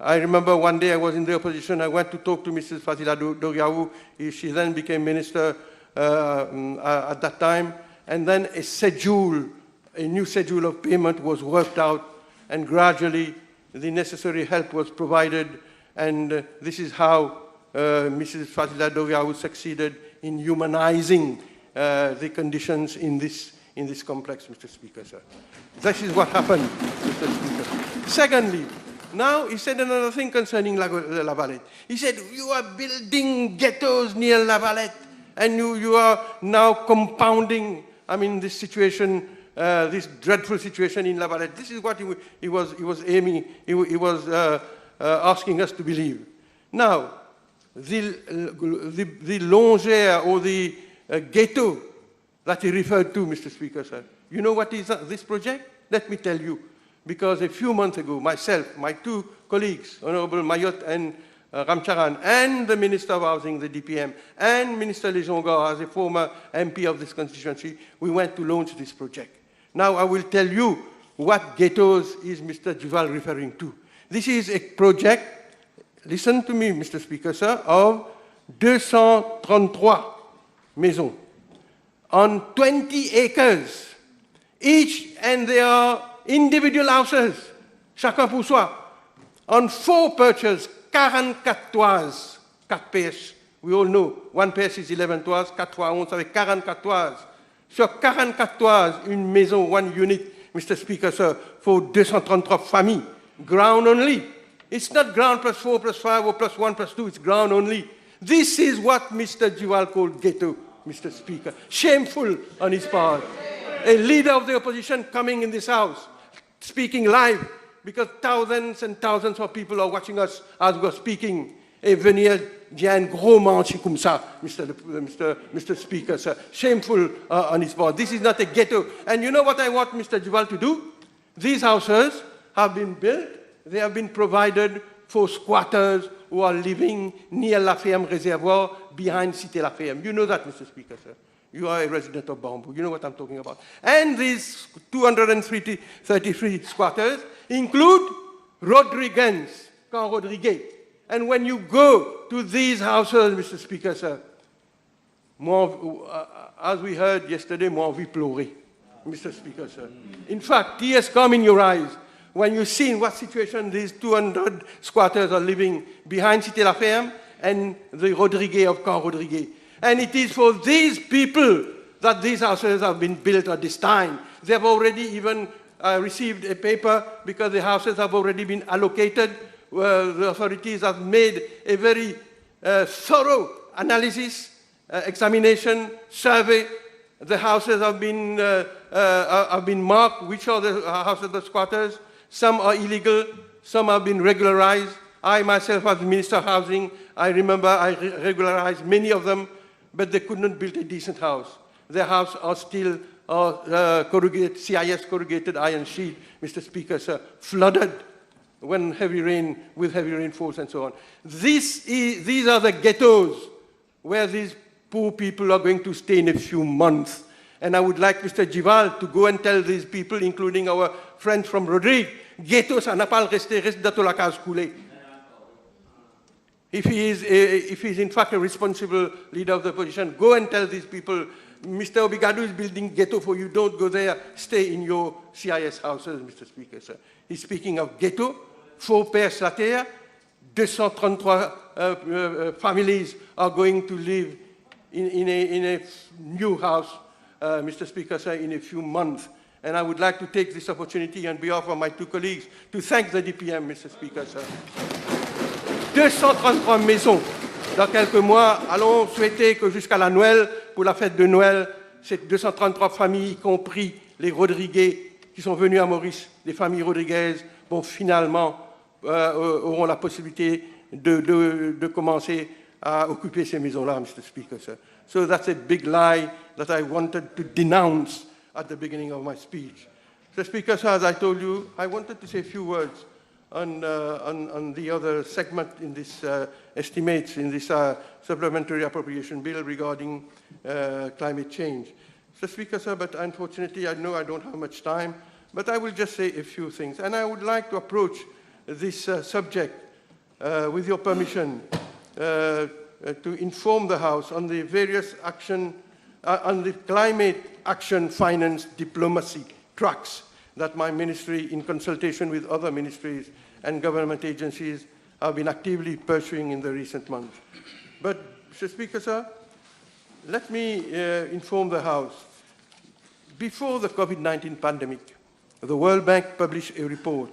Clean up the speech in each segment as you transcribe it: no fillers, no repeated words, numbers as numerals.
I remember one day I was in the opposition. I went to talk to Mrs. Fazila Doriaou. She then became minister at that time. And then a new schedule of payment was worked out, and gradually the necessary help was provided. And this is how Mrs. Fazila Doriaou succeeded in humanizing the conditions in this complex, Mr. Speaker, sir. This is what happened, Mr. Speaker. Secondly, now he said another thing concerning La Valette. He said, you are building ghettos near La Valette, and you are now compounding, this situation, this dreadful situation in La Valette. This is what he was aiming, he was asking us to believe. Now, the longère or the ghetto that he referred to, Mr. Speaker, sir. You know what is this project? Let me tell you. Because a few months ago, myself, my two colleagues, Honorable Mayotte and Ramcharan, and the Minister of Housing, the DPM, and Minister Lejonga, as a former MP of this constituency, we went to launch this project. Now I will tell you what ghettos is Mr. Duval referring to. This is a project, listen to me, Mr. Speaker, sir, of 233 maisons on 20 acres, each, and they are individual houses, chacun pour soi, on 4 perches, 44 toises, 4 PS. We all know, 1 PS is 11 toises, 4 fois 11, ça fait 44 toises. Sur 44 toises, une maison, one unit, Mr. Speaker, sir, for 233 familles, ground only. It's not ground plus 4 plus 5 or plus 1 plus 2, it's ground only. This is what Mr. Duval called ghetto, Mr. Speaker. Shameful on his part. A leader of the opposition coming in this house, speaking live, because thousands and thousands of people are watching us as we're speaking. Et venir dire un gros manche comme ça, Mr. Speaker, sir. Shameful on his part. This is not a ghetto. And you know what I want Mr. Duval to do? These houses have been built, they have been provided for squatters who are living near La Ferme Reservoir, behind Cité La Ferme. You know that, Mr. Speaker, sir. You are a resident of Bamboo. You know what I'm talking about. And these 233 squatters include Rodriguez, Camp Rodriguez. And when you go to these houses, Mr. Speaker, sir, as we heard yesterday, more envie pleurer, Mr. Speaker, sir. In fact, tears come in your eyes when you see in what situation these 200 squatters are living behind Cité La Ferme and the Rodriguez of Camp Rodriguez. And it is for these people that these houses have been built at this time. They have already even received a paper because the houses have already been allocated. The authorities have made a very thorough analysis, examination, survey. The houses have been marked, which are the houses of the squatters. Some are illegal, some have been regularized. I myself, as Minister of Housing, I remember I regularized many of them, but they could not build a decent house. Their houses are still corrugated, CIS corrugated iron sheet, Mr. Speaker, sir, flooded when with heavy rainfalls and so on. These are the ghettos where these poor people are going to stay in a few months. And I would like Mr. Duval to go and tell these people, including our friends from Rodrigue, ghetto, ça n'a pas le resté dans la case coulée. If he is in fact a responsible leader of the opposition, go and tell these people, Mr. Obigado is building ghetto for you, don't go there, stay in your CIS houses, Mr. Speaker, sir. He's speaking of ghetto, 4 pères la terre, 233 families are going to live in a new house, Mr. Speaker, sir, in a few months. And I would like to take this opportunity on behalf of my two colleagues to thank the DPM, Mr. Speaker, sir. 233 maisons. Dans quelques mois, allons souhaiter que jusqu'à la Noël, pour la fête de Noël, ces 233 familles, y compris les Rodriguez qui sont venus à Maurice, les familles Rodriguez, vont finalement auront la possibilité de commencer à occuper ces maisons-là, Mr. Speaker, sir. So that's a big lie that I wanted to denounce at the beginning of my speech. Mr. Speaker, sir, as I told you, I wanted to say a few words on the other segment in this estimates in this supplementary appropriation bill regarding climate change. Mr. Speaker, sir, but unfortunately, I know I don't have much time, but I will just say a few things. And I would like to approach this subject with your permission, to inform the House on the various on the climate action finance diplomacy tracks that my ministry, in consultation with other ministries and government agencies, have been actively pursuing in the recent months. But, Mr. Speaker, sir, let me inform the House. Before the COVID-19 pandemic, the World Bank published a report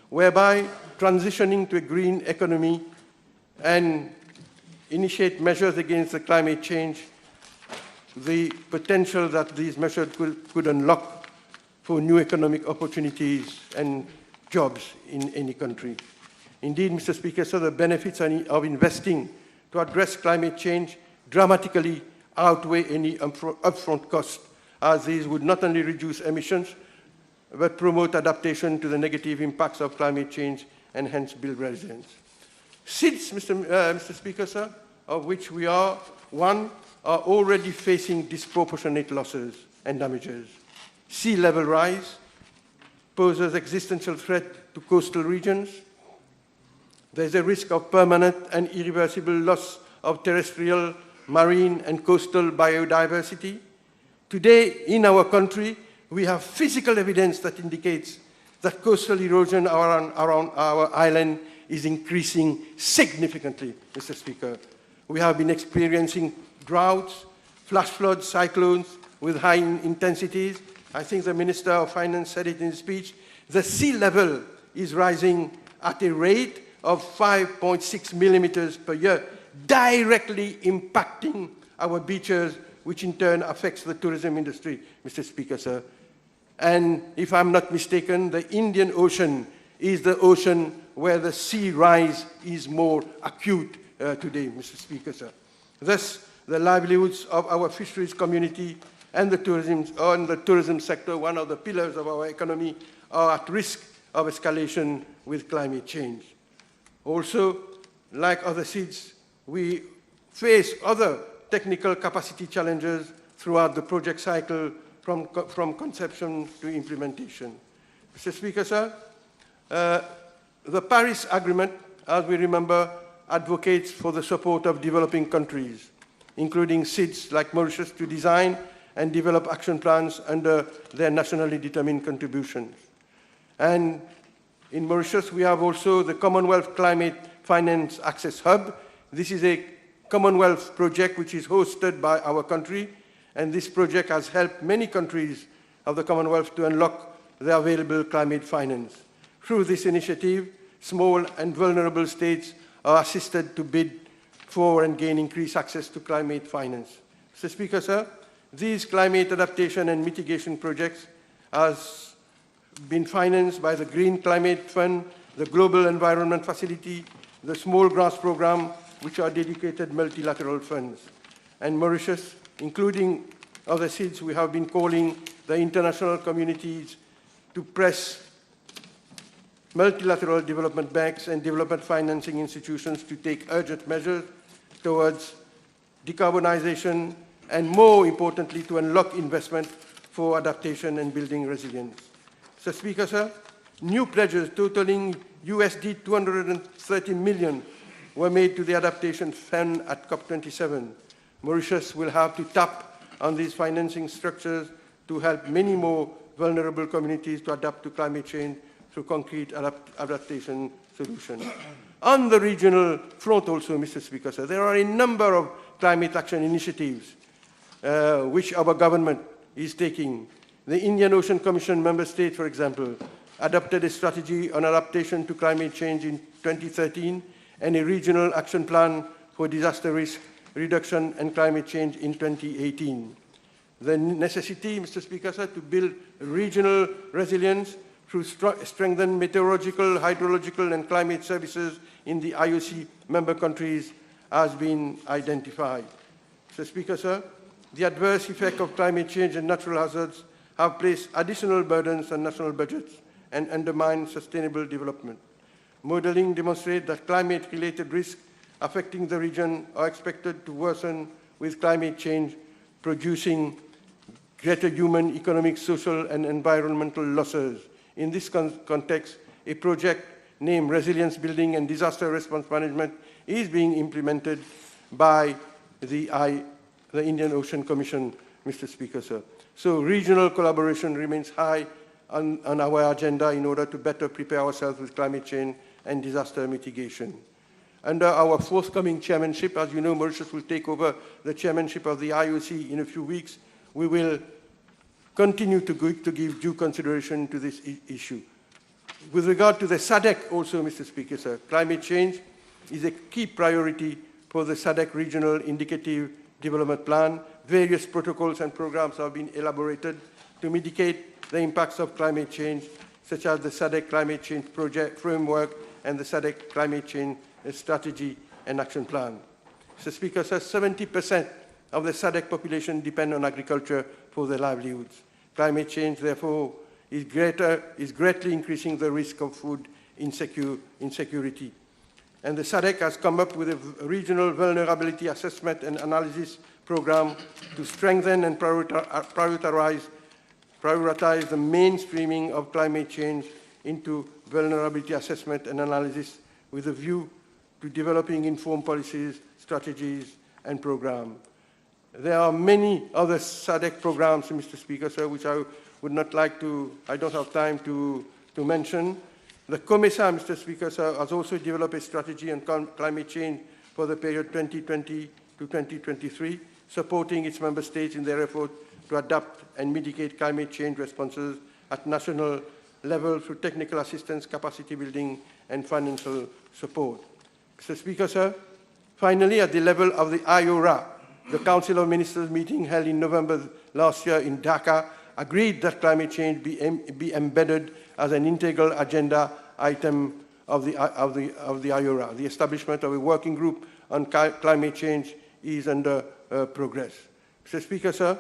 whereby transitioning to a green economy and initiate measures against the climate change, the potential that these measures could unlock for new economic opportunities and jobs in any country. Indeed, Mr. Speaker, so the benefits of investing to address climate change dramatically outweigh any upfront costs, as these would not only reduce emissions, but promote adaptation to the negative impacts of climate change and hence build resilience. SIDS, Mr. Speaker, sir, of which we are one, are already facing disproportionate losses and damages. Sea level rise poses existential threat to coastal regions. There's a risk of permanent and irreversible loss of terrestrial, marine, and coastal biodiversity. Today, in our country, we have physical evidence that indicates that coastal erosion around our island is increasing significantly, Mr. Speaker. We have been experiencing droughts, flash floods, cyclones with high intensities. I think the Minister of Finance said it in his speech. The sea level is rising at a rate of 5.6 millimeters per year, directly impacting our beaches, which in turn affects the tourism industry, Mr. Speaker, sir. And if I'm not mistaken, the Indian Ocean is the ocean where the sea rise is more acute today, Mr. Speaker, sir. Thus, the livelihoods of our fisheries community and the tourism sector, one of the pillars of our economy, are at risk of escalation with climate change. Also, like other SIDS, we face other technical capacity challenges throughout the project cycle from conception to implementation. Mr. Speaker, sir, the Paris Agreement, as we remember, advocates for the support of developing countries, including SIDS like Mauritius, to design and develop action plans under their nationally determined contributions. And in Mauritius, we have also the Commonwealth Climate Finance Access Hub. This is a Commonwealth project which is hosted by our country, and this project has helped many countries of the Commonwealth to unlock the available climate finance. Through this initiative, small and vulnerable states are assisted to bid for and gain increased access to climate finance. Mr. Speaker, sir, these climate adaptation and mitigation projects has been financed by the Green Climate Fund, the Global Environment Facility, the Small Grants Program, which are dedicated multilateral funds. And Mauritius, including other SIDS, we have been calling the international communities to press multilateral development banks and development financing institutions to take urgent measures towards decarbonization and, more importantly, to unlock investment for adaptation and building resilience. Mr. Speaker, sir, new pledges totaling USD 230 million were made to the Adaptation Fund at COP27. Mauritius will have to tap on these financing structures to help many more vulnerable communities to adapt to climate change through concrete adaptation solutions. On the regional front also, Mr. Speaker, sir, there are a number of climate action initiatives which our government is taking. The Indian Ocean Commission member states, for example, adopted a strategy on adaptation to climate change in 2013 and a regional action plan for disaster risk reduction and climate change in 2018. The necessity, Mr. Speaker, sir, to build regional resilience through strengthened meteorological, hydrological, and climate services in the IOC member countries has been identified. Mr. Speaker, sir, the adverse effect of climate change and natural hazards have placed additional burdens on national budgets and undermined sustainable development. Modeling demonstrates that climate-related risks affecting the region are expected to worsen with climate change, producing greater human, economic, social, and environmental losses. In this context, a project named Resilience Building and Disaster Response Management, is being implemented by the Indian Ocean Commission, Mr. Speaker, sir. So regional collaboration remains high on our agenda in order to better prepare ourselves with climate change and disaster mitigation. Under our forthcoming chairmanship, as you know, Mauritius will take over the chairmanship of the IOC in a few weeks. We will continue to give due consideration to this issue. With regard to the SADC also, Mr. Speaker, sir, climate change is a key priority for the SADC Regional Indicative Development Plan. Various protocols and programs have been elaborated to mitigate the impacts of climate change, such as the SADC Climate Change Project Framework and the SADC Climate Change Strategy and Action Plan. Mr. Speaker, sir, 70% of the SADC population depend on agriculture for their livelihoods. Climate change, therefore, is greatly increasing the risk of food insecurity. And the SADC has come up with a regional vulnerability assessment and analysis program to strengthen and prioritize the mainstreaming of climate change into vulnerability assessment and analysis with a view to developing informed policies, strategies, and programs. There are many other SADC programs, Mr. Speaker, sir, which I would not like to, I don't have time to mention. The COMESA, Mr. Speaker, sir, has also developed a strategy on climate change for the period 2020 to 2023, supporting its member states in their effort to adapt and mitigate climate change responses at national level through technical assistance, capacity building, and financial support. Mr. Speaker, sir, finally, at the level of the IORA, the Council of Ministers meeting held in November last year in Dhaka agreed that climate change be embedded as an integral agenda item of the IORA. The establishment of a working group on climate change is under progress. Mr. Speaker, sir,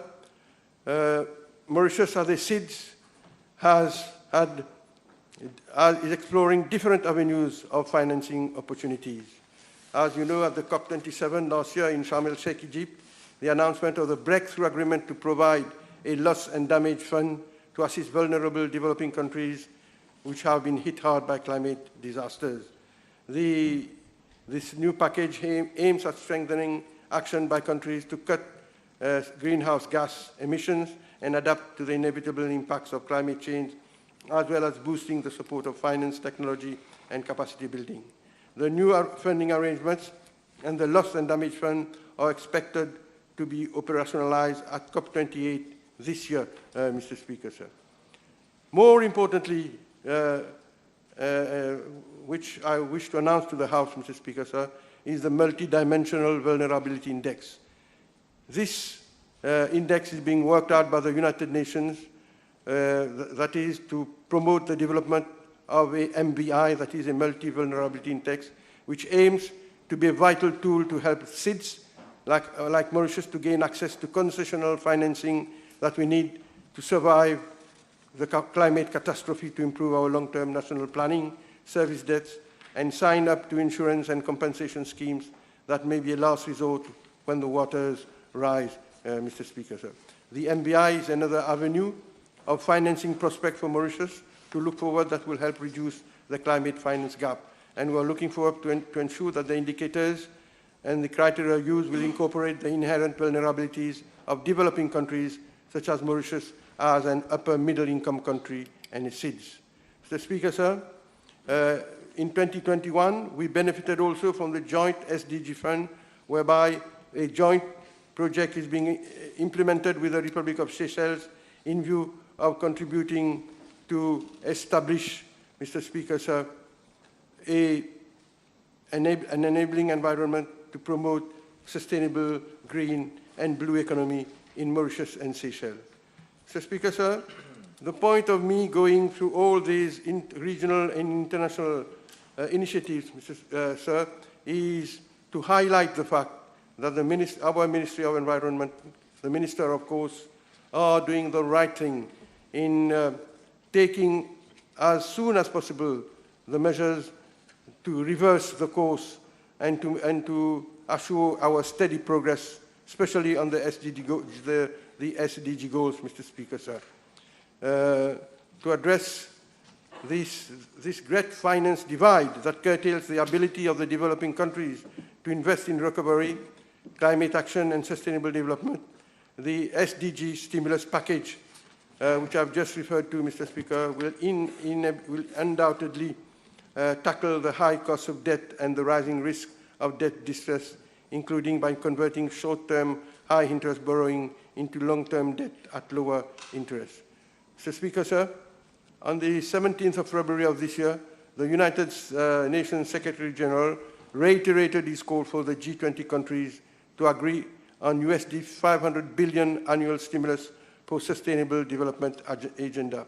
Mauritius, as a SIDS, is exploring different avenues of financing opportunities. As you know, at the COP27 last year in Sharm el-Sheikh, Egypt, the announcement of the breakthrough agreement to provide a loss and damage fund to assist vulnerable developing countries which have been hit hard by climate disasters. This new package aims at strengthening action by countries to cut greenhouse gas emissions and adapt to the inevitable impacts of climate change, as well as boosting the support of finance, technology, and capacity building. The new funding arrangements and the loss and damage fund are expected to be operationalized at COP28 this year, Mr. Speaker, sir. More importantly, which I wish to announce to the House, Mr. Speaker, sir, is the Multidimensional Vulnerability Index. This index is being worked out by the United Nations, that is to promote the development of a MVI, that is a multi-vulnerability index, which aims to be a vital tool to help SIDS, like Mauritius, to gain access to concessional financing that we need to survive the climate catastrophe, to improve our long-term national planning, service debts, and sign up to insurance and compensation schemes that may be a last resort when the waters rise, Mr. Speaker, sir. The MVI is another avenue of financing prospect for Mauritius to look forward that will help reduce the climate finance gap. And we're looking forward to ensure that the indicators and the criteria used will incorporate the inherent vulnerabilities of developing countries such as Mauritius as an upper middle income country and a SIDS. Mr. Speaker, sir, in 2021, we benefited also from the joint SDG fund, whereby a joint project is being implemented with the Republic of Seychelles in view of contributing to establish, Mr. Speaker, sir, an enabling environment to promote sustainable green and blue economy in Mauritius and Seychelles. Mr. Speaker, sir, the point of me going through all these regional and international initiatives, Mr. Sir, is to highlight the fact that our Ministry of Environment, the Minister, of course, are doing the right thing in taking as soon as possible the measures to reverse the course and to assure our steady progress, especially on the SDG goals, Mr. Speaker, sir. To address this great finance divide that curtails the ability of the developing countries to invest in recovery, climate action, and sustainable development. The SDG stimulus package, which I've just referred to, Mr. Speaker, will undoubtedly tackle the high cost of debt and the rising risk of debt distress, including by converting short-term, high-interest borrowing into long-term debt at lower interest. Mr. Speaker, sir, on the 17th of February of this year, the United Nations Secretary General reiterated his call for the G20 countries to agree on USD 500 billion annual stimulus for sustainable development agenda.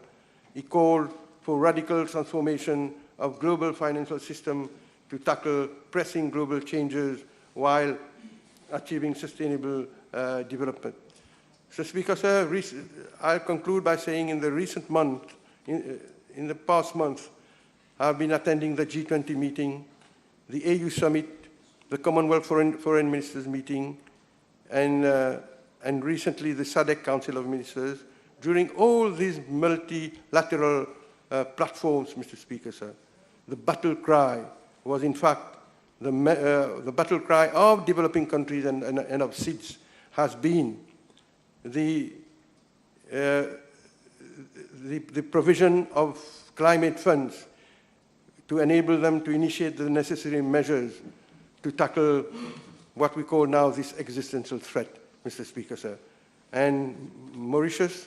He called for radical transformation of global financial system to tackle pressing global changes while achieving sustainable development. Mr. Speaker, sir, I'll conclude by saying in the recent month, in the past month, I've been attending the G20 meeting, the AU summit, the Commonwealth Foreign Ministers meeting, and recently the SADC Council of Ministers. During all these multilateral platforms, Mr. Speaker, sir, the battle cry was in fact the battle cry of developing countries and of SIDS has been the provision of climate funds to enable them to initiate the necessary measures to tackle what we call now this existential threat, Mr. Speaker, sir. And Mauritius,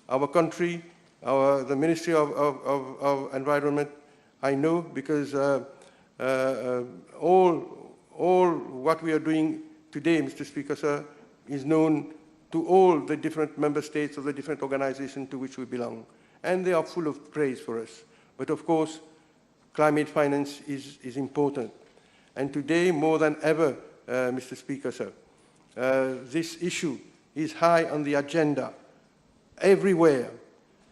our country, the Ministry of Environment, I know because all what we are doing today, Mr. Speaker, sir, is known to all the different member states of the different organizations to which we belong. And they are full of praise for us. But of course, climate finance is important. And today, more than ever, Mr. Speaker, sir, this issue is high on the agenda everywhere.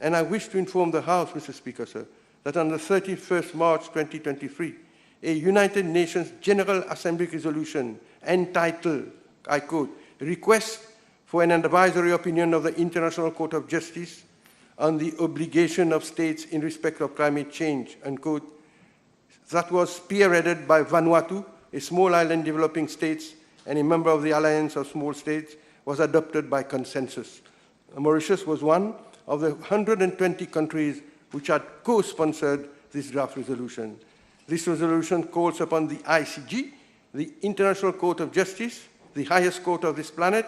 And I wish to inform the House, Mr. Speaker, sir, that on the 31st March 2023, a United Nations General Assembly resolution entitled, I quote, "Request for an advisory opinion of the International Court of Justice on the obligation of states in respect of climate change," unquote, that was spearheaded by Vanuatu, a small island developing states and a member of the Alliance of Small States, was adopted by consensus. Mauritius was one of the 120 countries which had co-sponsored this draft resolution. This resolution calls upon the ICJ, the International Court of Justice, the highest court of this planet,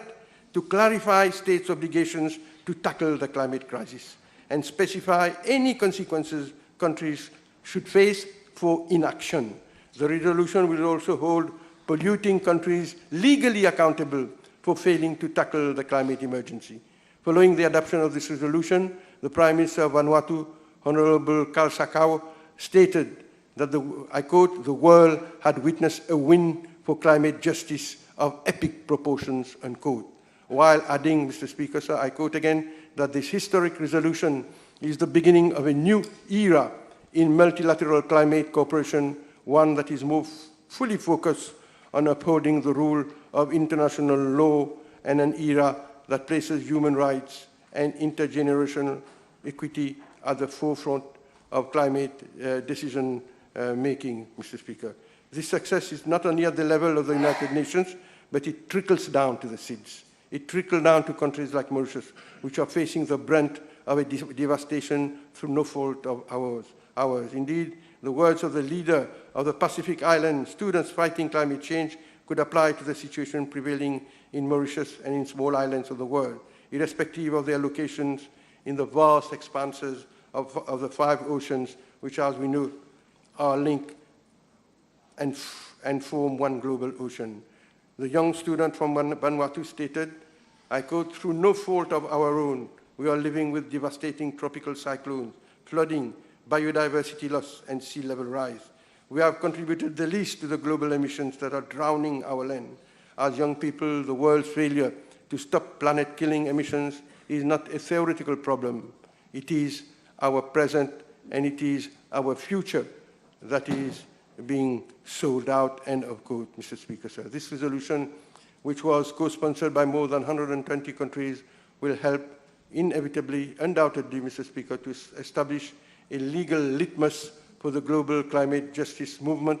to clarify states' obligations to tackle the climate crisis and specify any consequences countries should face for inaction. The resolution will also hold polluting countries legally accountable for failing to tackle the climate emergency. Following the adoption of this resolution, the Prime Minister of Vanuatu, Honorable Kal Sakau, stated that, I quote, "the world had witnessed a win for climate justice of epic proportions," unquote. While adding, Mr. Speaker, sir, I quote again, that this historic resolution is the beginning of a new era in multilateral climate cooperation, one that is more fully focused on upholding the rule of international law, and an era that places human rights and intergenerational equity at the forefront of climate decision making, Mr. Speaker. This success is not only at the level of the United Nations, but it trickles down to the SIDS. It trickled down to countries like Mauritius, which are facing the brunt of a devastation through no fault of ours. Indeed, the words of the leader of the Pacific Islands, students fighting climate change, could apply to the situation prevailing in Mauritius and in small islands of the world, irrespective of their locations in the vast expanses of the 5 oceans, which, as we know, are linked and form one global ocean. The young student from Vanuatu stated, I quote, "Through no fault of our own, we are living with devastating tropical cyclones, flooding, biodiversity loss, and sea level rise. We have contributed the least to the global emissions that are drowning our land. As young people, the world's failure to stop planet-killing emissions is not a theoretical problem. It is our present and it is our future that is being sold out," end of quote, Mr. Speaker, sir. This resolution, which was co-sponsored by more than 120 countries, will help inevitably, undoubtedly, Mr. Speaker, to establish a legal litmus for the global climate justice movement,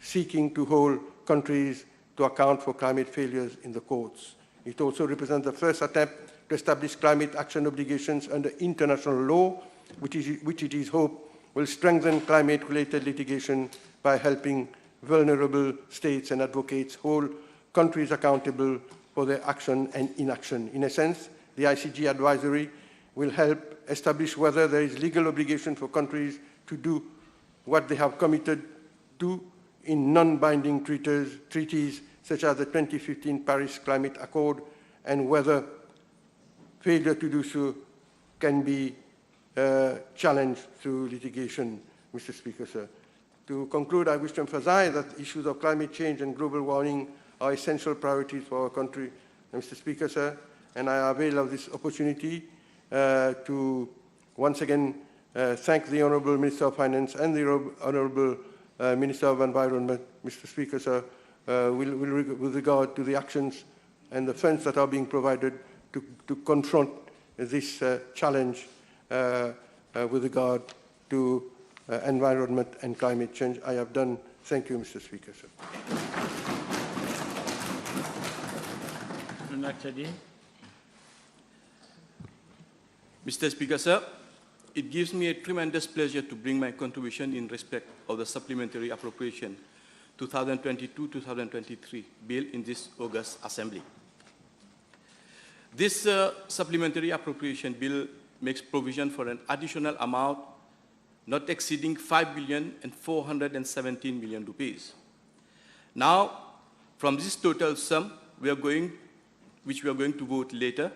seeking to hold countries to account for climate failures in the courts. It also represents the first attempt to establish climate action obligations under international law, which it is hoped will strengthen climate-related litigation by helping vulnerable states and advocates hold countries accountable for their action and inaction. In a sense, the ICG advisory will help establish whether there is legal obligation for countries to do what they have committed to in non-binding treaties such as the 2015 Paris Climate Accord, and whether failure to do so can be challenged through litigation, Mr. Speaker, sir. To conclude, I wish to emphasize that issues of climate change and global warming are essential priorities for our country, Mr. Speaker, sir, and I avail of this opportunity to once again thank the Honourable Minister of Finance and the Honourable Minister of Environment, Mr. Speaker, sir, with regard to the actions and the funds that are being provided to confront this challenge with regard to environment and climate change. I have done. Thank you, Mr. Speaker, sir. Mr. Speaker, sir, it gives me a tremendous pleasure to bring my contribution in respect of the Supplementary Appropriation 2022-2023 bill in this August Assembly. This Supplementary Appropriation bill makes provision for an additional amount not exceeding 5,417 million rupees. Now, from this total sum, which we are going to vote later,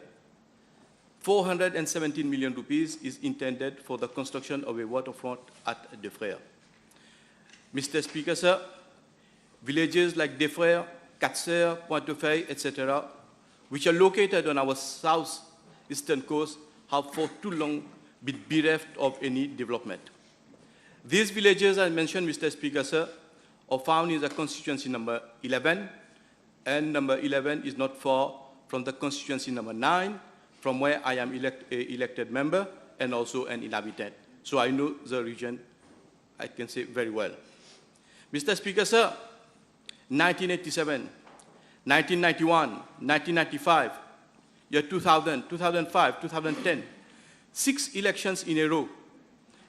417 million rupees is intended for the construction of a waterfront at De Frères. Mr. Speaker, sir, villages like De Frères, Quatre-Sœurs, Pointe-Feuille, etc., which are located on our southeastern coast, have for too long been bereft of any development. These villages, as mentioned, Mr. Speaker, sir, are found in the constituency number 11, and number 11 is not far from the constituency number 9, from where I am elected member and also an inhabitant. So I know the region, I can say, very well. Mr. Speaker, sir, 1987, 1991, 1995, year 2000, 2005, 2010, 6 elections in a row.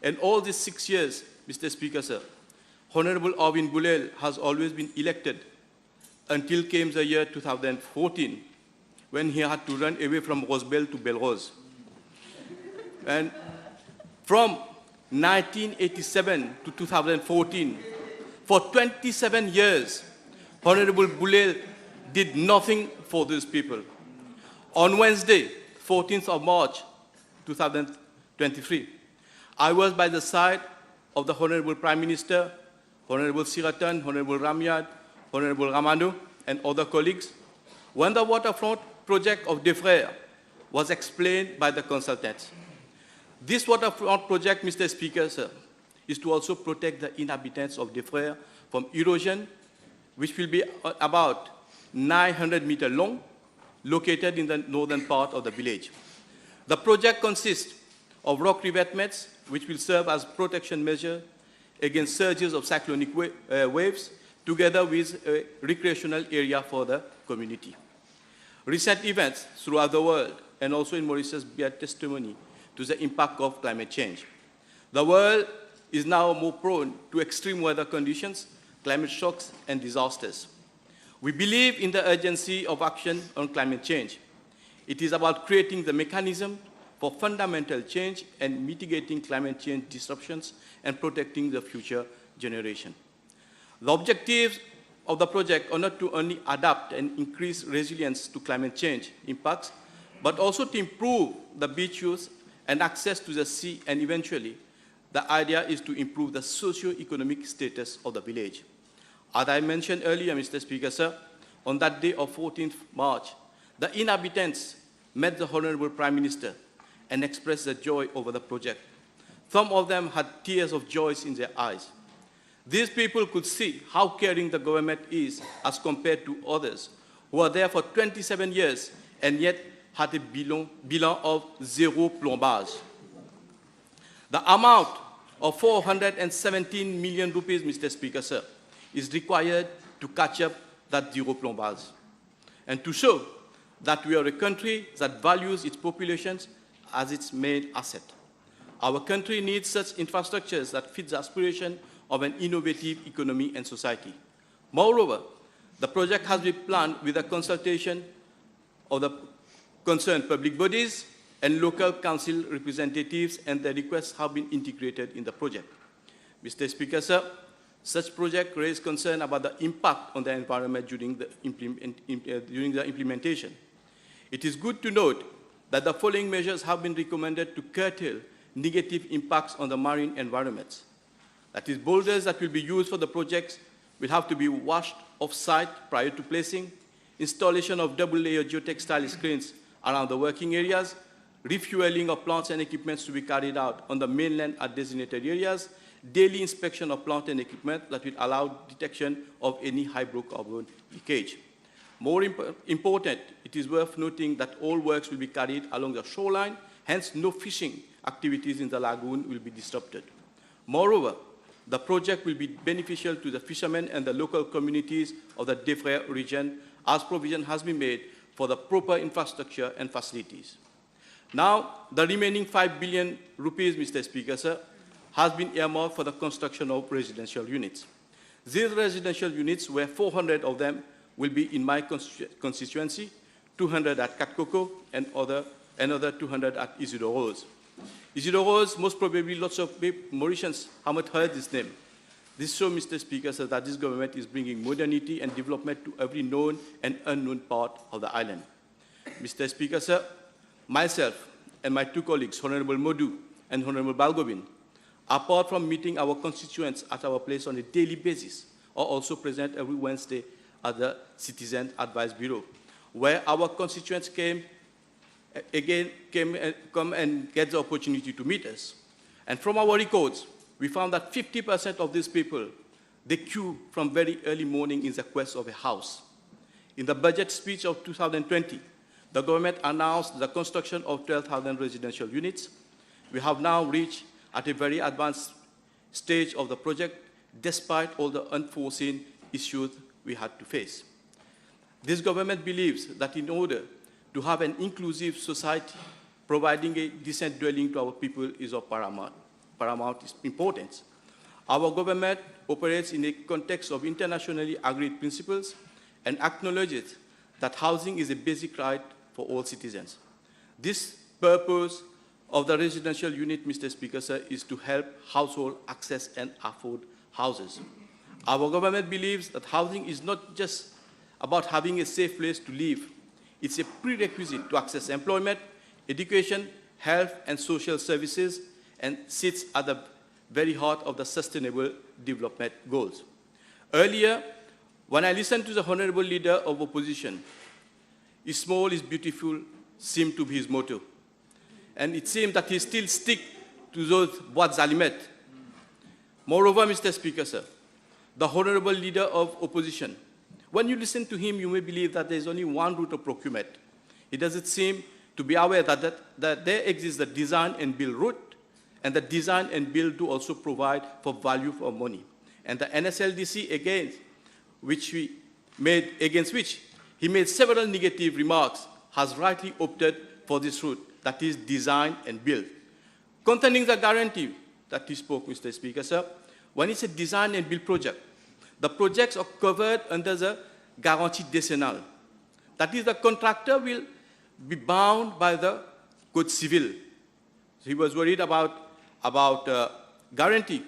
And all these 6 years, Mr. Speaker, sir, Honorable Arvind Bulel has always been elected until came the year 2014, when he had to run away from Rosebell to Belrose. And from 1987 to 2014, for 27 years, Honorable Bulel did nothing for these people. On Wednesday, 14th of March, 2023, I was by the side of the Honorable Prime Minister, Honorable Siratan, Honorable Ramyad, Honorable Ramano, and other colleagues, when the waterfront project of De Frères was explained by the consultants. This waterfront project, Mr. Speaker, sir, is to also protect the inhabitants of De Frères from erosion, which will be about 900 meters long, located in the northern part of the village. The project consists of rock revetments, which will serve as protection measure against surges of cyclonic waves, together with a recreational area for the community. Recent events throughout the world and also in Mauritius bear testimony to the impact of climate change. The world is now more prone to extreme weather conditions, climate shocks, and disasters. We believe in the urgency of action on climate change. It is about creating the mechanism for fundamental change and mitigating climate change disruptions and protecting the future generation. The objectives of the project are not to only adapt and increase resilience to climate change impacts, but also to improve the beach use and access to the sea, and eventually, the idea is to improve the socio-economic status of the village. As I mentioned earlier, Mr. Speaker, sir, on that day of 14th March, the inhabitants met the Honorable Prime Minister and expressed their joy over the project. Some of them had tears of joy in their eyes. These people could see how caring the government is as compared to others who were there for 27 years and yet had a bilan of zero plombage. The amount of 417 million rupees, Mr. Speaker, sir, is required to catch up that zero plombage and to show that we are a country that values its populations as its main asset. Our country needs such infrastructures that fit the aspiration of an innovative economy and society. Moreover, the project has been planned with a consultation of the concerned public bodies and local council representatives, and the requests have been integrated in the project. Mr. Speaker, sir, such project raised concern about the impact on the environment during the implementation. It is good to note that the following measures have been recommended to curtail negative impacts on the marine environments. That is, boulders that will be used for the projects will have to be washed off-site prior to placing, installation of double-layer geotextile screens around the working areas, refueling of plants and equipment to be carried out on the mainland at designated areas, daily inspection of plant and equipment that will allow detection of any hydrocarbon leakage. More important, it is worth noting that all works will be carried along the shoreline, hence no fishing activities in the lagoon will be disrupted. Moreover, the project will be beneficial to the fishermen and the local communities of the Defre region, as provision has been made for the proper infrastructure and facilities. Now, the remaining 5 billion rupees, Mr. Speaker, sir, has been earmarked for the construction of residential units. These residential units, where 400 of them will be in my constituency, 200 at Katkoko, and another 200 at Isidore Rose. Isidore Rose, most probably lots of Mauritians have not heard this name. This shows, Mr. Speaker, sir, that this government is bringing modernity and development to every known and unknown part of the island. Mr. Speaker, sir, myself and my two colleagues, Honorable Modu and Honorable Balgobin, apart from meeting our constituents at our place on a daily basis, are also present every Wednesday at the Citizen Advice Bureau, where our constituents come and get the opportunity to meet us. And from our records, we found that 50% of these people, they queue from very early morning in the quest of a house. In the budget speech of 2020, the government announced the construction of 12,000 residential units. We have now reached at a very advanced stage of the project, despite all the unforeseen issues we had to face. This government believes that in order to have an inclusive society, providing a decent dwelling to our people is of paramount importance. Our government operates in a context of internationally agreed principles and acknowledges that housing is a basic right for all citizens. This purpose of the residential unit, Mr. Speaker, sir, is to help households access and afford houses. Our government believes that housing is not just about having a safe place to live. It's a prerequisite to access employment, education, health, and social services, and sits at the very heart of the sustainable development goals. Earlier, when I listened to the Honorable Leader of Opposition, "Small is beautiful" seemed to be his motto. And it seemed that he still sticks to those boîtes allumettes. Moreover, Mr. Speaker, sir, the Honorable Leader of Opposition, when you listen to him, you may believe that there is only one route of procurement. He doesn't seem to be aware that there exists the design and build route, and the design and build do also provide for value for money. And the NSLDC, against which he made several negative remarks, has rightly opted for this route, that is design and build. Concerning the guarantee that he spoke, Mr. Speaker, sir, when it's a design and build project, the projects are covered under the guarantee décennale. That is, the contractor will be bound by the Code Civil. He was worried about guarantee.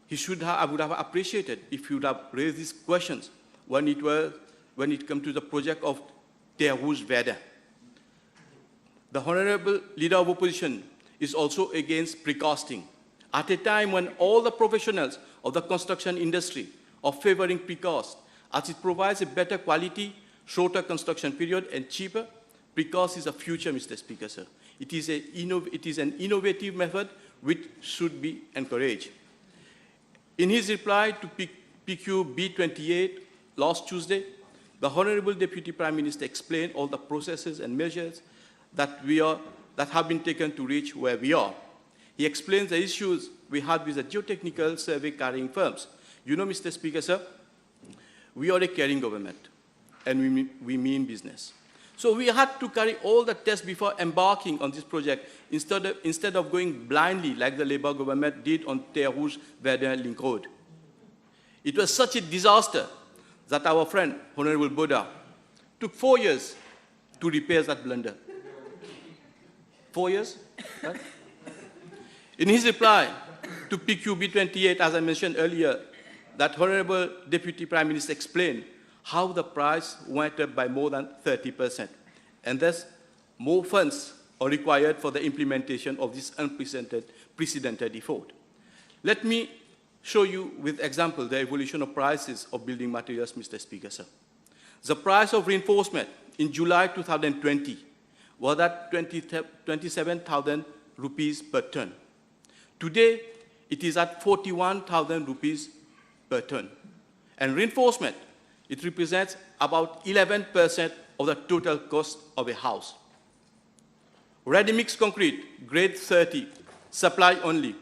I would have appreciated if he would have raised these questions when it came to the project of Terre Rouge Verdun. The Honorable Leader of Opposition is also against precasting. At a time when all the professionals of the construction industry are favoring precast, as it provides a better quality, shorter construction period, and cheaper, precast is a future, Mr. Speaker, sir. It is an innovative method which should be encouraged. In his reply to PQ B28 last Tuesday, the Honorable Deputy Prime Minister explained all the processes and measures that have been taken to reach where we are. He explains the issues we had with the geotechnical survey carrying firms. You know, Mr. Speaker, sir, we are a caring government, and we mean business. So we had to carry all the tests before embarking on this project instead of going blindly like the Labour government did on Terre Rouge Verdun Link Road. It was such a disaster that our friend, Honorable Boda, took 4 years to repair that blunder. 4 years? Right? In his reply to PQB 28, as I mentioned earlier, that Honorable Deputy Prime Minister explained how the price went up by more than 30%, and thus more funds are required for the implementation of this unprecedented effort. Let me show you with example the evolution of prices of building materials, Mr. Speaker, sir. The price of reinforcement in July 2020 was at 27,000 rupees per ton. Today, it is at 41,000 rupees per ton. And reinforcement, it represents about 11% of the total cost of a house. Ready-mix concrete, grade 30, supply only,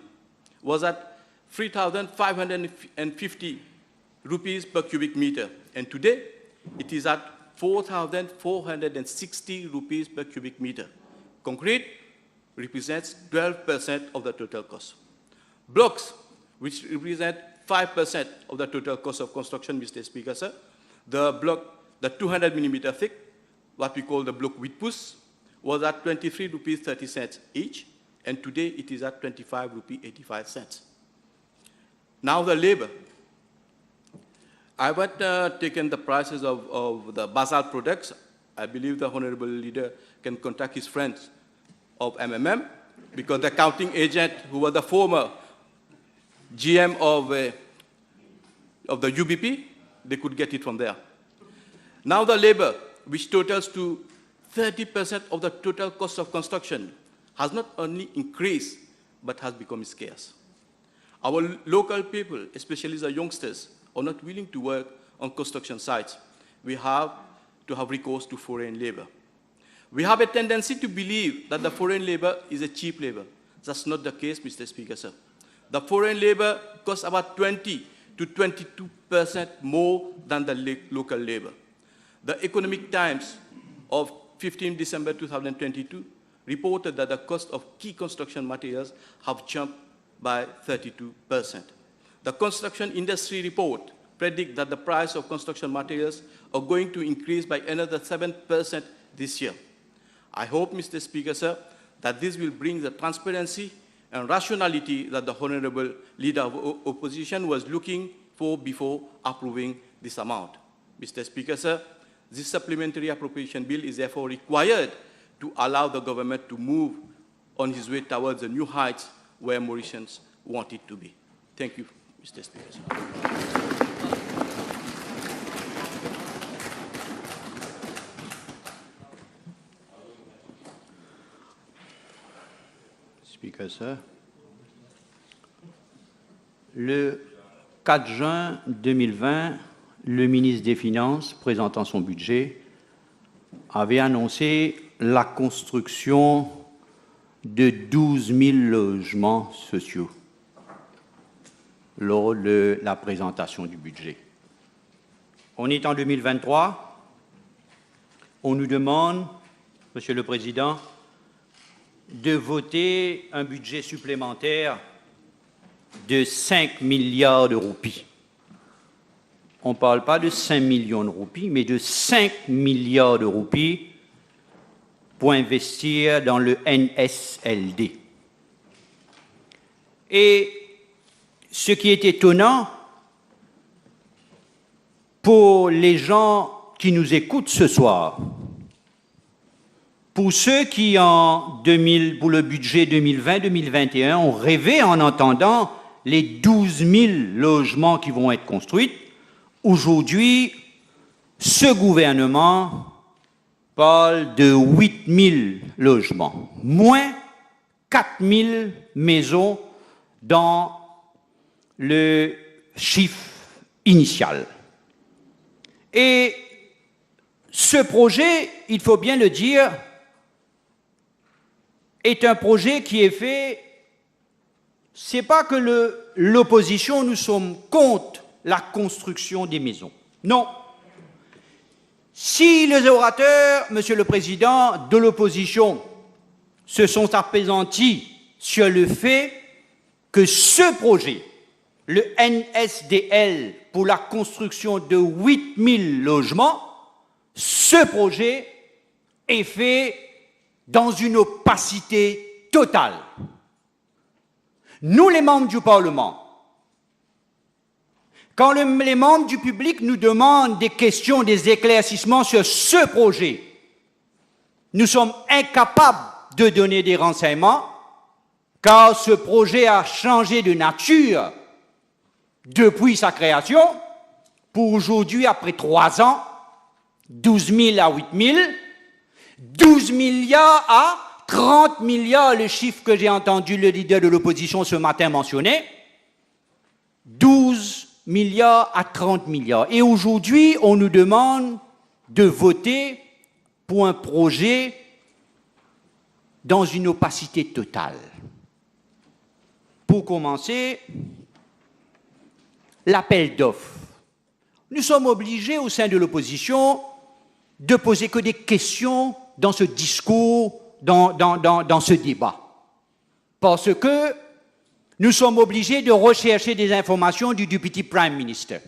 was at 3,550 rupees per cubic meter. And today, it is at 4,460 rupees per cubic meter. Concrete represents 12% of the total cost. Blocks, which represent 5% of the total cost of construction, Mr. Speaker, sir. The block, the 200 millimeter thick, what we call the block with push, was at 23 rupees 30 cents each, and today it is at 25 rupees 85 cents. Now the labor. I haven't taken the prices of the basalt products. I believe the honorable leader can contact his friends of MMM, because the accounting agent who was the former GM of the UBP, they could get it from there. Now the labor, which totals to 30% of the total cost of construction, has not only increased, but has become scarce. Our local people, especially the youngsters, are not willing to work on construction sites. We have to have recourse to foreign labor. We have a tendency to believe that the foreign labor is a cheap labor. That's not the case, Mr. Speaker, sir. The foreign labor costs about 20 to 22% more than the local labor. The Economic Times of 15 December 2022 reported that the cost of key construction materials have jumped by 32%. The construction industry report predicts that the price of construction materials are going to increase by another 7% this year. I hope, Mr. Speaker, sir, that this will bring the transparency and rationality that the honorable leader of opposition was looking for before approving this amount. Mr. Speaker, sir, this supplementary appropriation bill is therefore required to allow the government to move on his way towards the new heights where Mauritians want it to be. Thank you, Mr. Speaker, sir. Speaker, sir. Le 4 juin 2020, le ministre des Finances, présentant son budget, avait annoncé la construction de 12 000 logements sociaux lors de la présentation du budget. On est en 2023, on nous demande, Monsieur le Président, de voter un budget supplémentaire de 5 milliards de roupies. On ne parle pas de 5 millions de roupies, mais de 5 milliards de roupies pour investir dans le NSLD. Et ce qui est étonnant pour les gens qui nous écoutent ce soir, pour ceux qui, pour le budget 2020-2021, ont rêvé en entendant les 12 000 logements qui vont être construits, aujourd'hui, ce gouvernement parle de 8 000 logements, moins 4 000 maisons dans le chiffre initial. Et ce projet, il faut bien le dire, est un projet qui est fait c'est pas que l'opposition, nous sommes contre la construction des maisons. Non. Si les orateurs, Monsieur le Président, de l'opposition se sont apaisantis sur le fait que ce projet, le NSDL, pour la construction de 8000 logements, ce projet est fait dans une opacité totale. Nous, les membres du Parlement, quand les membres du public nous demandent des questions, des éclaircissements sur ce projet, nous sommes incapables de donner des renseignements, car ce projet a changé de nature depuis sa création, pour aujourd'hui, après 3 ans, 12 000 à 8 000, 12 milliards à 30 milliards, le chiffre que j'ai entendu le leader de l'opposition ce matin mentionner, 12 milliards à 30 milliards. Et aujourd'hui, on nous demande de voter pour un projet dans une opacité totale. Pour commencer, l'appel d'offres. Nous sommes obligés, au sein de l'opposition, de poser que des questions dans ce discours, dans ce débat. Parce que nous sommes obligés de rechercher des informations du Deputy Prime Minister.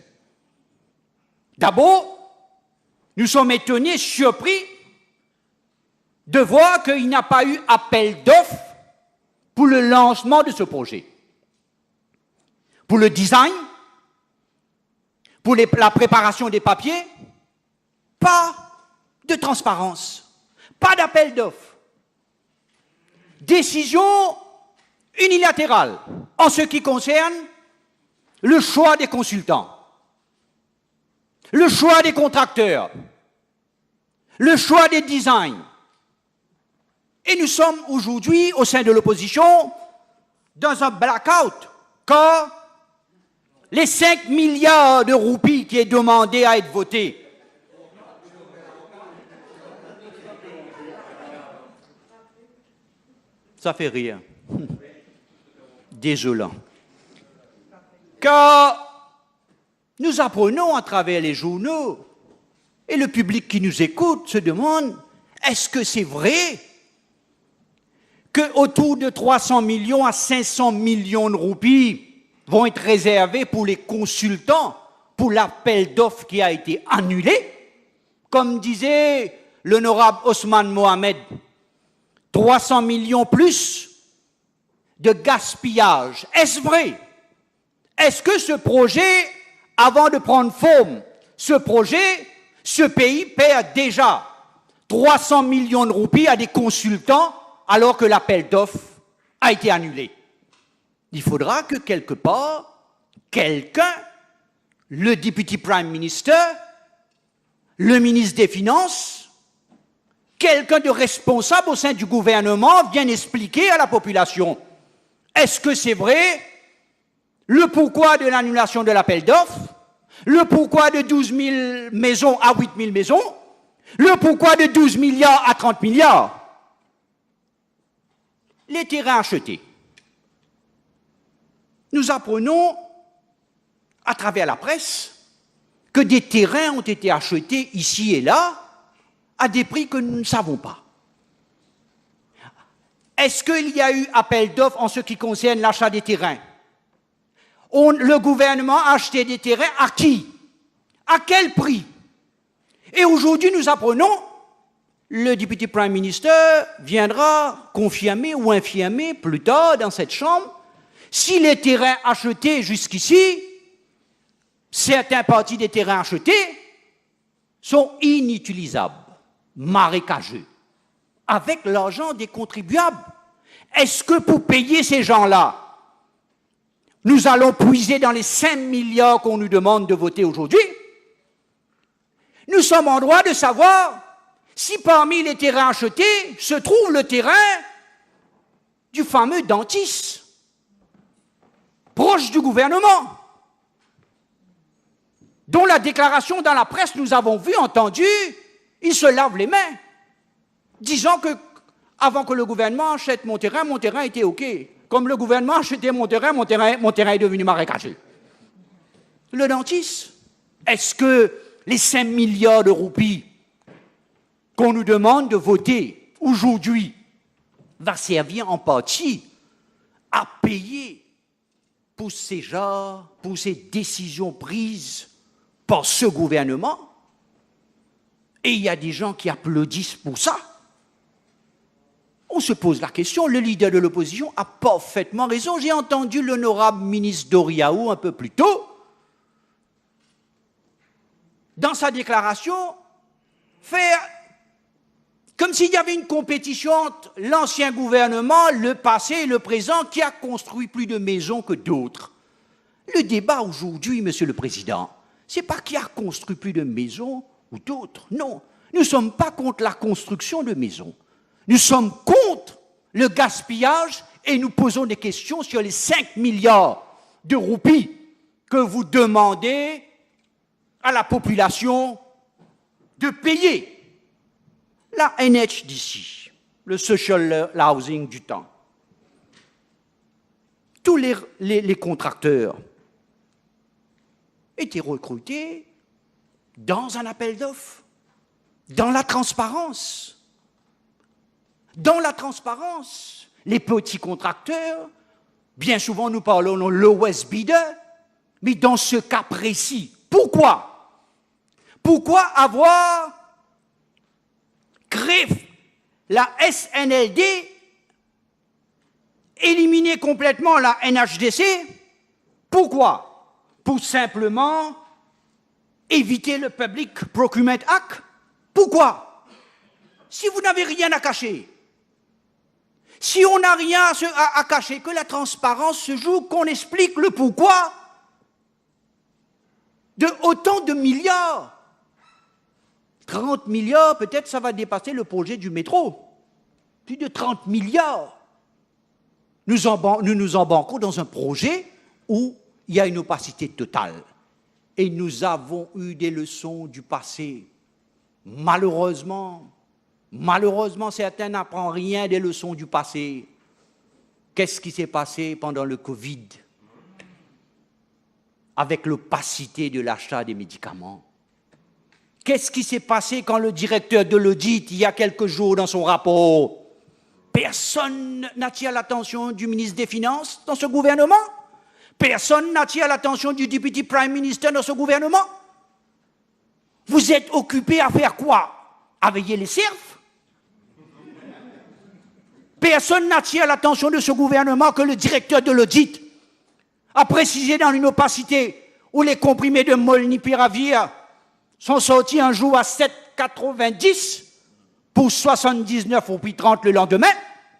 D'abord, nous sommes étonnés, surpris, de voir qu'il n'y a pas eu appel d'offres pour le lancement de ce projet. Pour le design, pour la préparation des papiers, pas de transparence, pas d'appel d'offres. Décision unilatérale en ce qui concerne le choix des consultants, le choix des contracteurs, le choix des designs. Et nous sommes aujourd'hui, au sein de l'opposition, dans un blackout, car les 5 milliards de roupies qui est demandé à être votés, ça fait rire. Désolant. Car nous apprenons à travers les journaux, et le public qui nous écoute se demande, est-ce que c'est vrai qu'autour de 300 millions à 500 millions de roupies vont être réservés pour les consultants pour l'appel d'offres qui a été annulé? Comme disait l'honorable Osman Mohamed, 300 millions plus de gaspillage. Est-ce vrai? Est-ce que ce projet, avant de prendre forme, ce pays perd déjà 300 millions de roupies à des consultants alors que l'appel d'offres a été annulé? Il faudra que quelque part, quelqu'un, le Deputy Prime Minister, le ministre des Finances, quelqu'un de responsable au sein du gouvernement vienne expliquer à la population, est-ce que c'est vrai le pourquoi de l'annulation de l'appel d'offres, le pourquoi de 12 000 maisons à 8 000 maisons, le pourquoi de 12 milliards à 30 milliards? Les terrains achetés. Nous apprenons à travers la presse que des terrains ont été achetés ici et là à des prix que nous ne savons pas. Est-ce qu'il y a eu appel d'offres en ce qui concerne l'achat des terrains? Le gouvernement a acheté des terrains à qui? À quel prix? Et aujourd'hui, nous apprenons, le Deputy Prime Minister viendra confirmer ou infirmer plus tard dans cette chambre si les terrains achetés jusqu'ici, certains parties des terrains achetés, sont inutilisables, marécageux, avec l'argent des contribuables. Est-ce que pour payer ces gens-là, nous allons puiser dans les 5 milliards qu'on nous demande de voter aujourd'hui? Nous sommes en droit de savoir si parmi les terrains achetés se trouve le terrain du fameux dentiste, proche du gouvernement, dont la déclaration dans la presse, nous avons vu, entendu, il se lave les mains, disant que avant que le gouvernement achète mon terrain était OK. Comme le gouvernement a acheté mon terrain est devenu marécageux. Le dentiste, est-ce que les 5 milliards de roupies qu'on nous demande de voter aujourd'hui va servir en partie à payer pour ces décisions prises par ce gouvernement? Et il y a des gens qui applaudissent pour ça. On se pose la question, le leader de l'opposition a parfaitement raison. J'ai entendu l'honorable ministre Doriaou un peu plus tôt, dans sa déclaration, faire comme s'il y avait une compétition entre l'ancien gouvernement, le passé et le présent, qui a construit plus de maisons que d'autres. Le débat aujourd'hui, Monsieur le Président, ce n'est pas qui a construit plus de maisons ou d'autres. Non, nous ne sommes pas contre la construction de maisons. Nous sommes contre le gaspillage et nous posons des questions sur les 5 milliards de roupies que vous demandez à la population de payer. La NHDC, le social housing du temps, tous les contracteurs étaient recrutés dans un appel d'offres, dans la transparence. Dans la transparence, les petits contracteurs, bien souvent nous parlons de lowest bidder, mais dans ce cas précis, pourquoi? Pourquoi avoir créé la SNLD, éliminer complètement la NHDC? Pourquoi? Pour simplement éviter le Public Procurement Act? Pourquoi? Si vous n'avez rien à cacher, si on n'a rien à cacher, que la transparence se joue, qu'on explique le pourquoi de autant de milliards. 30 milliards, peut-être ça va dépasser le projet du métro. Plus de 30 milliards. Nous nous embarquons dans un projet où il y a une opacité totale. Et nous avons eu des leçons du passé. Malheureusement, certains n'apprennent rien des leçons du passé. Qu'est-ce qui s'est passé pendant le Covid avec l'opacité de l'achat des médicaments? Qu'est-ce qui s'est passé quand le directeur de l'audit, il y a quelques jours dans son rapport, personne n'attire l'attention du ministre des Finances dans ce gouvernement? Personne n'attire l'attention du Deputy Prime Minister dans ce gouvernement? Vous êtes occupé à faire quoi? À veiller les cerfs? Personne n'attire l'attention de ce gouvernement que le directeur de l'audit a précisé dans une opacité où les comprimés de molnupiravir sont sortis un jour à 7,90 pour 79 ou puis 30 le lendemain.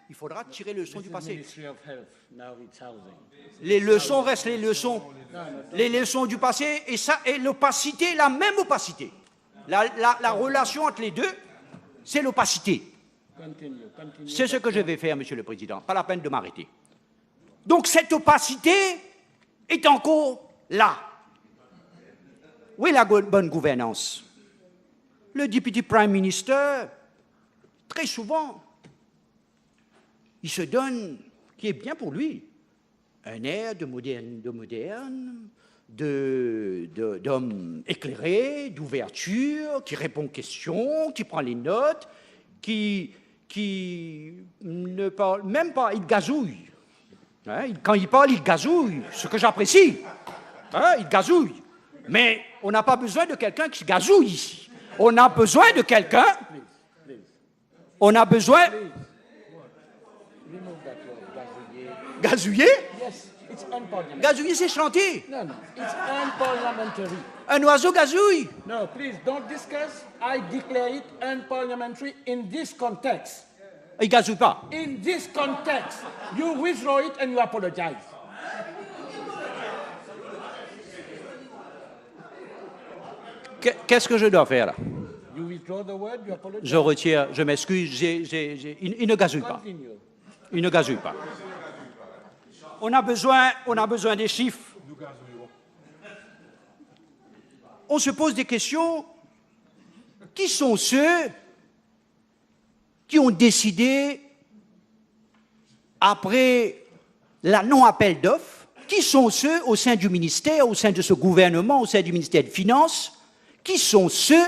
Il faudra tirer les leçons du passé. Les leçons restent les leçons. Les leçons du passé et ça et l'opacité, la même opacité. La relation entre les deux, c'est l'opacité. C'est ce que je vais faire, Monsieur le Président. Pas la peine de m'arrêter. Donc cette opacité est encore là. Où est la bonne gouvernance? Le Deputy Prime Minister, très souvent, il se donne, qui est bien pour lui, un air d'homme éclairé, d'ouverture, qui répond aux questions, qui prend les notes, qui ne parle même pas, il gazouille. Hein, quand il parle, il gazouille, ce que j'apprécie. Hein, il gazouille. Mais on n'a pas besoin de quelqu'un qui gazouille ici. On a besoin de quelqu'un. On a besoin. Gazouiller? Gazouiller, c'est chanter. No, it's unparliamentary. Un oiseau gazouille. No, please don't discuss. I declare it unparliamentary in this context. Il gazouille pas. In this context, you withdraw it and you apologize. Qu'est-ce que je dois faire là? You withdraw the word, you apologize. Je retire, je m'excuse, il ne gazouille pas. Continue. Il ne gazouille pas. On a besoin des chiffres. On se pose des questions. Qui sont ceux qui ont décidé, après la non-appel d'offres, qui sont ceux au sein du ministère, au sein de ce gouvernement, au sein du ministère des Finances, qui sont ceux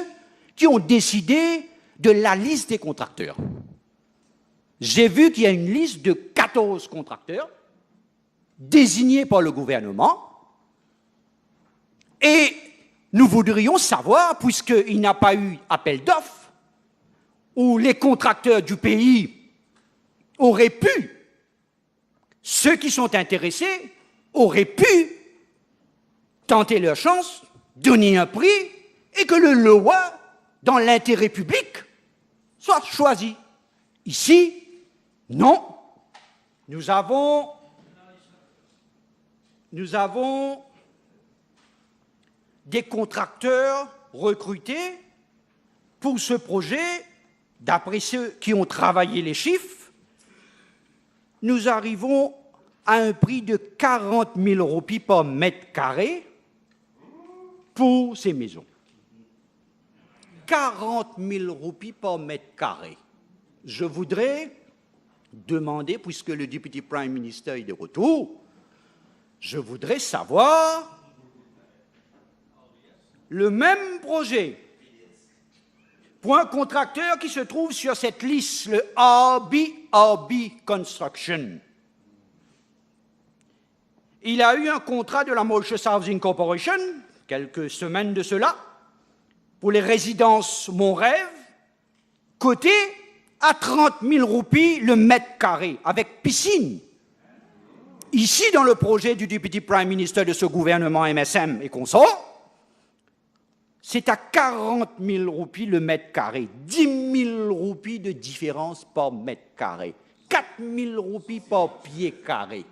qui ont décidé de la liste des contracteurs. J'ai vu qu'il y a une liste de 14 contracteurs désignés par le gouvernement et nous voudrions savoir, puisqu'il n'y a pas eu appel d'offres, où les contracteurs du pays auraient pu, ceux qui sont intéressés, auraient pu tenter leur chance, donner un prix et que le loi, dans l'intérêt public, soit choisi. Ici, non. Nous avons des contracteurs recrutés pour ce projet. D'après ceux qui ont travaillé les chiffres, nous arrivons à un prix de 40 000 roupies par mètre carré pour ces maisons. 40 000 roupies par mètre carré. Je voudrais demander, puisque le Deputy Prime Minister est de retour, je voudrais savoir le même projet pour un contracteur qui se trouve sur cette liste, le RB Construction. Il a eu un contrat de la Mauritius Housing Corporation, quelques semaines de cela, pour les résidences Mon Rêve, coté à 30 000 roupies le mètre carré, avec piscine. Ici, dans le projet du Deputy Prime Minister de ce gouvernement MSM et consorts, c'est à 40 000 roupies le mètre carré, 10 000 roupies de différence par mètre carré, 4 000 roupies par pied carré.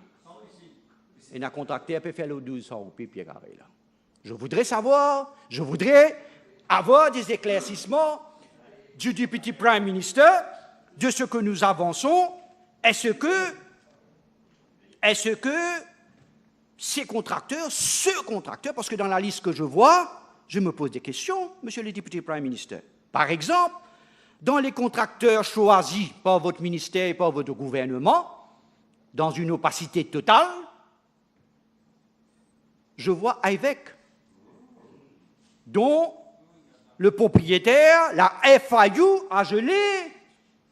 Et un contracteur peut faire le 1200 roupies pied carré. Là. Je voudrais avoir des éclaircissements du Deputy Prime Minister de ce que nous avançons. Est-ce que ces contracteurs, ce contracteur, parce que dans la liste que je vois, je me pose des questions, Monsieur le Deputy Prime Minister. Par exemple, dans les contracteurs choisis par votre ministère et par votre gouvernement, dans une opacité totale, je vois IVEC, dont le propriétaire, la FIU, a gelé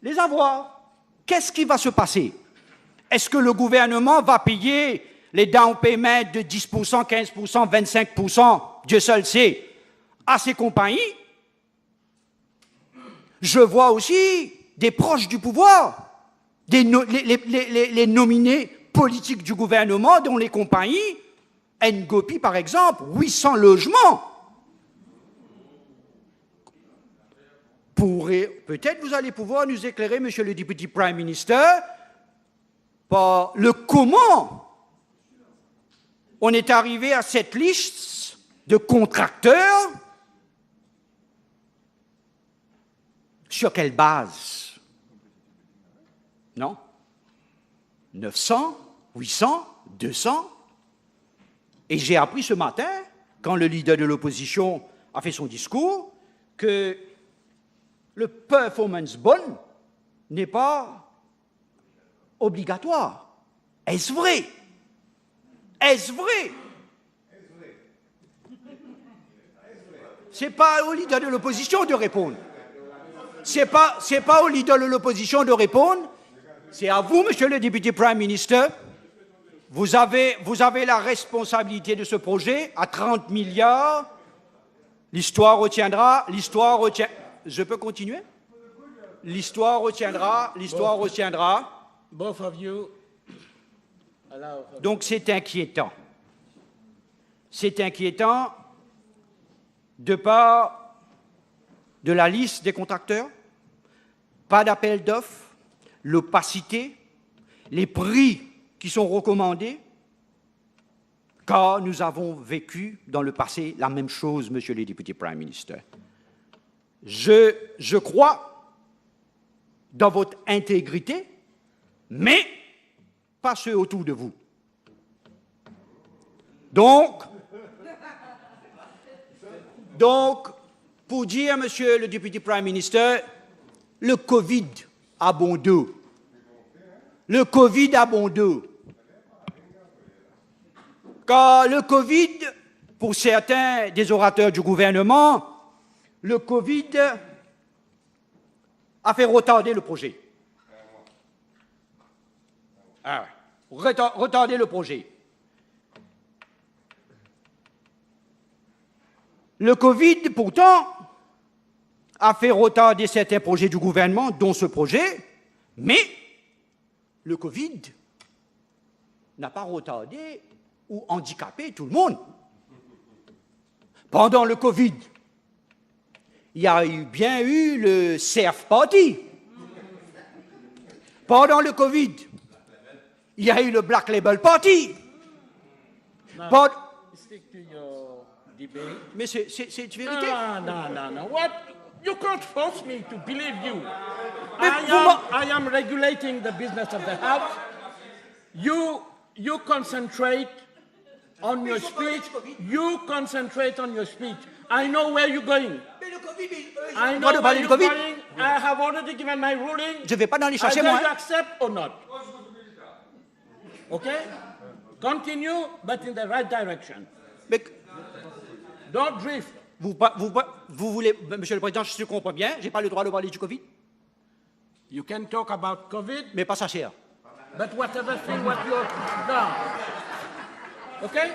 les avoirs. Qu'est-ce qui va se passer? Est-ce que le gouvernement va payer les down payments de 10%, 15%, 25%, Dieu seul sait, à ces compagnies? Je vois aussi des proches du pouvoir, les nominés politiques du gouvernement, dont les compagnies, Ngopi par exemple, 800 logements. Peut-être vous allez pouvoir nous éclairer, Monsieur le Deputy Prime Minister, par le comment on est arrivé à cette liste de contracteurs. Sur quelle base? Non? 900, 800, 200? Et j'ai appris ce matin, quand le leader de l'opposition a fait son discours, que le performance bond n'est pas obligatoire. Est-ce vrai? Est-ce vrai? Ce n'est pas au leader de l'opposition de répondre. Ce n'est pas au leader de l'opposition de répondre. C'est à vous, Monsieur le Deputy Prime Minister. Vous avez la responsabilité de ce projet à 30 milliards. L'histoire retiendra. Je peux continuer? L'histoire retiendra. Both of you. Donc c'est inquiétant. C'est inquiétant de part de la liste des contracteurs, pas d'appel d'offres, l'opacité, les prix qui sont recommandés, car nous avons vécu dans le passé la même chose, Monsieur le Deputy Prime Minister. Je crois dans votre intégrité, mais pas ceux autour de vous. Donc, pour dire, Monsieur le Deputy Prime Minister, le Covid a bon dos. Le Covid a bon dos. Car le Covid, pour certains des orateurs du gouvernement, le Covid a fait retarder le projet. Retarder le projet. Le Covid, pourtant, a fait retarder certains projets du gouvernement, dont ce projet, mais le Covid n'a pas retardé ou handicapé tout le monde. Pendant le Covid, il y a bien eu le surf party. Pendant le Covid, il y a eu le Black Label Party. Stick to your debate. Mais c'est vérité. No. What? You can't force me to believe you. Mais I am regulating the business of the House. You concentrate on your speech. You concentrate on your speech. I know where you're going. I know where you're going. I have already given my ruling. Je ne vais pas dans les chercher, moi. Either you accept or not. Okay? Continue, but in the right direction. Mais Don't drift. vous voulez, Monsieur le Président, je comprends bien, je n'ai pas le droit de parler du Covid, You can talk about COVID, mais pas ça cher. but whatever thing what you're now. Okay?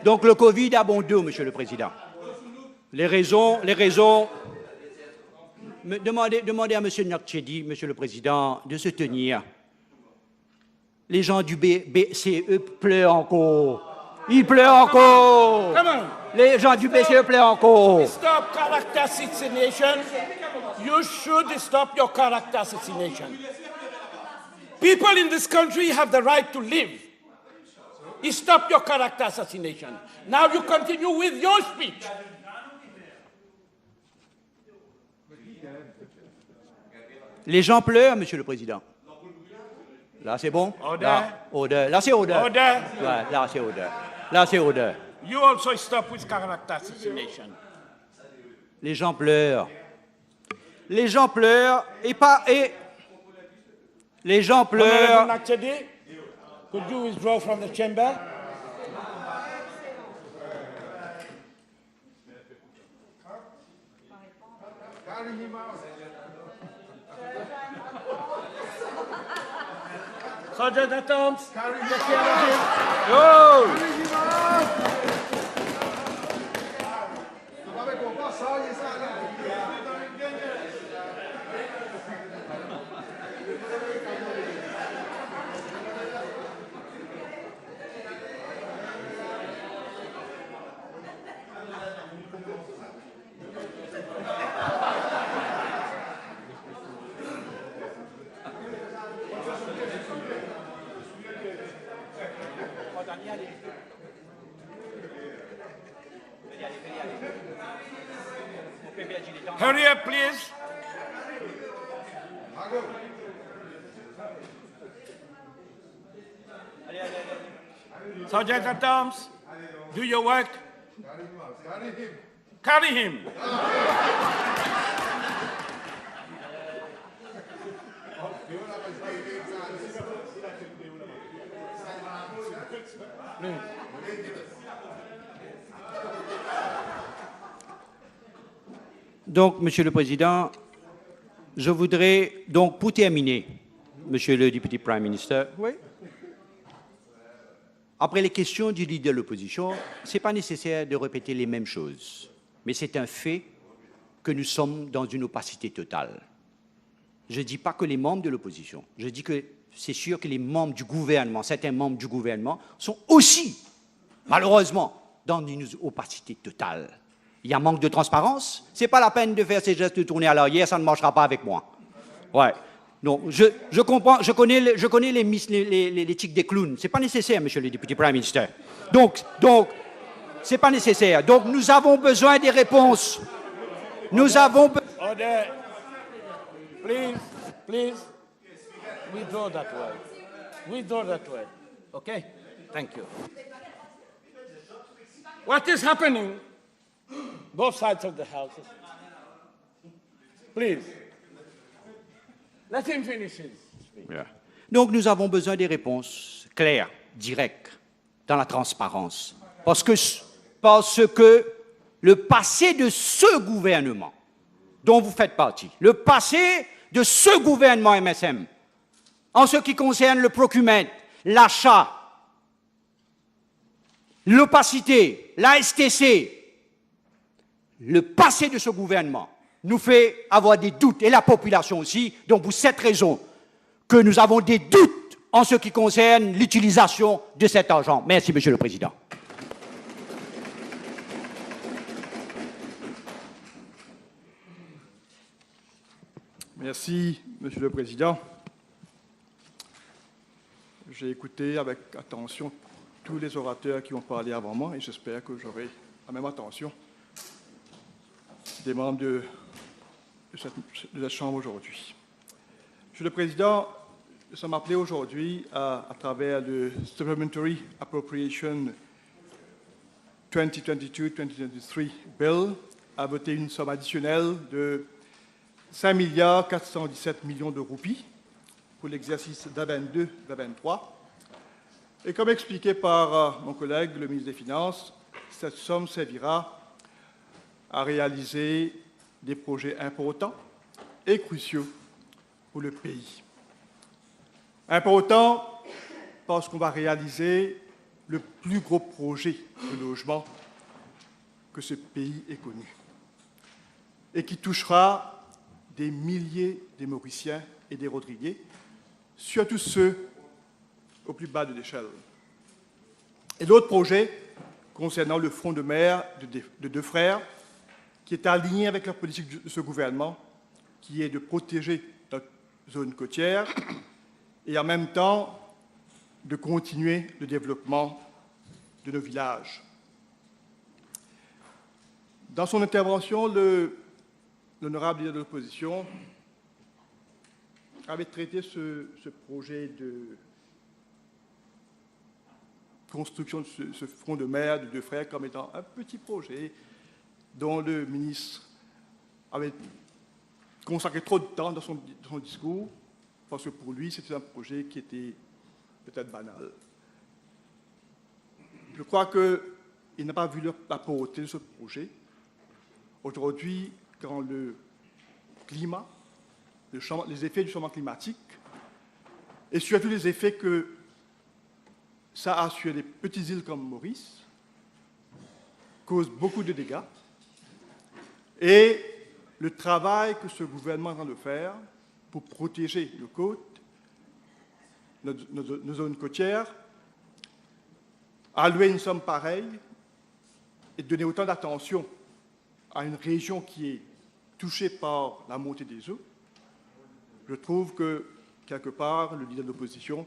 Donc le Covid a bon dos, Monsieur le Président. Les raisons. Demandez à Monsieur Nakchedi, Monsieur le Président, de se tenir. Les gens du BCE pleurent encore. Ils pleurent encore. Come on. Les gens du BCE pleurent encore. Stop character assassination. You should stop your character assassination. People in this country have the right to live. Stop your character assassination. Now you continue with your speech. Les gens pleurent, Monsieur le Président. Là, c'est bon? Order. Là, order. Là, c'est order. Order. Ouais, là, c'est order. Là, c'est order. You also stop with character assassination. Les gens pleurent. Les gens pleurent et les gens pleurent. Honorable Nakchedi, could you withdraw from the chamber? Sergeant at arms, take care of him. Oh! Hurry up, please. Sergeant at arms, do your work. Carry him. Donc, Monsieur le Président, je voudrais, donc, pour terminer, Monsieur le Deputy Prime Minister, oui. Après les questions du leader de l'opposition, ce n'est pas nécessaire de répéter les mêmes choses, mais c'est un fait que nous sommes dans une opacité totale. Je ne dis pas que les membres de l'opposition, je dis que c'est sûr que les membres du gouvernement, certains membres du gouvernement, sont aussi, malheureusement, dans une opacité totale. Il y a manque de transparence, ce n'est pas la peine de faire ces gestes de tourner à l'arrière, ça ne marchera pas avec moi. Ouais. Donc, je comprends, je connais les tics des clowns. Ce n'est pas nécessaire, Monsieur le Député Prime Minister. Donc, ce n'est pas nécessaire. Donc, nous avons besoin des réponses. Nous avons besoin... Order. Please. Withdraw that word. Withdraw that word. Okay? Thank you. What is happening? Both sides of the houses. Please. Let him finish his speech. Yeah. Donc, nous avons besoin des réponses claires, directes. dans la transparence. Parce que le passé de ce gouvernement, dont vous faites partie, le passé de ce gouvernement MSM, en ce qui concerne le procurement, l'achat, l'opacité, la STC, le passé de ce gouvernement nous fait avoir des doutes, et la population aussi, donc pour cette raison que nous avons des doutes en ce qui concerne l'utilisation de cet argent. Merci, Monsieur le Président. Merci, Monsieur le Président. J'ai écouté avec attention tous les orateurs qui ont parlé avant moi et j'espère que j'aurai la même attention des membres de cette Chambre aujourd'hui. Monsieur le Président, nous sommes appelés aujourd'hui à travers le Supplementary Appropriation 2022-2023 Bill à voter une somme additionnelle de 5 417 millions de roupies pour l'exercice 2022-2023. Et comme expliqué par mon collègue, le ministre des Finances, cette somme servira à réaliser des projets importants et cruciaux pour le pays. Important parce qu'on va réaliser le plus gros projet de logement que ce pays ait connu et qui touchera des milliers de Mauriciens et des Rodriguais, surtout ceux au plus bas de l'échelle. Et l'autre projet concernant le front de mer de deux frères, qui est aligné avec la politique de ce gouvernement, qui est de protéger notre zone côtière et en même temps de continuer le développement de nos villages. Dans son intervention, l'honorable leader de l'opposition avait traité ce projet de construction de ce front de mer de deux frères comme étant un petit projet dont le ministre avait consacré trop de temps dans son discours, parce que pour lui, c'était un projet qui était peut-être banal. Je crois qu'il n'a pas vu la pauvreté de ce projet. Aujourd'hui, quand le climat, les effets du changement climatique, et surtout les effets que ça a sur les petites îles comme Maurice, cause beaucoup de dégâts, et le travail que ce gouvernement est en train de faire pour protéger nos côtes, nos zones côtières, allouer une somme pareille et donner autant d'attention à une région qui est touchée par la montée des eaux, je trouve que, quelque part, le leader de l'opposition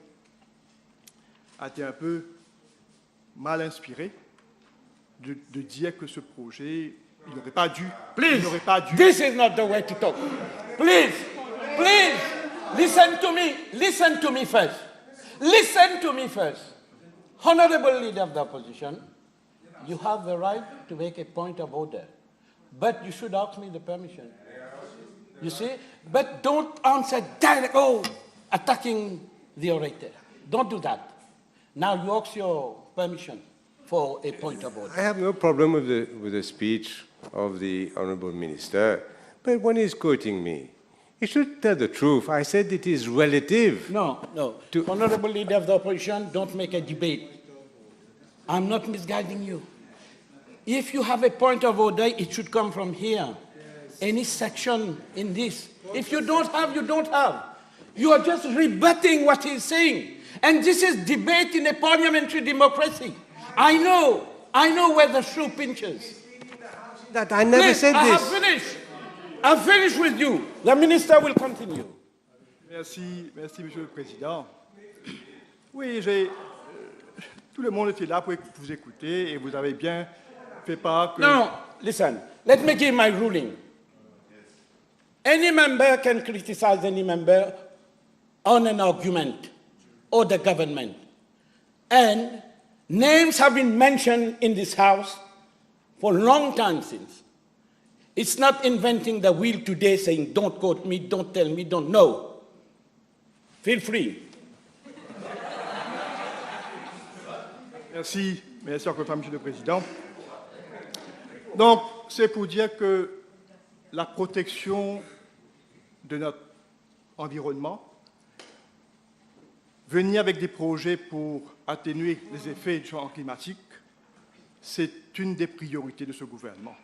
a été un peu mal inspiré de dire que ce projet, il n'aurait pas dû... Please, il n'aurait pas dû... this is not the way to talk. Please, please, listen to me first. Listen to me first. Honorable Leader of the Opposition, you have the right to make a point of order, but you should ask me the permission. You see? But don't answer directly, attacking the orator. Don't do that. Now you ask your permission for a point of order. I have no problem with the speech of the Honourable Minister, but when he's quoting me, he should tell the truth. I said it is relative. No. Honorable Leader of the Opposition, don't make a debate. I'm not misguiding you. If you have a point of order, it should come from here. Any section in this. If you don't have, you don't have. You are just rebutting what he's saying. And this is debate in a parliamentary democracy. I know where the shoe pinches. That I never Please, said I this. have finished. I've finished with you. The minister will continue. Merci, Monsieur le Président. Oui, tout le monde était là pour vous écouter et vous avez bien fait part que... No, listen. Let me give my ruling. Any member can criticize any member on an argument or the government. And names have been mentioned in this House for a long time since. It's not inventing the wheel today saying, don't quote me, don't tell me, don't know. Feel free. Merci encore, Monsieur le Président. Donc, c'est pour dire que la protection de notre environnement, venir avec des projets pour atténuer les effets du changement climatique, c'est une des priorités de ce gouvernement.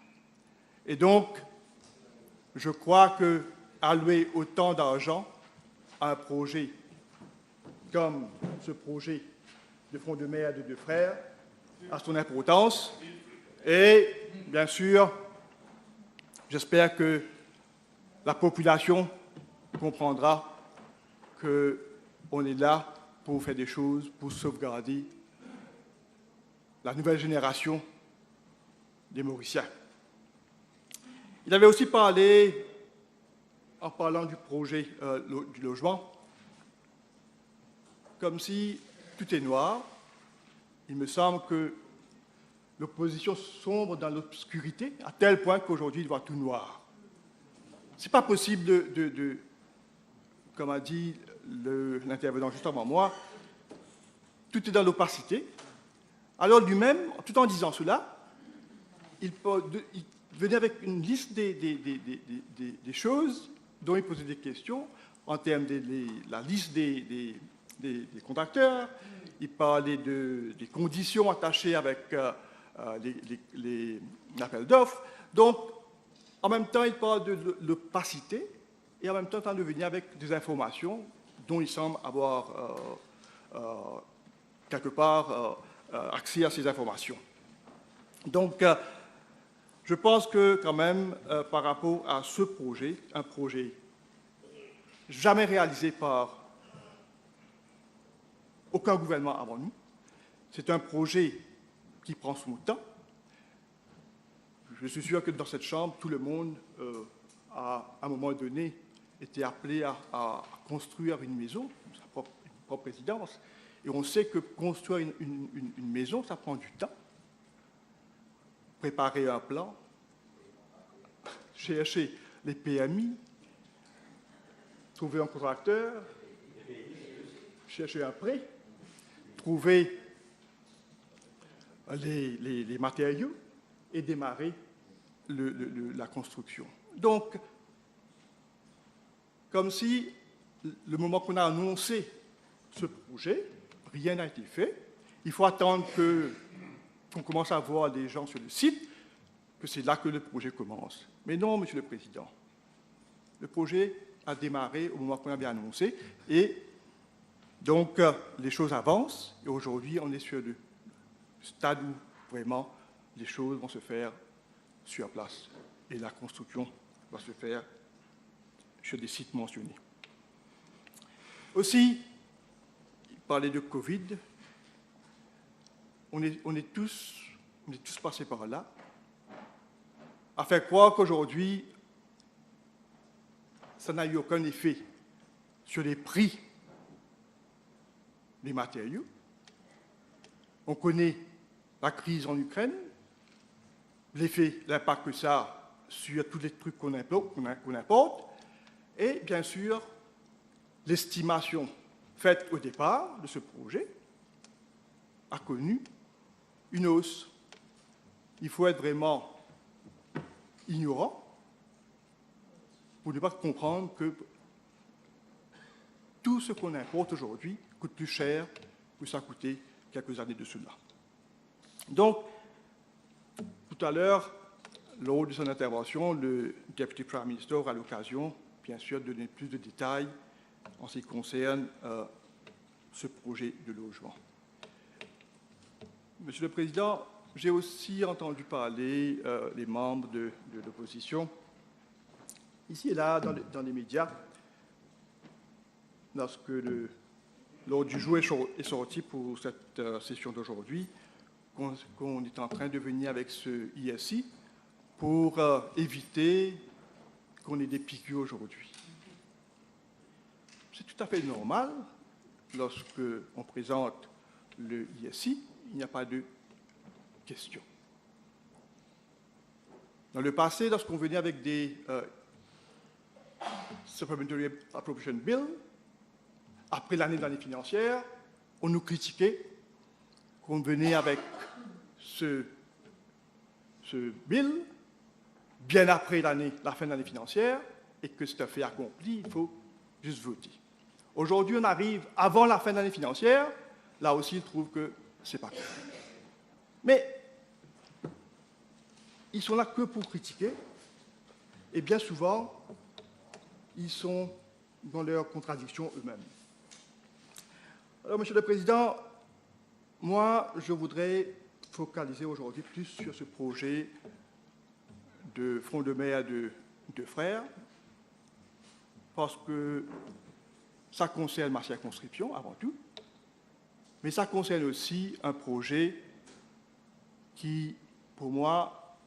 Et donc, je crois que allouer autant d'argent à un projet comme ce projet de front de mer de deux frères a son importance. Et bien sûr, j'espère que la population comprendra qu'on est là pour faire des choses, pour sauvegarder la nouvelle génération des Mauriciens. Il avait aussi parlé, en parlant du projet du logement, comme si tout est noir. Il me semble que l'opposition sombre dans l'obscurité, à tel point qu'aujourd'hui, il voit tout noir. Ce n'est pas possible comme a dit l'intervenant juste avant moi, tout est dans l'opacité. Alors lui-même, tout en disant cela, il venait avec une liste des choses dont il posait des questions en termes de la liste des contracteurs. Il parlait des conditions attachées avec l'appel d'offres. Donc, en même temps, il parle de l'opacité et en même temps, il tente de venir avec des informations dont il semble avoir quelque part accès à ces informations. Donc, je pense que quand même, par rapport à ce projet, un projet jamais réalisé par aucun gouvernement avant nous, c'est un projet qui prend son temps. Je suis sûr que dans cette Chambre, tout le monde, à un moment donné, était appelé à construire une maison, sa propre résidence. Et on sait que construire une maison, ça prend du temps. Préparer un plan, chercher les PMI, trouver un contracteur, chercher un prêt, trouver les matériaux et démarrer la construction. Donc, comme si, le moment qu'on a annoncé ce projet, rien n'a été fait. Il faut attendre qu'on commence à voir des gens sur le site, que c'est là que le projet commence. Mais non, Monsieur le Président. Le projet a démarré au moment qu'on avait annoncé et donc les choses avancent et aujourd'hui on est sur le stade où vraiment les choses vont se faire sur place et la construction va se faire sur des sites mentionnés. Aussi, il parlait de Covid. On est tous passés par là, à faire croire qu'aujourd'hui, ça n'a eu aucun effet sur les prix des matériaux. On connaît la crise en Ukraine, l'impact que ça a sur tous les trucs qu'on importe, et bien sûr, l'estimation faite au départ de ce projet a connu une hausse. Il faut être vraiment ignorant pour ne pas comprendre que tout ce qu'on importe aujourd'hui coûte plus cher que ça coûtait quelques années de cela. Donc, tout à l'heure, lors de son intervention, le Deputy Prime Minister aura l'occasion, bien sûr, de donner plus de détails en ce qui concerne ce projet de logement. Monsieur le Président, j'ai aussi entendu parler les membres de l'opposition, ici et là, dans les médias, lorsque l'ordre du jour est sorti pour cette session d'aujourd'hui, qu'on est en train de venir avec ce ISI pour éviter qu'on ait des piqûres aujourd'hui. C'est tout à fait normal, lorsqu'on présente le ISI, il n'y a pas de questions. Dans le passé, lorsqu'on venait avec des Supplementary Appropriation Bill, après l'année financière, on nous critiquait qu'on venait avec ce bill bien après la fin de l'année financière et que c'est un fait accompli, il faut juste voter. Aujourd'hui, on arrive avant la fin de l'année financière, là aussi, ils trouvent que ce n'est pas correct. Mais ils sont là que pour critiquer, et bien souvent, ils sont dans leurs contradictions eux-mêmes. Alors, Monsieur le Président, moi, je voudrais focaliser aujourd'hui plus sur ce projet de front de mer de deux frères, parce que ça concerne ma circonscription avant tout, mais ça concerne aussi un projet qui, pour moi,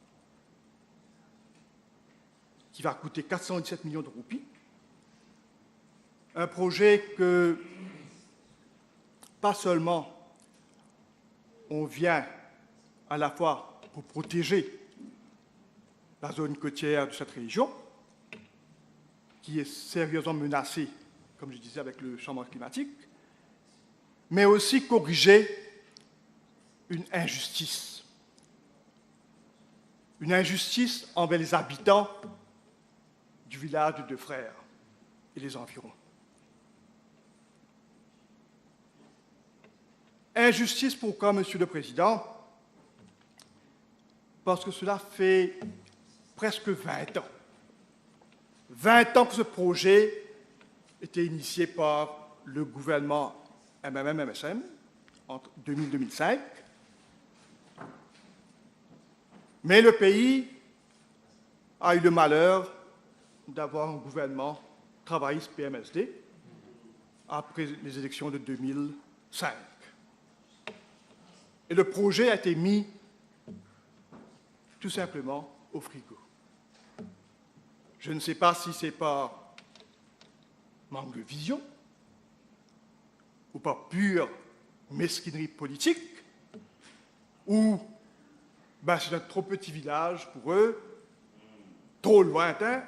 qui va coûter 417 millions de roupies, un projet que, pas seulement, on vient à la fois pour protéger la zone côtière de cette région, qui est sérieusement menacée, comme je disais, avec le changement climatique, mais aussi corriger une injustice. Une injustice envers les habitants du village de Deux Frères et les environs. Injustice, pourquoi, Monsieur le Président? Parce que cela fait presque 20 ans. 20 ans que ce projet était initié par le gouvernement MMM-MSM entre 2000 et 2005. Mais le pays a eu le malheur d'avoir un gouvernement travailliste PMSD après les élections de 2005. Et le projet a été mis tout simplement au frigo. Je ne sais pas si c'est par manque de vision ou par pure mesquinerie politique ou c'est un trop petit village pour eux, trop lointain,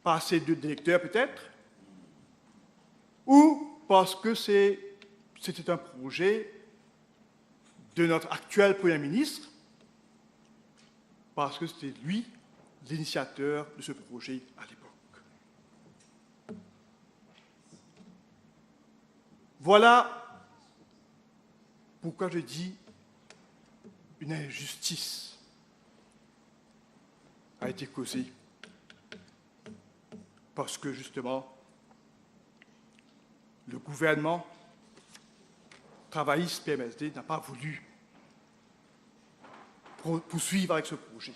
pas assez d'électeurs peut-être, ou parce que c'était un projet de notre actuel Premier ministre, parce que c'était lui l'initiateur de ce projet à l'époque. Voilà pourquoi je dis une injustice a été causée, parce que justement, le gouvernement travailliste PMSD n'a pas voulu poursuivre avec ce projet.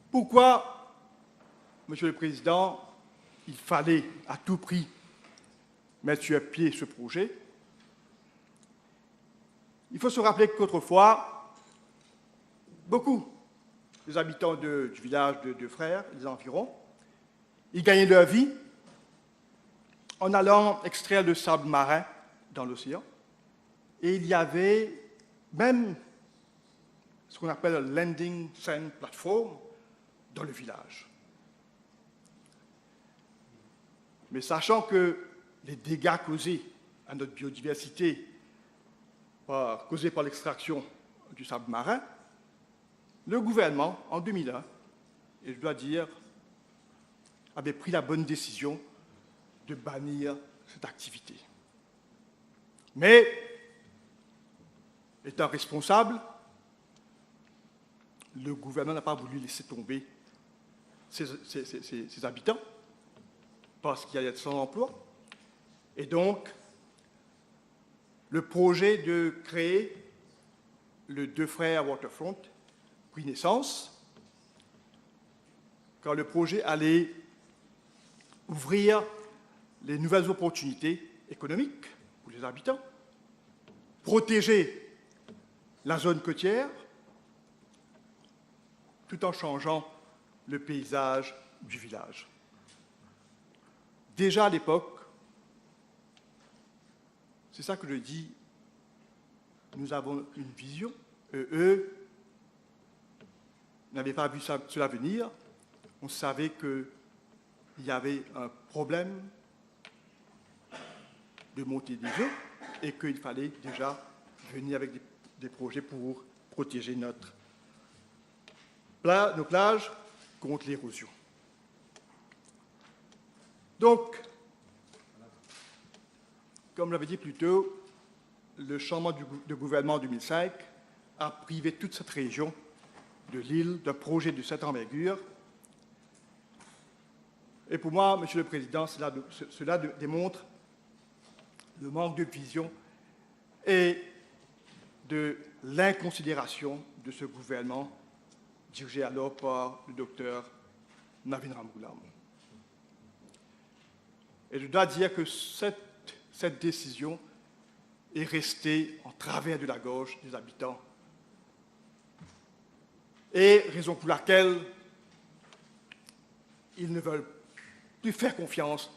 Pourquoi, Monsieur le Président, il fallait à tout prix mettre sur pied ce projet? Il faut se rappeler qu'autrefois, beaucoup des habitants du village de Deux Frères et des environs, ils gagnaient leur vie en allant extraire le sable marin dans l'océan. Et il y avait même ce qu'on appelle un landing sand platform dans le village. Mais sachant que les dégâts causés à notre biodiversité causés par l'extraction du sable marin, le gouvernement, en 2001, et je dois dire, avait pris la bonne décision de bannir cette activité. Mais, étant responsable, le gouvernement n'a pas voulu laisser tomber ses habitants parce qu'il y a sans emploi. Et donc, le projet de créer le Deux Frères Waterfront prit naissance quand le projet allait ouvrir les nouvelles opportunités économiques pour les habitants, protéger la zone côtière, tout en changeant le paysage du village. Déjà à l'époque, c'est ça que je dis, nous avons une vision, eux n'avaient pas vu cela venir, on savait qu'il y avait un problème de monter des œufs et qu'il fallait déjà venir avec des projets pour protéger nos plages contre l'érosion. Donc, comme je l'avais dit plus tôt, le changement de gouvernement en 2005 a privé toute cette région de l'île d'un projet de cette envergure. Et pour moi, Monsieur le Président, cela démontre le manque de vision et de l'inconsidération de ce gouvernement dirigé alors par le docteur Navin Ramgoolam. Et je dois dire que cette décision est restée en travers de la gorge des habitants. Et raison pour laquelle ils ne veulent plus faire confiance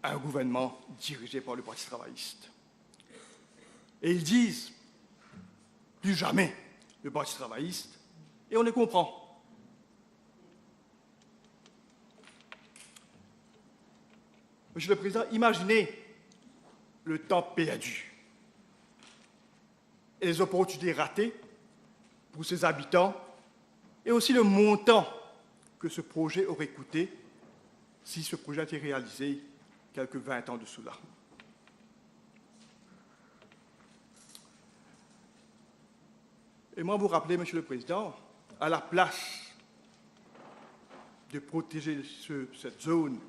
à un gouvernement dirigé par le Parti travailliste. Et ils disent plus jamais le Parti travailliste, et on les comprend. Monsieur le Président, imaginez le temps perdu et les opportunités ratées pour ses habitants et aussi le montant que ce projet aurait coûté si ce projet a été réalisé quelques 20 ans de cela. Et moi, vous rappelez, Monsieur le Président, à la place de protéger cette zone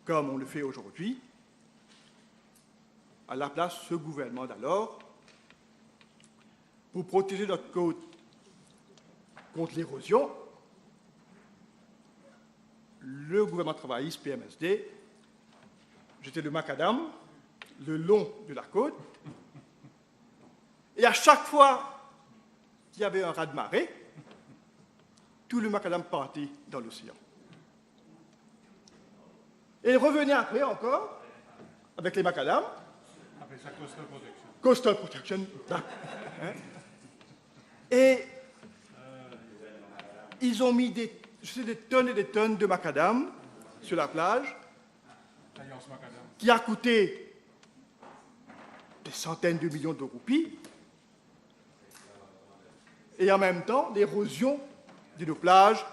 comme on le fait aujourd'hui, à la place, ce gouvernement d'alors, pour protéger notre côte contre l'érosion, le gouvernement travailliste PMSD jetait le macadam le long de la côte, et à chaque fois qu'il y avait un raz-de-marée, tout le macadam partait dans l'océan. Et revenait après encore, avec les macadams. Après ça, coastal protection. Coastal protection. Et ils ont mis des tonnes et des tonnes de macadam sur la plage, qui a coûté des centaines de millions de roupies, et en même temps, l'érosion de nos plages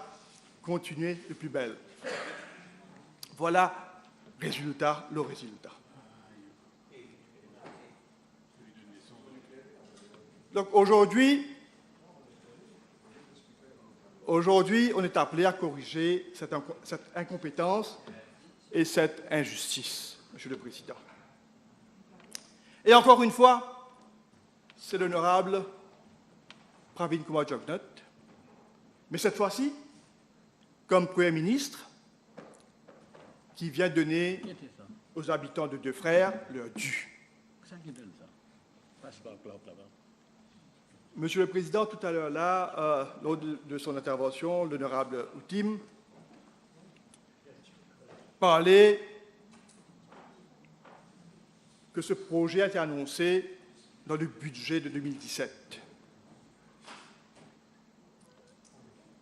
continuait de plus belle. Voilà le résultat. Donc aujourd'hui, on est appelé à corriger cette incompétence et cette injustice, Monsieur le Président. Et encore une fois, c'est l'honorable Pravin Kumar Jugnauth, mais cette fois-ci, comme Premier ministre, qui vient donner aux habitants de Deux Frères leur dû. Monsieur le Président, tout à l'heure là, lors de son intervention, l'honorable Outim parlait que ce projet a été annoncé dans le budget de 2017.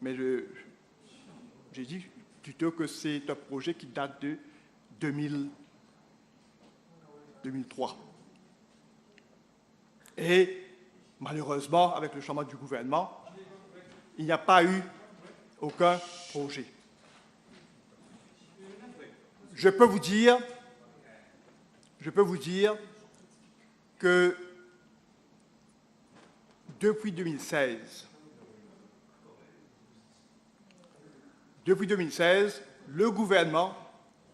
Mais j'ai dit plutôt que c'est un projet qui date de 2003. Et malheureusement, avec le changement du gouvernement, il n'y a pas eu aucun projet. Je peux vous dire que depuis 2016, le gouvernement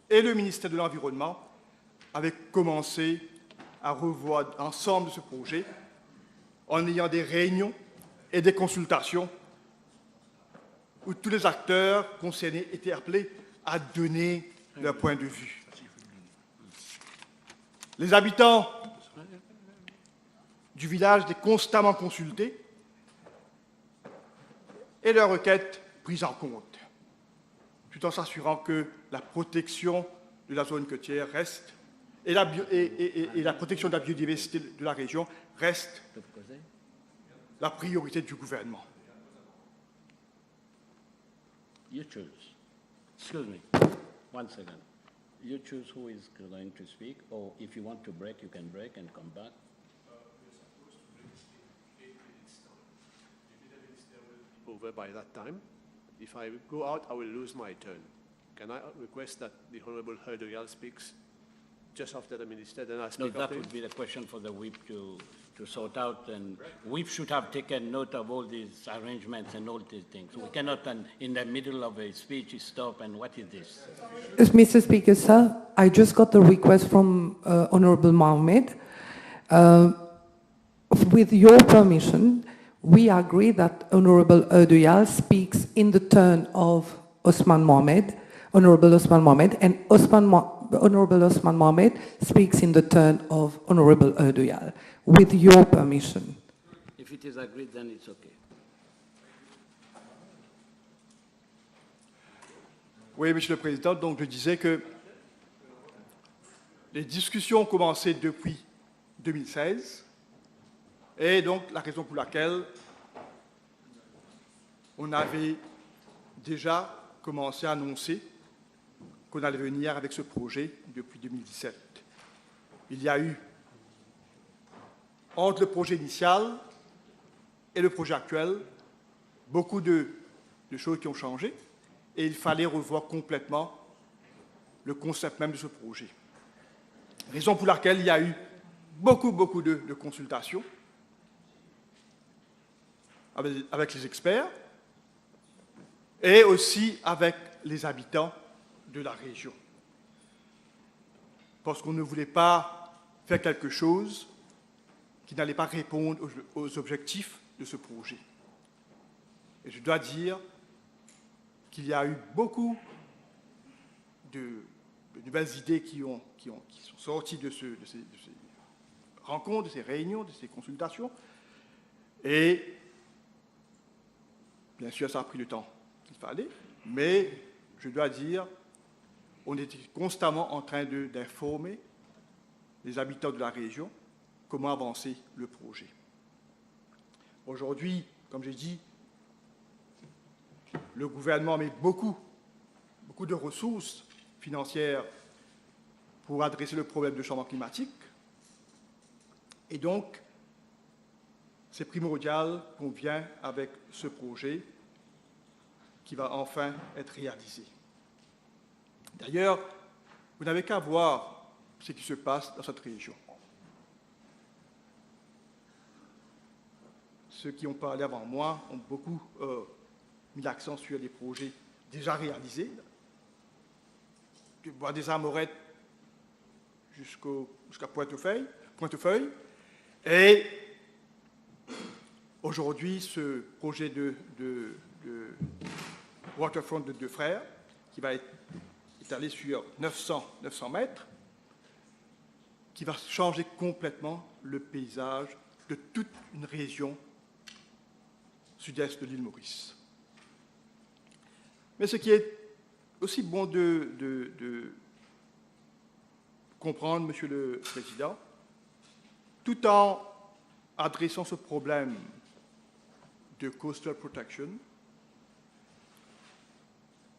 et le ministère de l'Environnement avaient commencé à revoir l'ensemble de ce projet en ayant des réunions et des consultations où tous les acteurs concernés étaient appelés à donner leur point de vue. Les habitants du village étaient constamment consultés et leurs requêtes prises en compte, tout en s'assurant que la protection de la zone côtière reste et la protection de la biodiversité de la région reste la priorité du gouvernement. You choose. Excuse me, 1 second. you choose who is going to speak, or if you want to break, you can break and come back. Over by that time. If I go out, I will lose my turn. Can I request that the Honorable Herdogal speaks just after the Minister, then I No, speak that after him? would be the question for the whip to sort out, and whip should have taken note of all these arrangements and all these things. We cannot, in the middle of a speech, stop, and what is this? Mr. Speaker, sir, I just got a request from Honorable Mohammed. With your permission, we agree that Honorable Erdogan speaks in the turn of Osman Mohamed, Honorable Osman Mohamed, and Honorable Osman Mohamed speaks in the turn of Honorable Erdogan. With your permission. If it is agreed, then it's okay. Oui, Monsieur le Président, donc je disais que les discussions ont commencé depuis 2016, et donc la raison pour laquelle on avait déjà commencé à annoncer qu'on allait venir avec ce projet depuis 2017. Il y a eu, entre le projet initial et le projet actuel, beaucoup de choses qui ont changé, et il fallait revoir complètement le concept même de ce projet. Raison pour laquelle il y a eu beaucoup de consultations avec les experts et aussi avec les habitants de la région. Parce qu'on ne voulait pas faire quelque chose qui n'allait pas répondre aux objectifs de ce projet. Et je dois dire qu'il y a eu beaucoup de nouvelles idées qui sont sorties de ces rencontres, de ces réunions, de ces consultations. Et bien sûr, ça a pris le temps qu'il fallait, mais je dois dire, on était constamment en train d'informer les habitants de la région comment avancer le projet. Aujourd'hui, comme j'ai dit, le gouvernement met beaucoup de ressources financières pour adresser le problème du changement climatique. Et donc, c'est primordial qu'on vienne avec ce projet qui va enfin être réalisé. D'ailleurs, vous n'avez qu'à voir ce qui se passe dans cette région. Ceux qui ont parlé avant moi ont beaucoup mis l'accent sur les projets déjà réalisés, du bois des Amorettes jusqu'à Pointe-Feuille. Et aujourd'hui, ce projet de waterfront de Deux Frères, qui va être étalé sur 900 mètres, qui va changer complètement le paysage de toute une région sud-est de l'île Maurice. Mais ce qui est aussi bon de comprendre, Monsieur le Président, tout en adressant ce problème de coastal protection,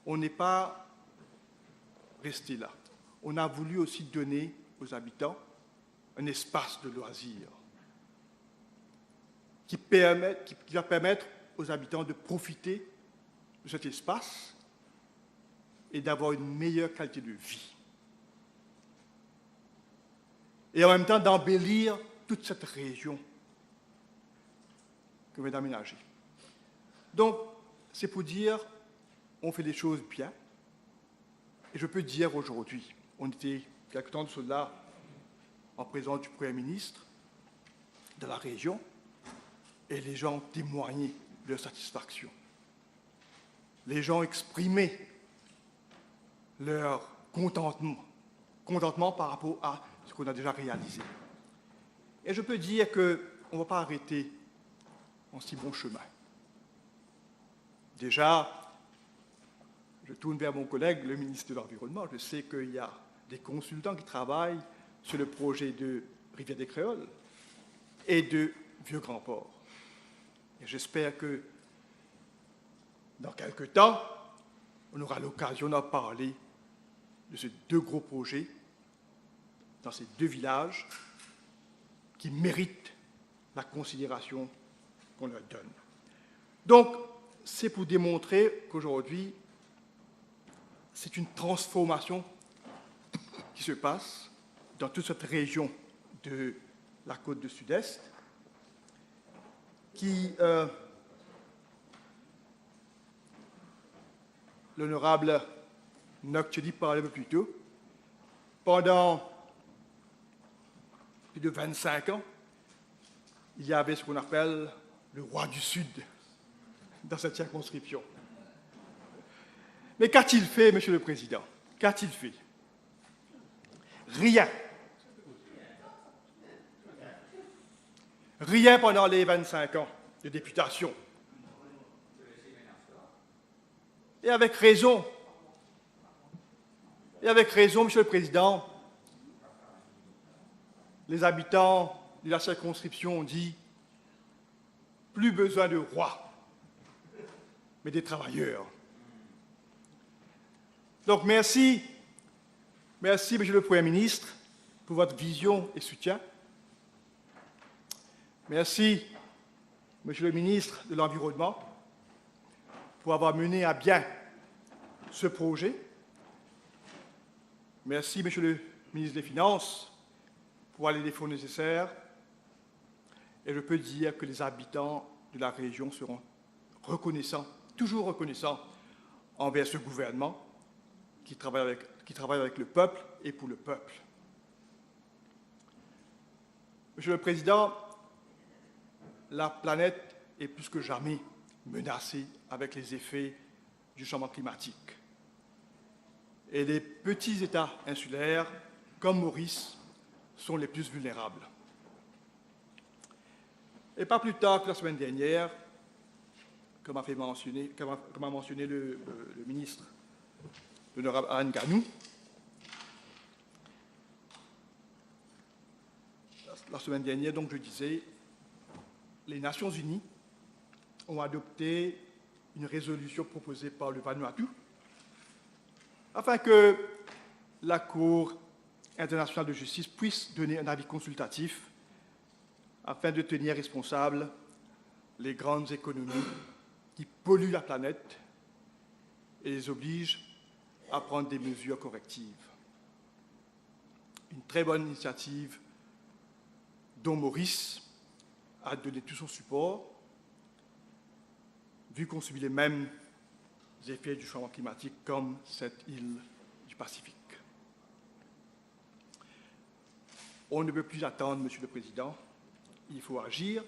on n'est pas resté là. On a voulu aussi donner aux habitants un espace de loisirs qui va permettre aux habitants de profiter de cet espace et d'avoir une meilleure qualité de vie. Et en même temps d'embellir toute cette région que l'on vient d'aménager. Donc, c'est pour dire, on fait les choses bien. Et je peux dire aujourd'hui, on était quelque temps de cela en présence du Premier ministre de la région, et les gens témoignaient de leur satisfaction. Les gens exprimaient leur contentement par rapport à ce qu'on a déjà réalisé. Et je peux dire qu'on ne va pas arrêter en si bon chemin. Déjà, je tourne vers mon collègue, le ministre de l'Environnement. Je sais qu'il y a des consultants qui travaillent sur le projet de Rivière des Créoles et de Vieux-Grand-Port. Et j'espère que dans quelques temps, on aura l'occasion d'en parler de ces deux gros projets dans ces deux villages qui méritent la considération qu'on leur donne. Donc, c'est pour démontrer qu'aujourd'hui, c'est une transformation qui se passe dans toute cette région de la côte du Sud-Est, qui, l'honorable Noctuli parlait un peu plus tôt, pendant plus de 25 ans, il y avait ce qu'on appelle le roi du Sud dans cette circonscription. Mais qu'a-t-il fait, Monsieur le Président? Qu'a-t-il fait? Rien. Rien pendant les 25 ans de députation. Et avec raison. Et avec raison, Monsieur le Président, les habitants de la circonscription ont dit « plus besoin de rois, mais des travailleurs ». Donc merci, Monsieur le Premier ministre, pour votre vision et soutien. Merci, Monsieur le ministre de l'Environnement, pour avoir mené à bien ce projet. Merci, Monsieur le ministre des Finances, pour aller les fonds nécessaires. Et je peux dire que les habitants de la région seront reconnaissants, toujours reconnaissants envers ce gouvernement qui travaille avec le peuple et pour le peuple. Monsieur le Président, la planète est plus que jamais menacée avec les effets du changement climatique. Et les petits États insulaires, comme Maurice, sont les plus vulnérables. Et pas plus tard que la semaine dernière, comme a mentionné le ministre, l'honorable Anne Ganou, la semaine dernière, donc je disais, les Nations Unies ont adopté une résolution proposée par le Vanuatu afin que la Cour internationale de justice puisse donner un avis consultatif afin de tenir responsables les grandes économies qui polluent la planète et les obligent à prendre des mesures correctives. Une très bonne initiative dont Maurice a donné tout son support, vu qu'on subit les mêmes effets du changement climatique comme cette île du Pacifique. On ne peut plus attendre, Monsieur le Président, il faut agir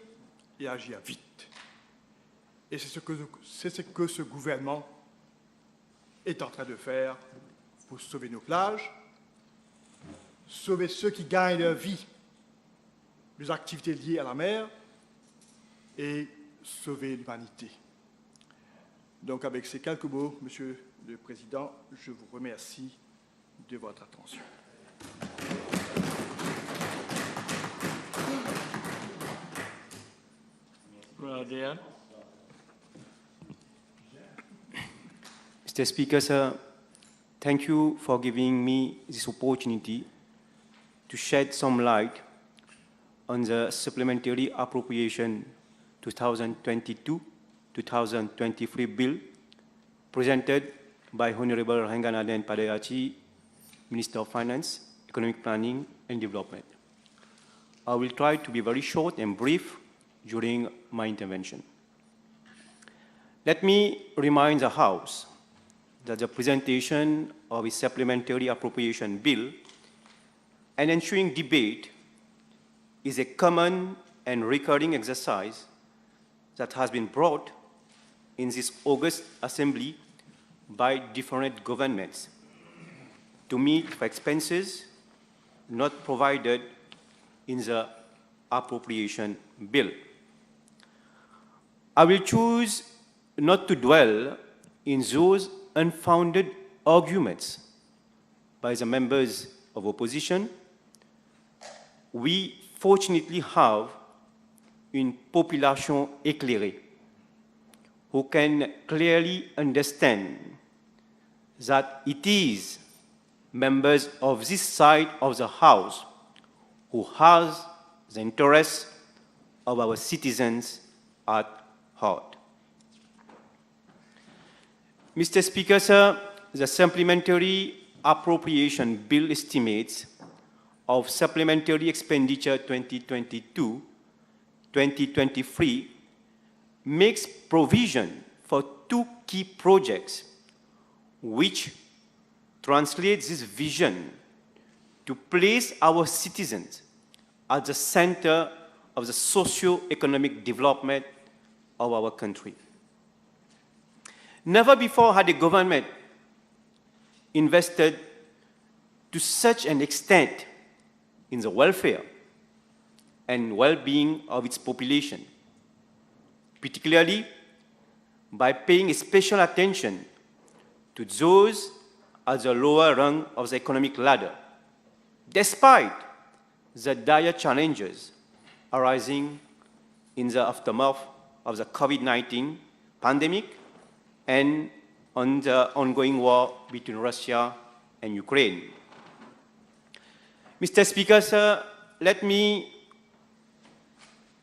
et agir vite. Et c'est ce que ce gouvernement est en train de faire pour sauver nos plages, sauver ceux qui gagnent leur vie des activités liées à la mer et sauver l'humanité. Donc, avec ces quelques mots, Monsieur le Président, je vous remercie de votre attention. Mr. Speaker, sir, thank you for giving me this opportunity to shed some light on the Supplementary Appropriation 2022-2023 bill presented by Honorable Renganaden Padayachi, Minister of Finance, Economic Planning and Development. I will try to be very short and brief during my intervention. Let me remind the House that the presentation of a supplementary appropriation bill and ensuing debate is a common and recurring exercise that has been brought in this August Assembly by different governments to meet for expenses not provided in the appropriation bill. I will choose not to dwell in those unfounded arguments by the members of opposition. We fortunately have une population éclairée who can clearly understand that it is members of this side of the House who has the interests of our citizens at heart. Mr. Speaker, sir, the Supplementary Appropriation Bill estimates of Supplementary Expenditure 2022-2023 makes provision for two key projects which translates this vision to place our citizens at the center of the socio-economic development of our country. Never before had the government invested to such an extent in the welfare and well-being of its population, particularly by paying special attention to those at the lower rung of the economic ladder, despite the dire challenges arising in the aftermath of the COVID-19 pandemic and on the ongoing war between Russia and Ukraine. Mr. Speaker, sir, let me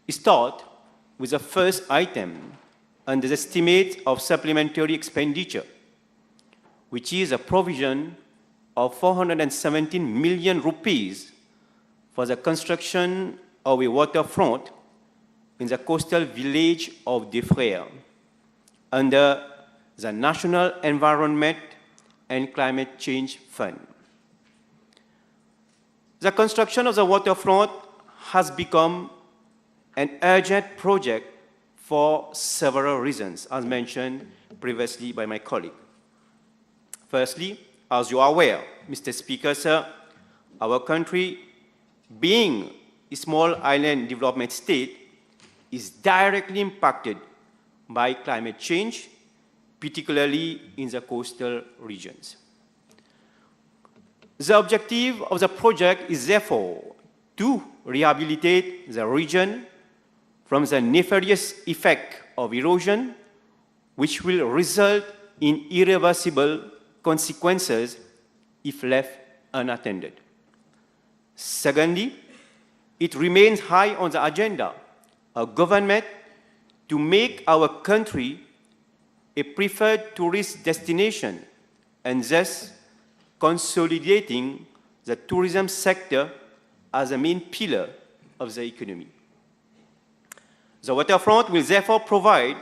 start with the first item under the estimate of supplementary expenditure, which is a provision of 417 million rupees for the construction of a waterfront in the coastal village of Defrères under the National Environment and Climate Change Fund. The construction of the waterfront has become an urgent project for several reasons, as mentioned previously by my colleague. Firstly, as you are aware, Mr. Speaker, sir, our country, being a small island development state, is directly impacted by climate change, particularly in the coastal regions. The objective of the project is therefore to rehabilitate the region from the nefarious effect of erosion, which will result in irreversible consequences if left unattended. Secondly, it remains high on the agenda of government to make our country a preferred tourist destination and thus consolidating the tourism sector as a main pillar of the economy. The waterfront will therefore provide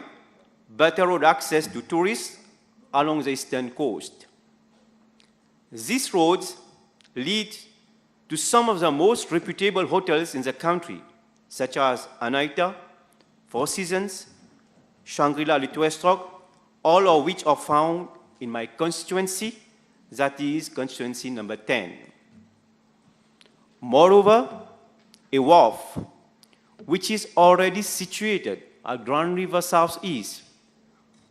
better road access to tourists along the eastern coast. These roads lead to some of the most reputable hotels in the country, such as Anaita, Four Seasons, Shangri-La Le Tourist-Rock, all of which are found in my constituency, that is constituency number 10. Moreover, a wharf, which is already situated at Grand River Southeast,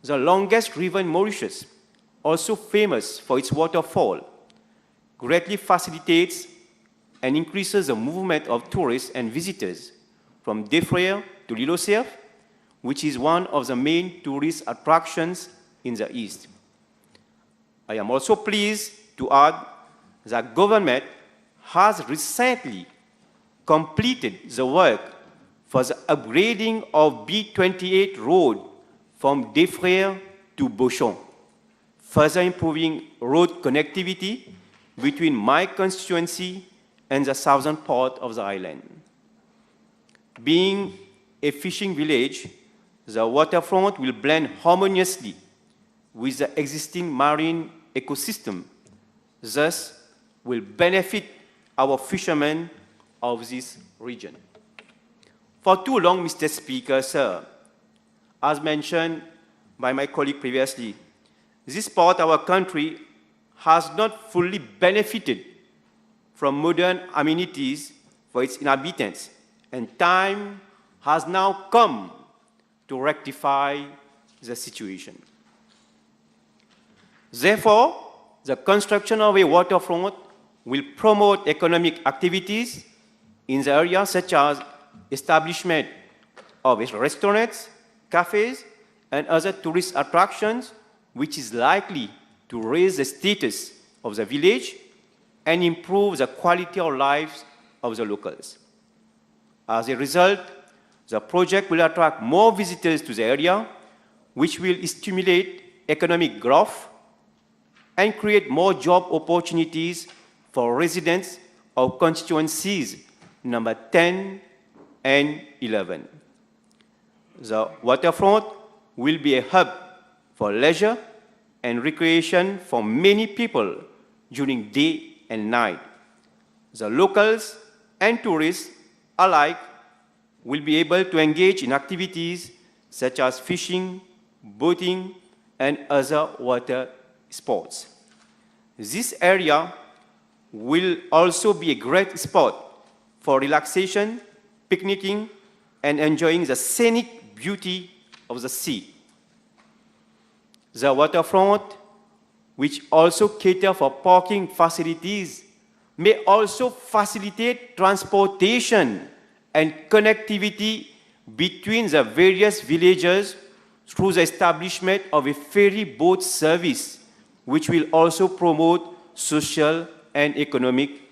the longest river in Mauritius, also famous for its waterfall, greatly facilitates and increases the movement of tourists and visitors from Defrères to l'Île aux Cerfs, which is one of the main tourist attractions in the East. I am also pleased to add that government has recently completed the work for the upgrading of B28 road from Defrères to Beauchamp, further improving road connectivity between my constituency and the southern part of the island. Being a fishing village, the waterfront will blend harmoniously with the existing marine ecosystem, thus will benefit our fishermen of this region. For too long, Mr. Speaker, sir, as mentioned by my colleague previously, this part of our country has not fully benefited from modern amenities for its inhabitants, and time has now come to rectify the situation. Therefore, the construction of a waterfront will promote economic activities in the area such as establishment of restaurants, cafes, and other tourist attractions, which is likely to raise the status of the village and improve the quality of lives of the locals. As a result, the project will attract more visitors to the area, which will stimulate economic growth and create more job opportunities for residents of constituencies number 10 and 11. The waterfront will be a hub for leisure and recreation for many people during day and night. The locals and tourists alike will be able to engage in activities such as fishing, boating, and other water sports. This area will also be a great spot for relaxation, picnicking, and enjoying the scenic beauty of the sea. The waterfront, which also cater for parking facilities, may also facilitate transportation and connectivity between the various villages through the establishment of a ferry boat service, which will also promote social and economic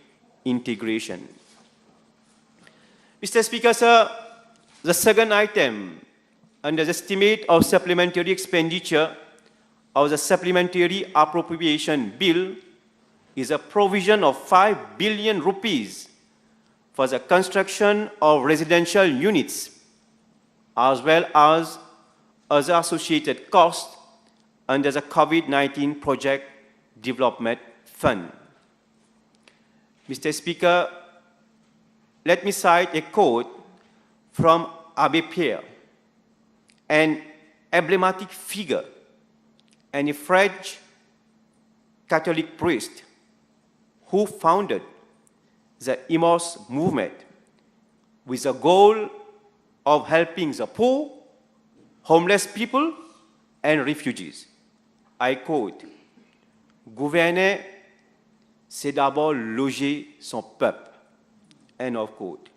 integration. Mr. Speaker, sir, the second item under the estimate of supplementary expenditure of the Supplementary Appropriation Bill is a provision of 5 billion rupees for the construction of residential units, as well as other associated costs under the COVID-19 Project Development Fund. Mr. Speaker, let me cite a quote from Abbé Pierre, an emblematic figure and a French Catholic priest who founded the Immense movement with the goal of helping the poor, homeless people, and refugees. I quote, "Gouverner, c'est d'abord loger son peuple." End of quote.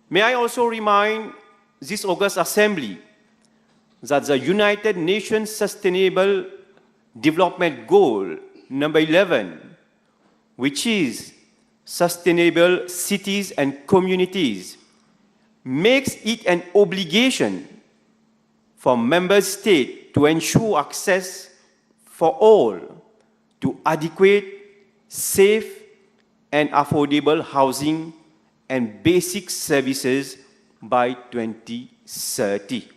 May I also remind this August Assembly that the United Nations Sustainable Development Goal number 11, which is sustainable cities and communities, makes it an obligation for member states to ensure access for all to adequate, safe, and affordable housing and basic services by 2030.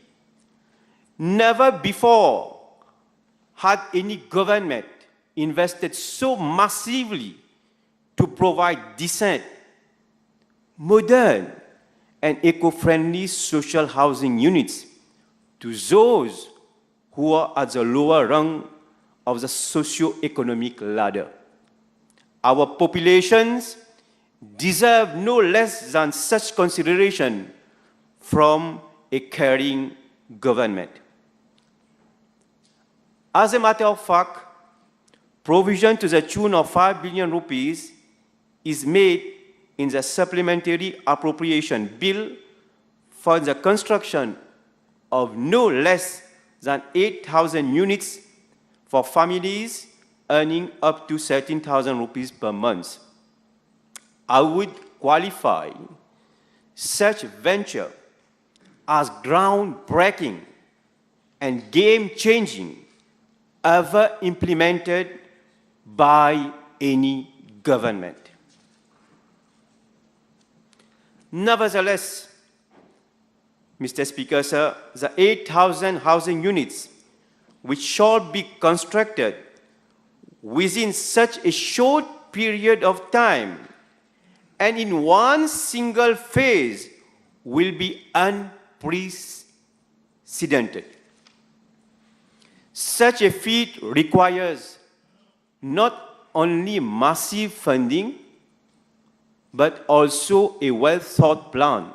Never before had any government invested so massively to provide decent, modern, and eco-friendly social housing units to those who are at the lower rung of the socio-economic ladder. Our populations deserve no less than such consideration from a caring government. As a matter of fact, provision to the tune of 5 billion rupees is made in the Supplementary Appropriation Bill for the construction of no less than 8,000 units for families earning up to 13,000 rupees per month. I would qualify such venture as groundbreaking and game-changing ever implemented by any government. Nevertheless, Mr. Speaker, sir, the 8,000 housing units which shall be constructed within such a short period of time and in one single phase will be unprecedented. Such a feat requires not only massive funding, but also a well-thought plan,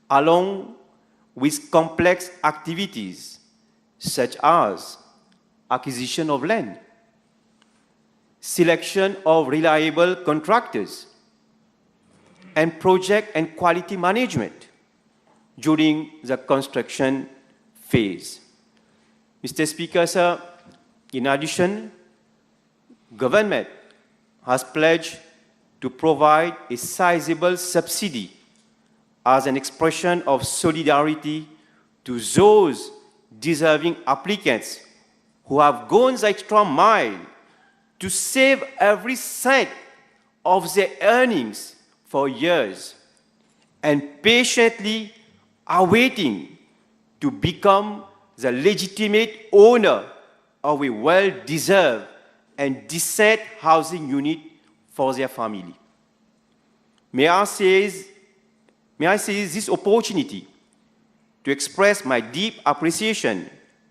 along with complex activities such as acquisition of land, selection of reliable contractors, and project and quality management during the construction phase. Mr. Speaker, sir, in addition, government has pledged to provide a sizable subsidy as an expression of solidarity to those deserving applicants who have gone the extra mile to save every cent of their earnings for years and patiently awaiting to become the legitimate owner of a well-deserved and decent housing unit for their family. May I seize this opportunity to express my deep appreciation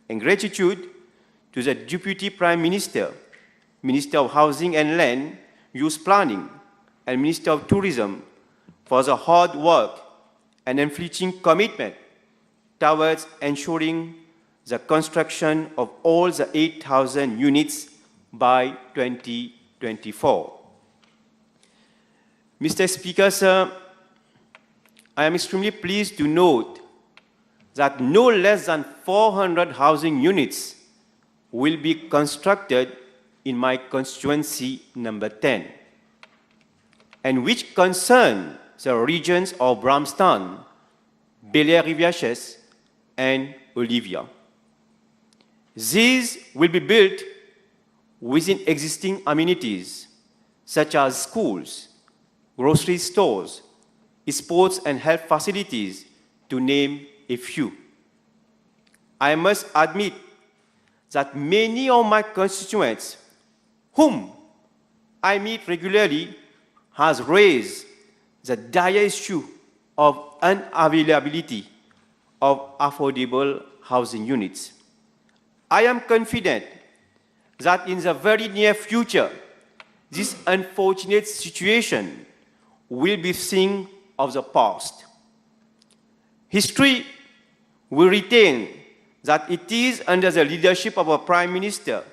and gratitude to the Deputy Prime Minister, Minister of Housing and Land Use Planning, and Minister of Tourism for the hard work and unflinching commitment towards ensuring the construction of all the 8,000 units by 2024. Mr. Speaker, sir, I am extremely pleased to note that no less than 400 housing units will be constructed in my constituency number 10, and which concern the regions of Bramston, Belair-Rivières, and Olivia. These will be built within existing amenities such as schools, grocery stores, sports and health facilities, to name a few. I must admit that many of my constituents, whom I meet regularly, has raised the dire issue of unavailability of affordable housing units. I am confident that in the very near future, this unfortunate situation will be a thing of the past. History will retain that it is under the leadership of our Prime Minister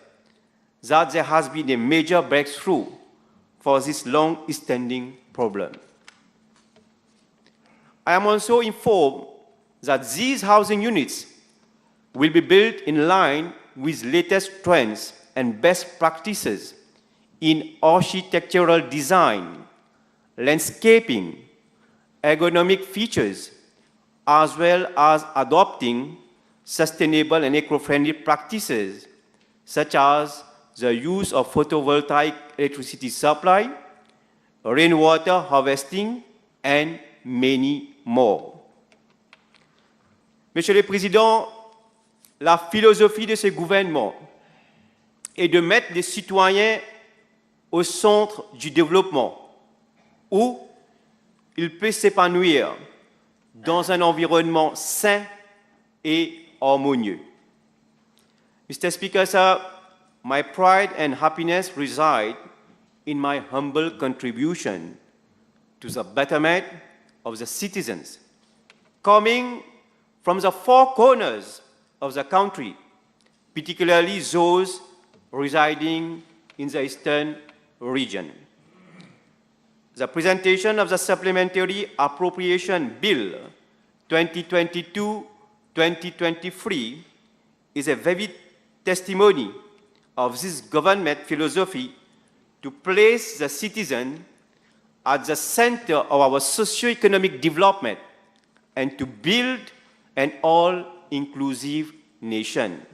that there has been a major breakthrough for this long-standing problem. I am also informed that these housing units will be built in line with latest trends and best practices in architectural design, landscaping, ergonomic features, as well as adopting sustainable and eco-friendly practices, such as the use of photovoltaic electricity supply, rainwater harvesting, and many more. Monsieur le Président, la philosophie de ce gouvernement est de mettre les citoyens au centre du développement, où ils peuvent s'épanouir dans un environnement sain et harmonieux. Mr. Speaker, sir, my pride and happiness reside in my humble contribution to the betterment of the citizens, coming from the four corners of the country, particularly those residing in the eastern region. The presentation of the Supplementary Appropriation Bill 2022-2023 is a vivid testimony of this government philosophy to place the citizen at the center of our socio-economic development and to build an all-inclusive nation.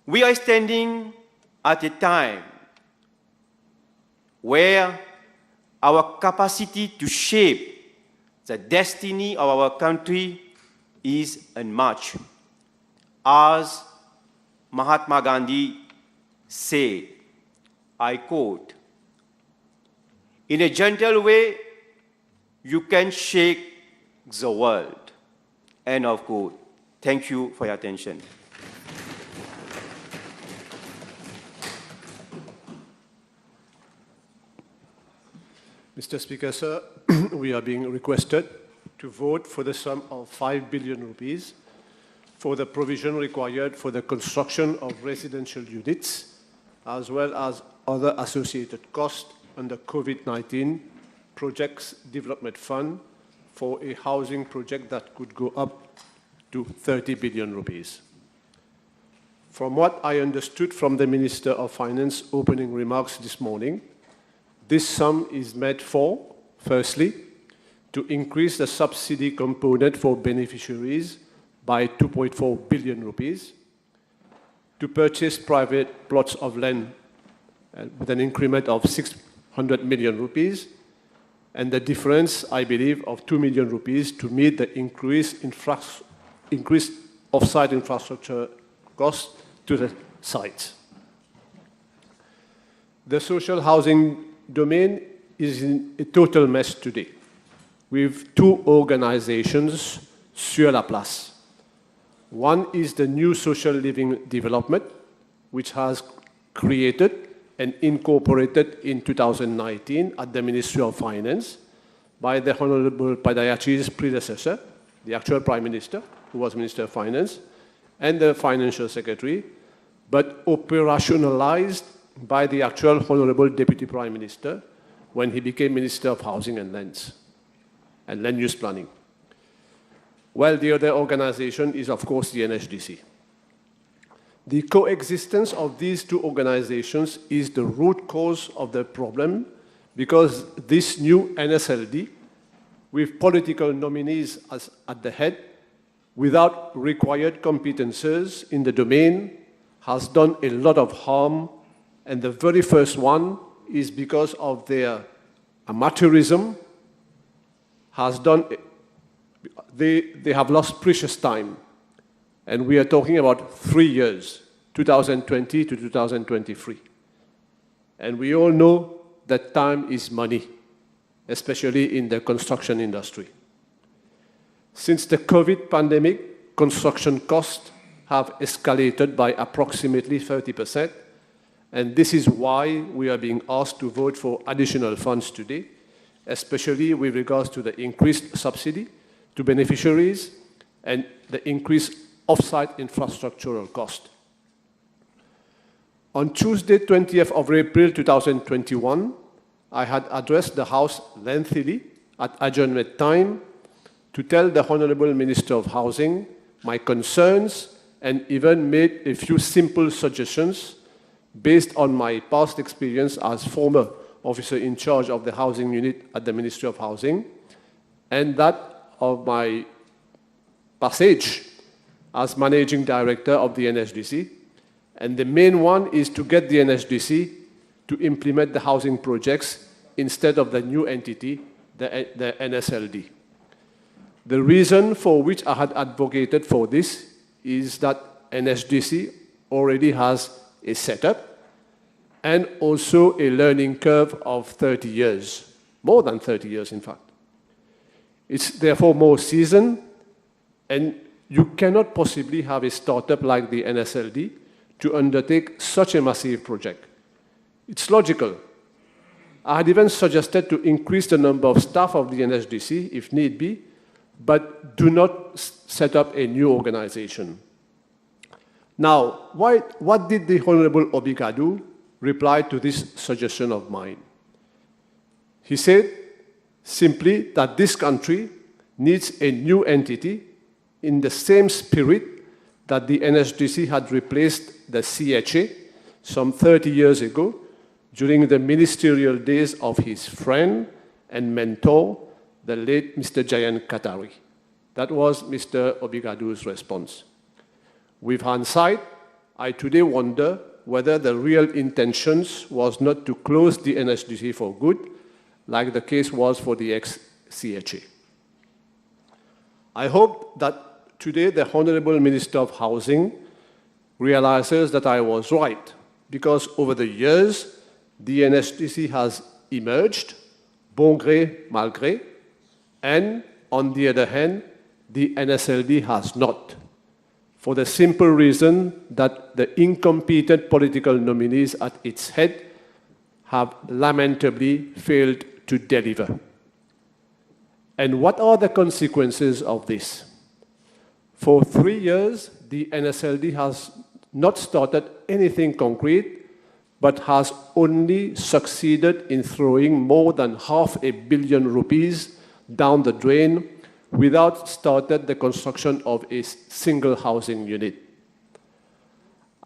We are standing at a time where our capacity to shape the destiny of our country is unmatched. As Mahatma Gandhi said, I quote, "In a gentle way, you can shake the world." End of quote. Thank you for your attention. Mr. Speaker, sir, we are being requested to vote for the sum of 5 billion rupees for the provision required for the construction of residential units, as well as other associated costs under COVID-19 Projects Development Fund for a housing project that could go up to 30 billion rupees. From what I understood from the Minister of Finance opening remarks this morning, this sum is meant for, firstly, to increase the subsidy component for beneficiaries by 2.4 billion rupees, to purchase private plots of land with an increment of 600 million rupees, and the difference, I believe, of 2 million rupees to meet the increased off-site infrastructure costs to the sites. The social housing domain is in a total mess today, with two organizations sur la place. One is the New Social Living Development, which has created and incorporated in 2019 at the Ministry of Finance by the Honorable Padayachi's predecessor, the actual Prime Minister, who was Minister of Finance, and the Financial Secretary, but operationalized by the actual Honorable Deputy Prime Minister when he became Minister of Housing and Lands and Land Use Planning. While the other organization is, of course, the NHDC. The coexistence of these two organizations is the root cause of the problem, because this new NSLD, with political nominees at the head, without required competences in the domain, has done a lot of harm, and the very first one is because of their amateurism, they have lost precious time. And we are talking about 3 years, 2020 to 2023. And we all know that time is money, especially in the construction industry. Since the COVID pandemic, construction costs have escalated by approximately 30%, and this is why we are being asked to vote for additional funds today, especially with regards to the increased subsidy to beneficiaries and the increased off-site infrastructural cost. On Tuesday, 20th of April 2021, I had addressed the House lengthily at adjournment time to tell the Honorable Minister of Housing my concerns and even made a few simple suggestions based on my past experience as former officer in charge of the housing unit at the Ministry of Housing, and that of my passage as managing director of the NHDC. And the main one is to get the NHDC to implement the housing projects instead of the new entity, the NSLD. The reason for which I had advocated for this is that NHDC already has a setup and also a learning curve of 30 years, more than 30 years, in fact. It's therefore more seasoned, and you cannot possibly have a startup like the NSLD to undertake such a massive project. It's logical. I had even suggested to increase the number of staff of the NHDC if need be, but do not set up a new organization. Now, what did the Honorable Obigadu reply to this suggestion of mine? He said simply that this country needs a new entity in the same spirit that the NHDC had replaced the CHA some 30 years ago during the ministerial days of his friend and mentor, the late Mr. Jayant Katari. That was Mr. Obigadu's response. With hindsight, I today wonder whether the real intentions was not to close the NHDC for good, like the case was for the ex-CHA. I hope that today the Honorable Minister of Housing realizes that I was right, because over the years, the NHDC has emerged, bon gré, mal gré, and on the other hand, the NSLD has not, for the simple reason that the incompetent political nominees at its head have lamentably failed to deliver. And what are the consequences of this? For 3 years, the NSLD has not started anything concrete, but has only succeeded in throwing more than ₹500 million down the drain without starting the construction of a single housing unit.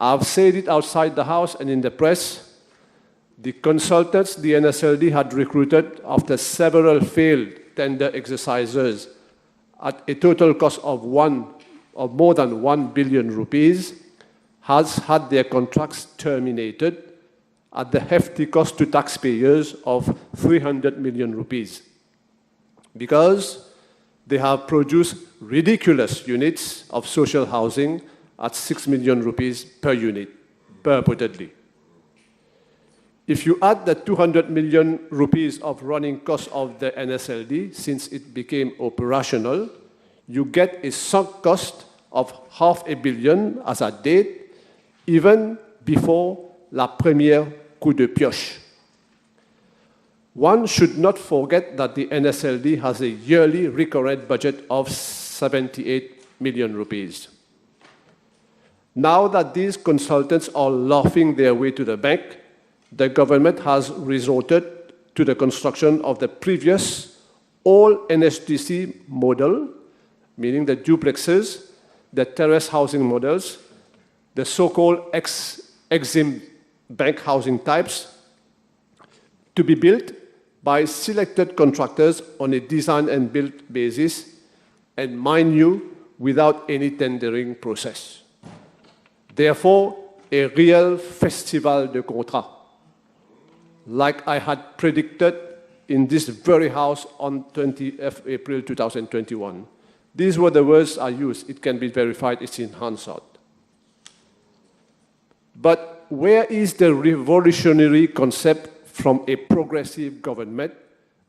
I've said it outside the House and in the press. The consultants the NSLD had recruited after several failed tender exercises at a total cost of more than 1 billion rupees has had their contracts terminated at the hefty cost to taxpayers of 300 million rupees because they have produced ridiculous units of social housing at 6 million rupees per unit, purportedly. If you add the 200 million rupees of running costs of the NSLD since it became operational, you get a sunk cost of $500 million as at date, even before la première coup de pioche. One should not forget that the NSLD has a yearly recurrent budget of 78 million rupees. Now that these consultants are laughing their way to the bank, the government has resorted to the construction of the previous all-NSDC model, meaning the duplexes, the terrace housing models, the so-called Exim Bank housing types, to be built by selected contractors on a design and build basis, and mind you, without any tendering process. Therefore, a real festival de contrat, like I had predicted in this very house on 20th April 2021. These were the words I used. It can be verified, it's in Hansard. But where is the revolutionary concept from a progressive government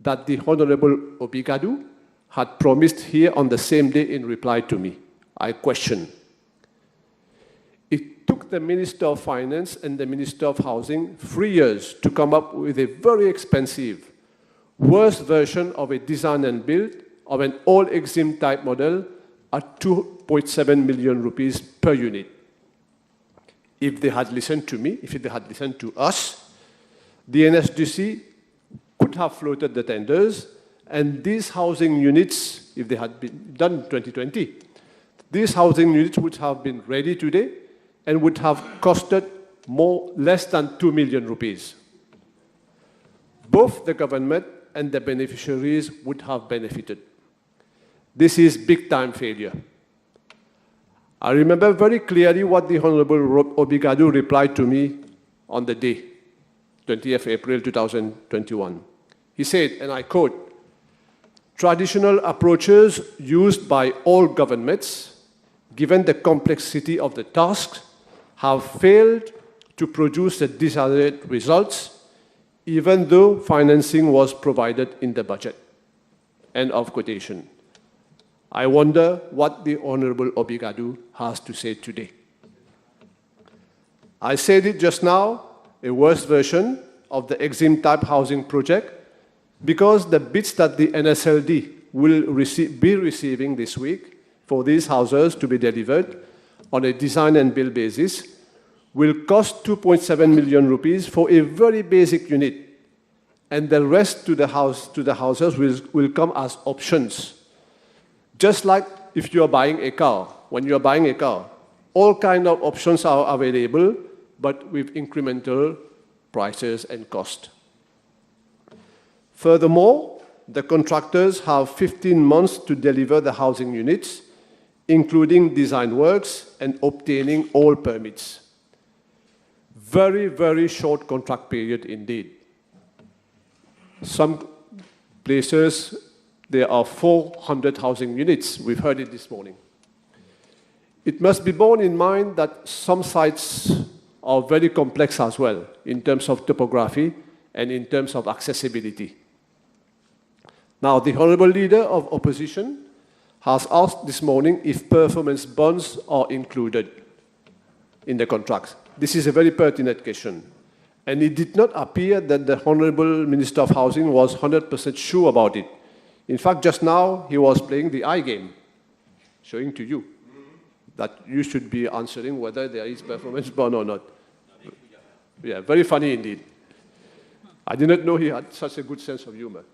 that the Honorable Obigadu had promised here on the same day in reply to me? I question. It took the Minister of Finance and the Minister of Housing 3 years to come up with a very expensive, worse version of a design and build of an all-Exim type model at 2.7 million rupees per unit. If they had listened to me, if they had listened to us, the NSDC could have floated the tenders, and these housing units, if they had been done in 2020, these housing units would have been ready today and would have costed less than 2 million rupees. Both the government and the beneficiaries would have benefited. This is big-time failure. I remember very clearly what the Honorable Obigadu replied to me on the day, 20th April 2021. He said, and I quote, "Traditional approaches used by all governments, given the complexity of the tasks, have failed to produce the desired results, even though financing was provided in the budget." End of quotation. I wonder what the Honorable Obigadu has to say today. I said it just now, a worse version of the Exim type housing project, because the bids that the NSLD will be receiving this week for these houses to be delivered on a design and build basis will cost 2.7 million rupees for a very basic unit, and the rest to the houses will come as options. Just like if you're buying a car, when you're buying a car, all kinds of options are available, but with incremental prices and cost. Furthermore, the contractors have 15 months to deliver the housing units, including design works and obtaining all permits. Very, very short contract period indeed. Some places, there are 400 housing units. We've heard it this morning. It must be borne in mind that some sites are very complex as well in terms of topography and in terms of accessibility. Now, the Honorable Leader of Opposition has asked this morning if performance bonds are included in the contracts. This is a very pertinent question. And it did not appear that the Honorable Minister of Housing was 100% sure about it. In fact, just now, he was playing the eye game, showing to you that you should be answering whether there is performance bond or not. Yeah, very funny indeed. I did not know he had such a good sense of humor.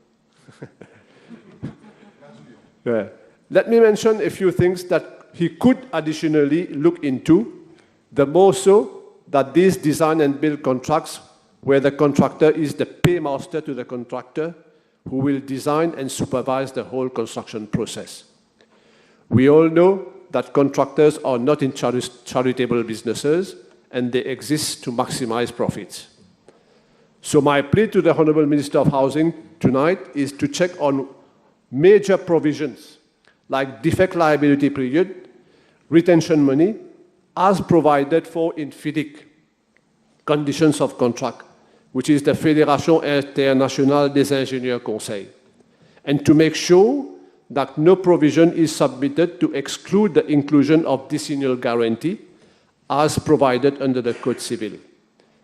Yeah. Let me mention a few things that he could additionally look into The more so that these design and build contracts, where the contractor is the paymaster to the contractor, who will design and supervise the whole construction process. We all know that contractors are not in charitable businesses, and they exist to maximize profits. So my plea to the Honourable Minister of Housing tonight is to check on major provisions like defect liability period, retention money, as provided for in FIDIC, conditions of contract, which is the Fédération Internationale des Ingénieurs Conseils, and to make sure that no provision is submitted to exclude the inclusion of decennial guarantee as provided under the Code Civil,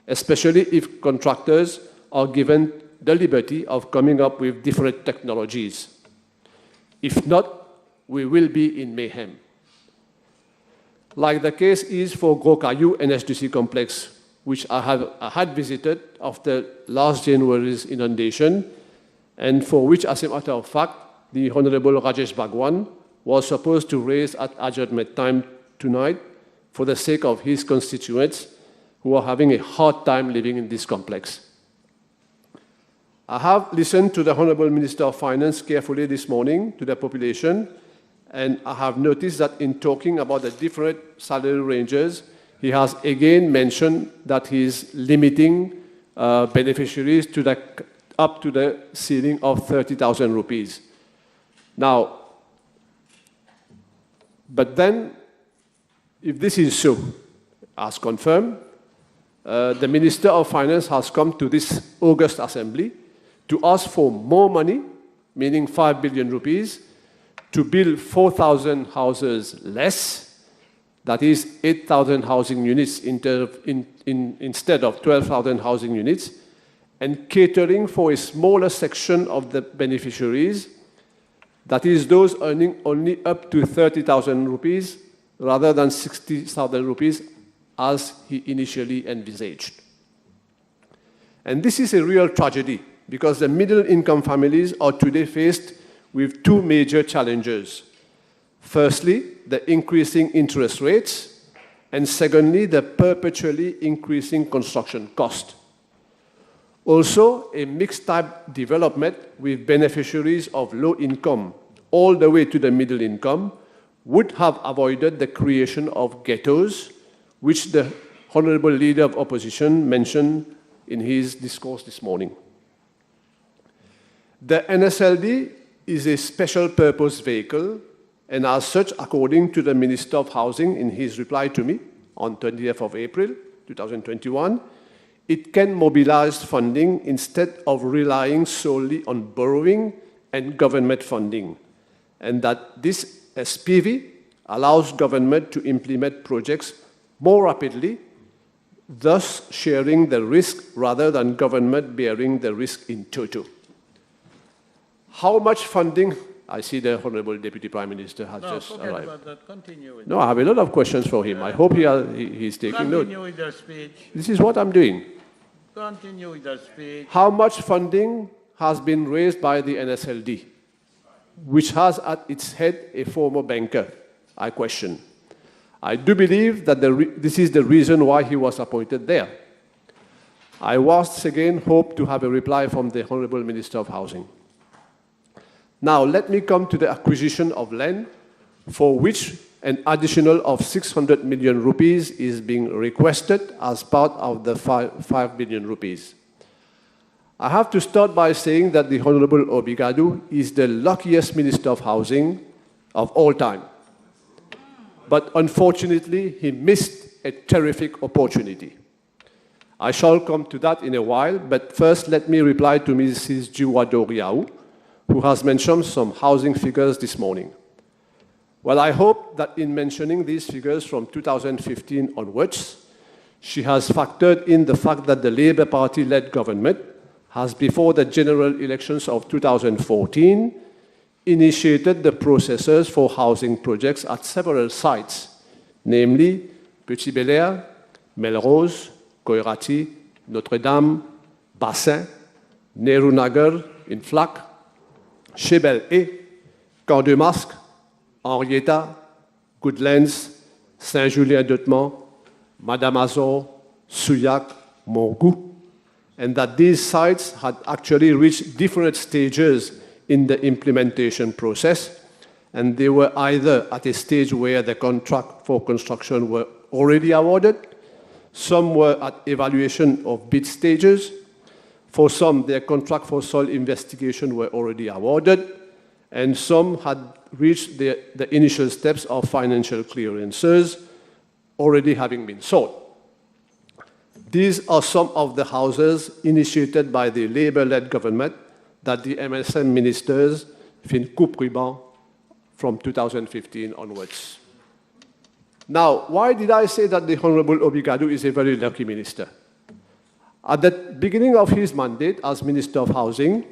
especially if contractors are given the liberty of coming up with different technologies. If not, we will be in mayhem. Like the case is for Gros Caillou and SDC complex, which I had visited after last January's inundation, and for which, as a matter of fact, the Honorable Rajesh Bhagwan was supposed to raise at adjournment time tonight for the sake of his constituents who are having a hard time living in this complex. I have listened to the Honorable Minister of Finance carefully this morning to the population, and I have noticed that in talking about the different salary ranges, he has again mentioned that he is limiting beneficiaries to up to the ceiling of 30,000 rupees. Now, but then, if this is so, as confirmed, the Minister of Finance has come to this August Assembly to ask for more money, meaning 5 billion rupees, to build 4,000 houses less, that is 8,000 housing units instead of 12,000 housing units, and catering for a smaller section of the beneficiaries, that is those earning only up to 30,000 rupees rather than 60,000 rupees as he initially envisaged. And this is a real tragedy because the middle-income families are today faced with two major challenges. Firstly, the increasing interest rates, and secondly, the perpetually increasing construction cost. Also, a mixed-type development with beneficiaries of low income all the way to the middle income would have avoided the creation of ghettos, which the Honourable Leader of Opposition mentioned in his discourse this morning. The NSLD is a special purpose vehicle, and as such, according to the Minister of Housing in his reply to me on 20th of April 2021, it can mobilize funding instead of relying solely on borrowing and government funding, and that this SPV allows government to implement projects more rapidly, thus sharing the risk rather than government bearing the risk in toto. How much funding? I see the Honourable Deputy Prime Minister has just arrived. About that. Continue with No, I have a lot of questions for him. I hope he's taking note. Continue with your speech. This is what I'm doing. Continue with your speech. How much funding has been raised by the NSLD, which has at its head a former banker? I question. I do believe that this is the reason why he was appointed there. I once again hope to have a reply from the Honourable Minister of Housing. Now, let me come to the acquisition of land, for which an additional of 600 million rupees is being requested as part of the 5 billion rupees. I have to start by saying that the Honourable Obigadu is the luckiest Minister of Housing of all time. But unfortunately, he missed a terrific opportunity. I shall come to that in a while, but first let me reply to Mrs. Jiwa Doriau, who has mentioned some housing figures this morning. Well, I hope that in mentioning these figures from 2015 onwards, she has factored in the fact that the Labour Party-led government has, before the general elections of 2014, initiated the processes for housing projects at several sites, namely Petit Bel-Air, Melrose, Koirati, Notre-Dame, Bassin, Nehru Nagar in Flac, Chebel-et, Camp-de-Masque, Henrietta, Goodlands, Saint-Julien-d'Otemont, Madamazo, Suyak, Morgu, and that these sites had actually reached different stages in the implementation process, and they were either at a stage where the contract for construction were already awarded, some were at evaluation of bid stages, for some their contract for soil investigation were already awarded, and some had reached the initial steps of financial clearances already having been sold. These are some of the houses initiated by the Labour-led government that the MSM ministers fin coupe ruban from 2015 onwards. Now, why did I say that the Honorable Obigado is a very lucky minister? At the beginning of his mandate as Minister of Housing,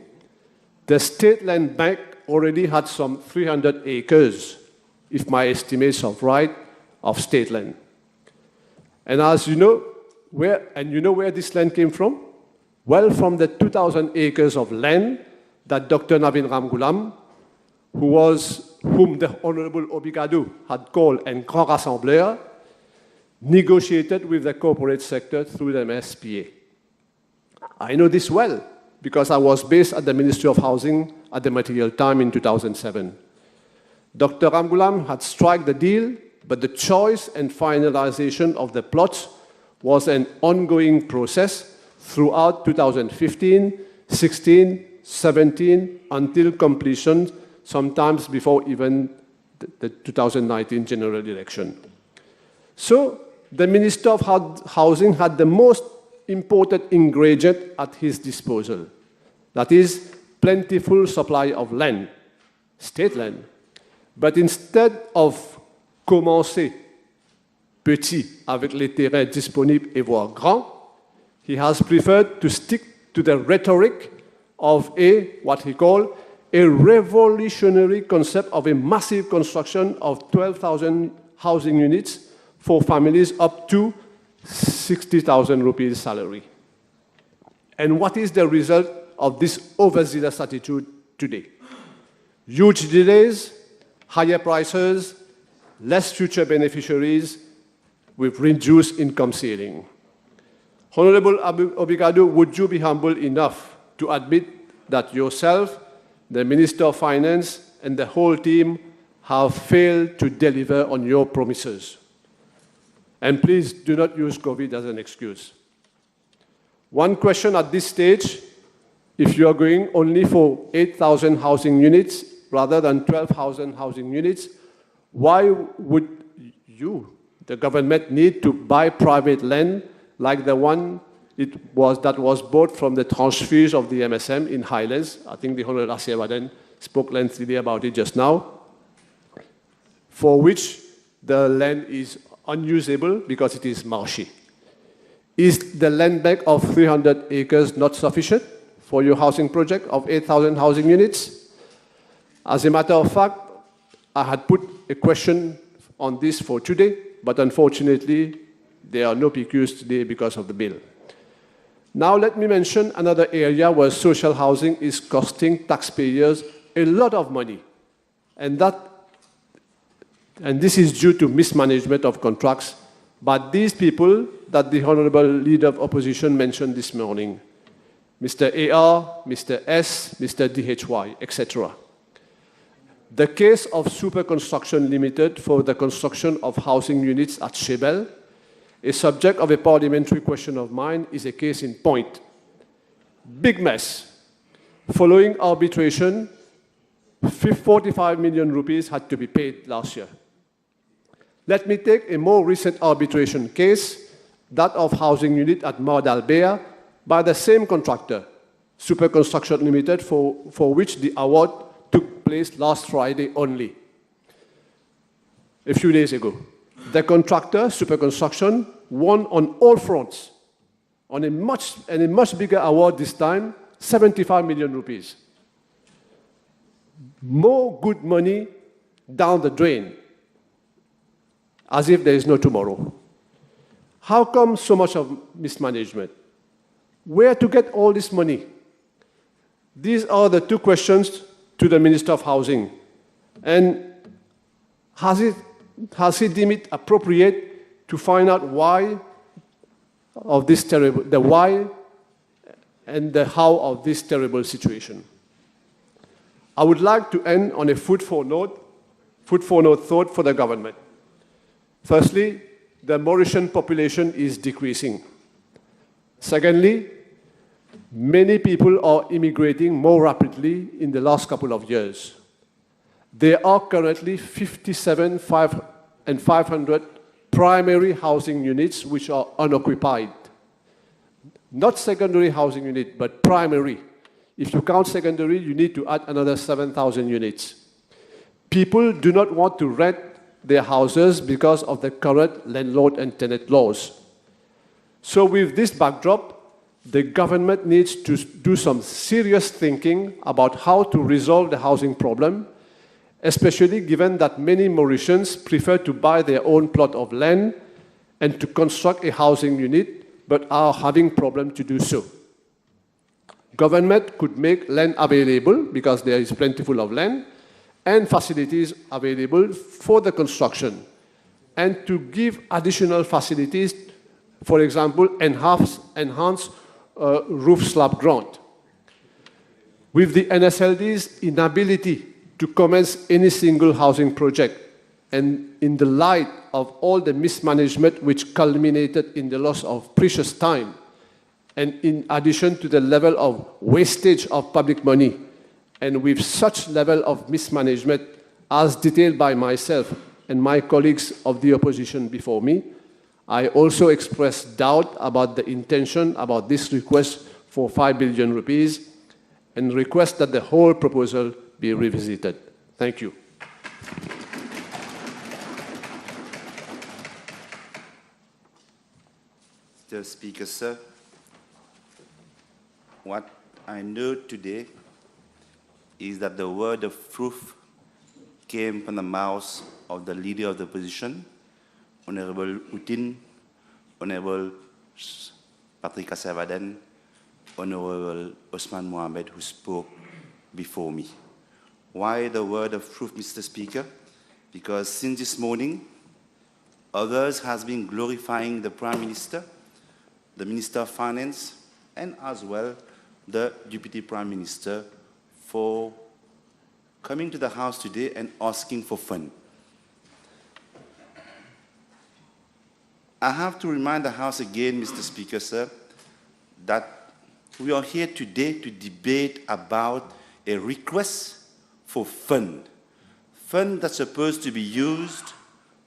the State Land Bank already had some 300 acres, if my estimates are right, of state land. And as you know, where this land came from? Well, from the 2,000 acres of land that Dr. Navin Ramgoolam, whom the Honorable Obigado had called un grand rassembleur, negotiated with the corporate sector through the MSPA. I know this well because I was based at the Ministry of Housing at the material time in 2007. Dr. Ramgoolam had struck the deal, but the choice and finalization of the plots was an ongoing process throughout 2015, 16, 17, until completion, sometimes before even the 2019 general election. So the Minister of Housing had the most important ingredient at his disposal. That is, plentiful supply of land, state land. But instead of commencer petit avec les terrains disponibles et voire grands, he has preferred to stick to the rhetoric of what he called a revolutionary concept of a massive construction of 12,000 housing units for families up to 60,000 rupees salary. And what is the result of this overzealous attitude today? Huge delays, higher prices, less future beneficiaries with reduced income ceiling. Honorable Obigado, would you be humble enough to admit that yourself, the Minister of Finance, and the whole team have failed to deliver on your promises? And please do not use COVID as an excuse. One question at this stage: if you are going only for 8,000 housing units rather than 12,000 housing units, why would you, the government, need to buy private land like the one that was bought from the transfers of the MSM in Highlands? I think the Honorable Asiawaden spoke lengthily about it just now, for which the land is unusable because it is marshy. Is the land bank of 300 acres not sufficient for your housing project of 8,000 housing units? As a matter of fact, I had put a question on this for today, but unfortunately, there are no PQs today because of the bill. Now let me mention another area where social housing is costing taxpayers a lot of money, and this is due to mismanagement of contracts by these people that the Honorable Leader of Opposition mentioned this morning, Mr. AR, Mr. S, Mr. DHY, etc. The case of Super Construction Limited for the construction of housing units at Shebel, a subject of a parliamentary question of mine, is a case in point. Big mess. Following arbitration, 45 million rupees had to be paid last year. Let me take a more recent arbitration case, that of housing unit at Mardalbea by the same contractor, Super Construction Limited, for which the award took place last Friday only, a few days ago. The contractor, Super Construction, won on all fronts, on a much bigger award this time, 75 million rupees. More good money down the drain, as if there is no tomorrow. How come so much of mismanagement? Where to get all this money? These are the two questions to the Minister of Housing. And has he deemed it appropriate to find out why of this terrible, the why and the how of this terrible situation. I would like to end on a food for thought for the government. Firstly, the Mauritian population is decreasing. Secondly, many people are immigrating more rapidly in the last couple of years. There are currently 57,500 primary housing units which are unoccupied. Not secondary housing unit, but primary. If you count secondary, you need to add another 7,000 units. People do not want to rent their houses because of the current landlord and tenant laws. So with this backdrop, the government needs to do some serious thinking about how to resolve the housing problem, especially given that many Mauritians prefer to buy their own plot of land and to construct a housing unit, but are having problems to do so. Government could make land available, because there is plentiful of land, and facilities available for the construction, and to give additional facilities, for example, enhance roof slab grant. With the NSLD's inability to commence any single housing project, and in the light of all the mismanagement which culminated in the loss of precious time, and in addition to the level of wastage of public money, and with such level of mismanagement as detailed by myself and my colleagues of the opposition before me, I also expressed doubt about the intention about this request for 5 billion rupees and request that the whole proposal be revisited. Thank you. Mr. Speaker, sir, what I know today is that the word of truth came from the mouth of the leader of the opposition, Honorable Utin, Honorable Patrick Asavadan, Honorable Osman Mohamed, who spoke before me. Why the word of truth, Mr. Speaker? Because since this morning, others has been glorifying the Prime Minister, the Minister of Finance, and as well the Deputy Prime Minister for coming to the House today and asking for fund. I have to remind the House again, Mr. Speaker, sir, that we are here today to debate about a request for fund that's supposed to be used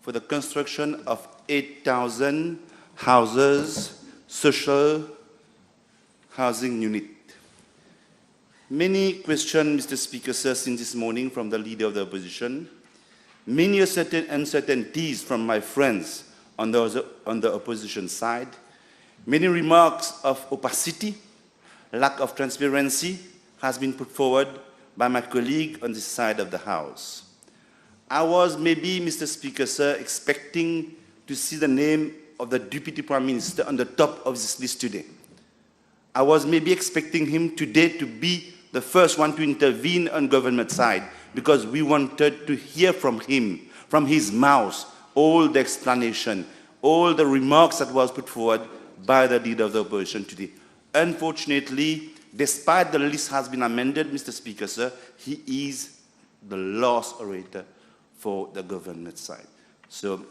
for the construction of 8,000 houses, social housing unit. Many questions, Mr. Speaker, sir, since this morning from the leader of the opposition. Many uncertainties from my friends on the opposition side. Many remarks of opacity, lack of transparency has been put forward by my colleague on this side of the House. I was maybe, Mr. Speaker, sir, expecting to see the name of the Deputy Prime Minister on the top of this list today. I was maybe expecting him today to be the first one to intervene on government side, because we wanted to hear from him, from his mouth, all the explanation, all the remarks that was put forward by the leader of the opposition today. Unfortunately, despite the list has been amended, Mr. Speaker, sir, he is the last orator for the government side. So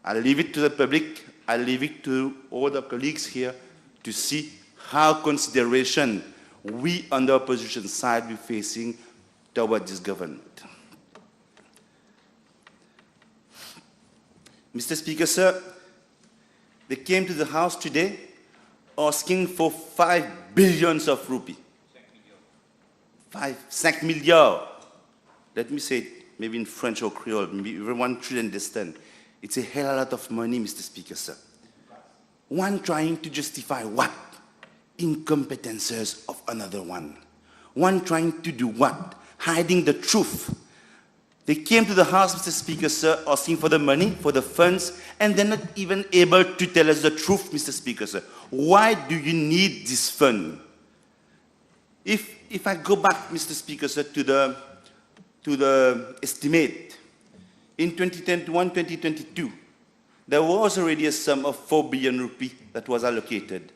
I'll leave it to the public, I'll leave it to all the colleagues here to see how consideration we on the opposition side be facing toward this government. Mr. Speaker, sir, they came to the House today asking for 5 billion of rupee. 5 milliards. Let me say it maybe in French or Creole, maybe everyone should understand. It's a hell of a lot of money, Mr. Speaker, sir. One trying to justify what? Incompetences of another one. One trying to do what? Hiding the truth. They came to the House, Mr. Speaker, sir, asking for the money, for the funds, and they're not even able to tell us the truth, Mr. Speaker, sir. Why do you need this fund? If I go back, Mr. Speaker, sir, to the estimate, in 2021, 2022, there was already a sum of 4 billion rupee that was allocated,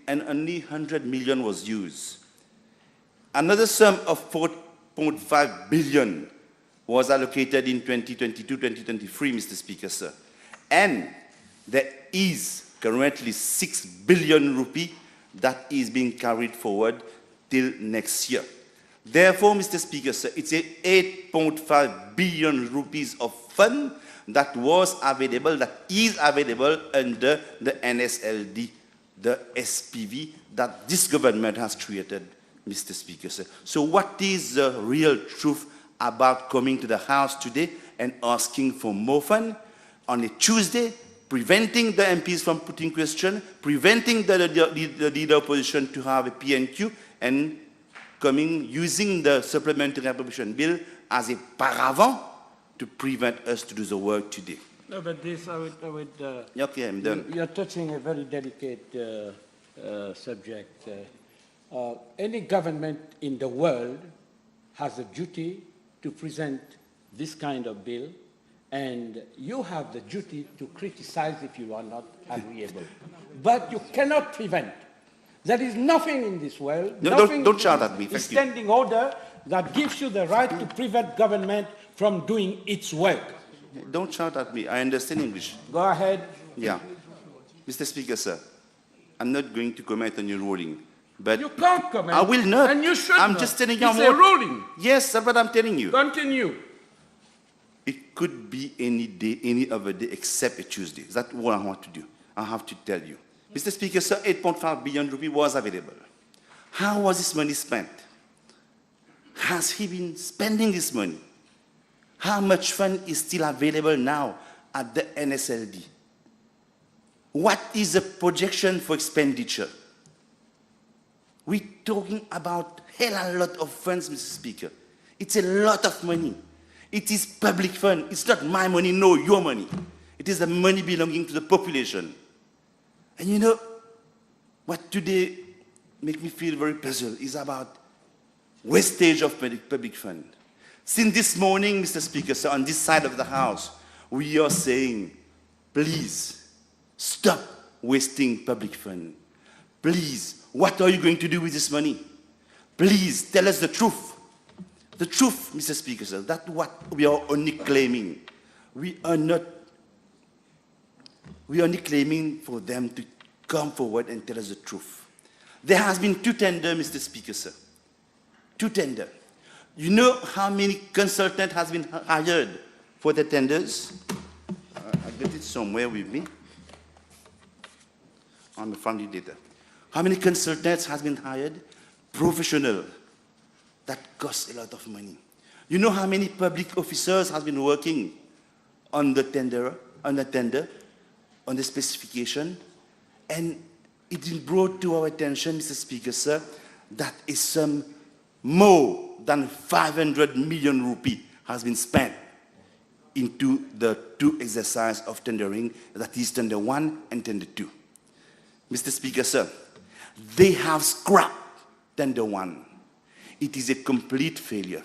and only 100 million was used. Another sum of 4.5 billion was allocated in 2022-2023, Mr. Speaker, sir. And there is currently 6 billion rupee that is being carried forward till next year. Therefore, Mr. Speaker, sir, it's a 8.5 billion rupees of fund that was available, that is available under the NSLD, the SPV that this government has created, Mr. Speaker, sir. So what is the real truth about coming to the House today and asking for more fund on a Tuesday, preventing the MPs from putting question, preventing the leader opposition to have a PNQ, and using the Supplementary Appropriation Bill as a paravent to prevent us to do the work today? No, but this, okay, I'm done. You're touching a very delicate subject. Any government in the world has a duty to present this kind of bill, and you have the duty to criticize if you are not agreeable. But you cannot prevent. There is nothing in this world, don't shout at me. Thank you. Standing order that gives you the right to prevent government from doing its work. Don't shout at me. I understand English. Go ahead. Yeah. Mr. Speaker, sir, I'm not going to comment on your ruling. But you can't comment. I will not. And you should I'm not. just telling you. It's a ruling. Yes, that's what I'm telling you. Continue. It could be any day, any other day, except a Tuesday. That's what I want to do. I have to tell you. Mr. Speaker, sir, 8.5 billion rupees was available. How was this money spent? Has he been spending this money? How much fund is still available now at the NSLD? What is the projection for expenditure? We're talking about hell a lot of funds, Mr. Speaker. It's a lot of money. It is public fund. It's not my money, no, your money. It is the money belonging to the population. And you know, what today makes me feel very puzzled is about wastage of public fund. Since this morning, Mr. Speaker, sir, on this side of the House, we are saying, please, stop wasting public fund. Please, what are you going to do with this money? Please, tell us the truth. The truth, Mr. Speaker, sir, that's what we are only claiming. We are only claiming for them to come forward and tell us the truth. There has been 2 tenders, Mr. Speaker, sir. 2 tenders. You know how many consultants has been hired for the tenders? I got it somewhere with me. On the family data. How many consultants has been hired? Professional. That costs a lot of money. You know how many public officers has been working on the tender, on the specification? And it is brought to our attention, Mr. Speaker, sir, that is some more than 500 million rupee has been spent into the 2 exercises of tendering, that is tender 1 and tender 2. Mr. Speaker, sir, they have scrapped tender 1. It is a complete failure.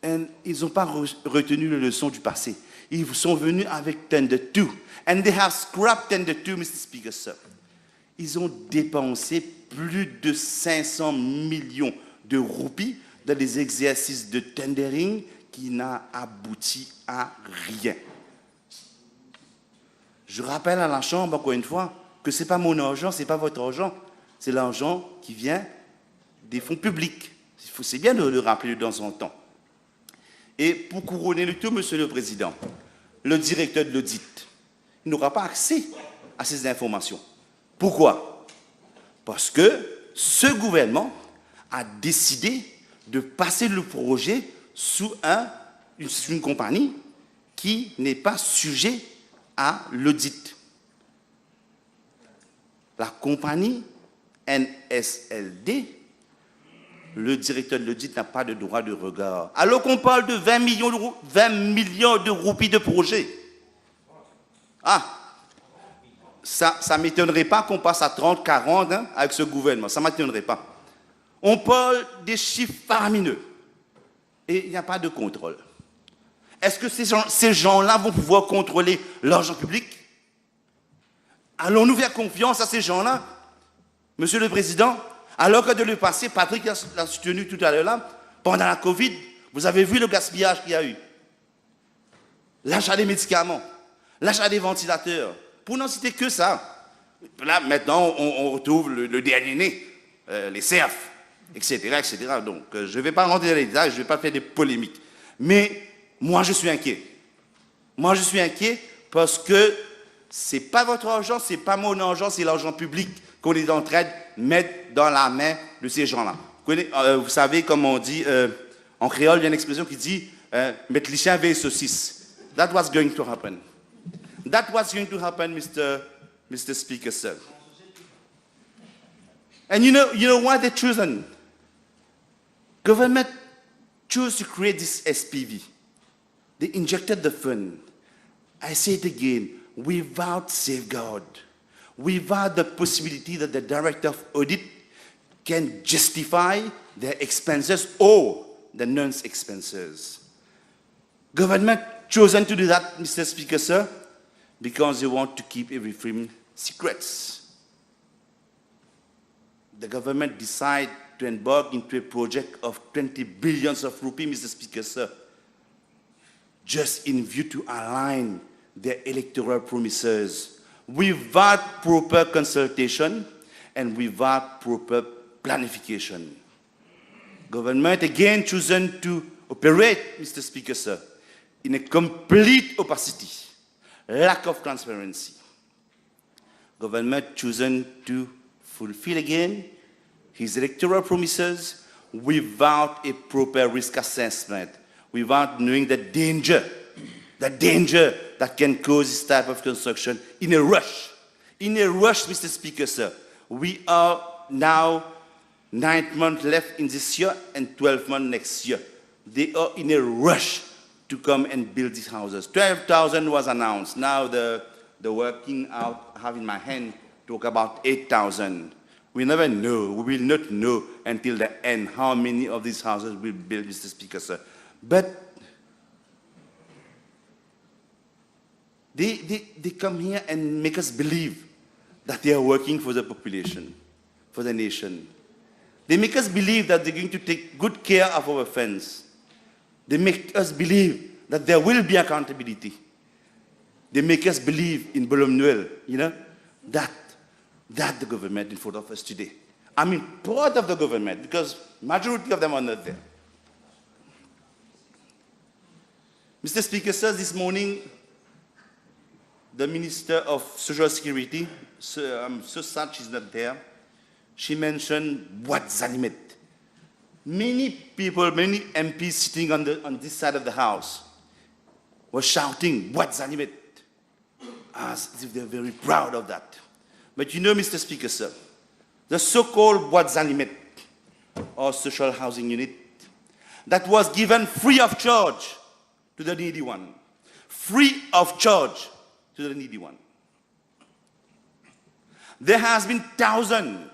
And ils n'ont pas retenu les leçons du passé. Ils sont venus avec tender 2. And they have scrapped tender 2, Mr. Speaker, sir. Ils ont dépensé plus de 500 millions de roupies dans des exercices de tendering qui n'a abouti à rien. Je rappelle à la Chambre, encore une fois, que ce n'est pas mon argent, ce n'est pas votre argent. C'est l'argent qui vient des fonds publics. C'est bien de le rappeler dans son temps. Et pour couronner le tout, Monsieur le Président, le directeur de l'audit n'aura pas accès à ces informations. Pourquoi? Parce que ce gouvernement a décidé de passer le projet sous une compagnie qui n'est pas sujet à l'audit. La compagnie NSLD, le directeur de l'audit n'a pas de droit de regard. Alors qu'on parle de 20 millions de roupies de projet. Ah, ça ne m'étonnerait pas qu'on passe à 30, 40 avec ce gouvernement. Ça ne m'étonnerait pas. On parle des chiffres faramineux. Et il n'y a pas de contrôle. est-ce que ces gens-là vont pouvoir contrôler l'argent public? Allons-nous faire confiance à ces gens-là, Monsieur le Président? Alors que de le passé, Patrick l'a soutenu tout à l'heure là, pendant la Covid, vous avez vu le gaspillage qu'il y a eu. L'achat des médicaments, l'achat des ventilateurs, pour n'en citer que ça. Là, maintenant, on retrouve le dernier né, les CERF, etc., etc. Donc, je ne vais pas rentrer dans les détails, je ne vais pas faire des polémiques. Mais moi, je suis inquiet. Moi, je suis inquiet parce que ce n'est pas votre argent, ce n'est pas mon argent, c'est l'argent public qu'on est en train de mettre dans la main de ces gens-là. Vous savez, comme on dit, en créole, il y a une expression qui dit mettre les chiens veillent saucisses. That was going to happen. That was going to happen, Mr. Speaker, sir. And you know why they chosen? Government chose to create this SPV. They injected the fund. I say it again, without safeguard, without the possibility that the director of audit can justify their expenses or the non-expenses. Government chosen to do that, Mr. Speaker, sir, because they want to keep everything secrets. The government decided to embark into a project of 20 billions of rupees, Mr. Speaker, sir, just in view to align their electoral promises without proper consultation and without proper planification. Government again chosen to operate, Mr. Speaker, sir, in a complete opacity, lack of transparency. Government chosen to fulfill again his electoral promises without a proper risk assessment, without knowing the danger that can cause this type of construction in a rush. In a rush, Mr. Speaker, sir. We are now 9 months left in this year and 12 months next year. They are in a rush to come and build these houses. 12,000 was announced. Now the working out, I have in my hand, talk about 8,000. We never know, we will not know until the end how many of these houses will be built, Mr. Speaker, sir. But they come here and make us believe that they are working for the population, for the nation. They make us believe that they're going to take good care of our funds. They make us believe that there will be accountability. They make us believe in Bolomnuel, that the government in front of us today. I mean, part of the government, because majority of them are not there. Mr. Speaker, sir, this morning, the Minister of Social Security, I'm so sad she's not there, she mentioned what Zanimet. Many people, many MPs sitting on this side of the House were shouting, what Zanimet? As if they're very proud of that. But you know, Mr. Speaker, sir, the so-called Boîte Zanimet, or social housing unit, that was given free of charge to the needy one. Free of charge to the needy one. There has been thousands,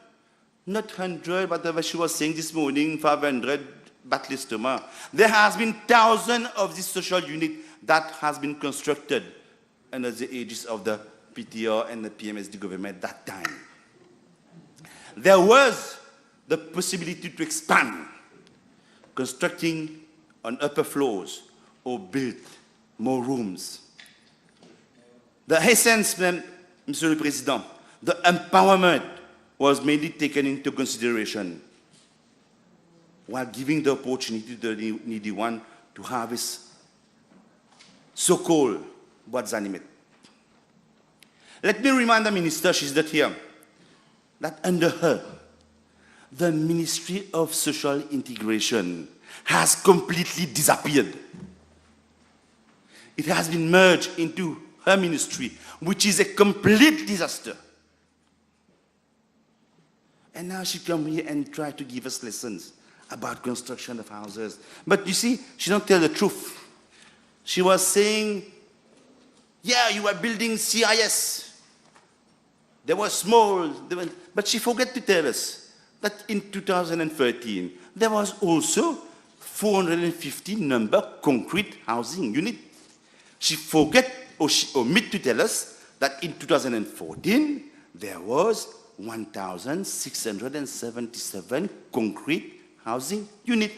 not 100, but as she was saying this morning, 500 Batlistoma. There has been thousands of this social unit that has been constructed under the aegis of the PTR and the PMSD government that time. There was the possibility to expand, constructing on upper floors or build more rooms. The essence, Monsieur le Président, the empowerment was mainly taken into consideration while giving the opportunity to the needy one to have his so-called Boîte Zanimet. Let me remind the minister, she's not here, that under her, the Ministry of Social Integration has completely disappeared. It has been merged into her ministry, which is a complete disaster. And now she come here and try to give us lessons about construction of houses. But you see, she don't tell the truth. She was saying, yeah, you are building CIS. They were small, but she forgot to tell us that in 2013, there was also 450 number concrete housing unit. She forget or she omit to tell us that in 2014, there was 1,677 concrete housing unit.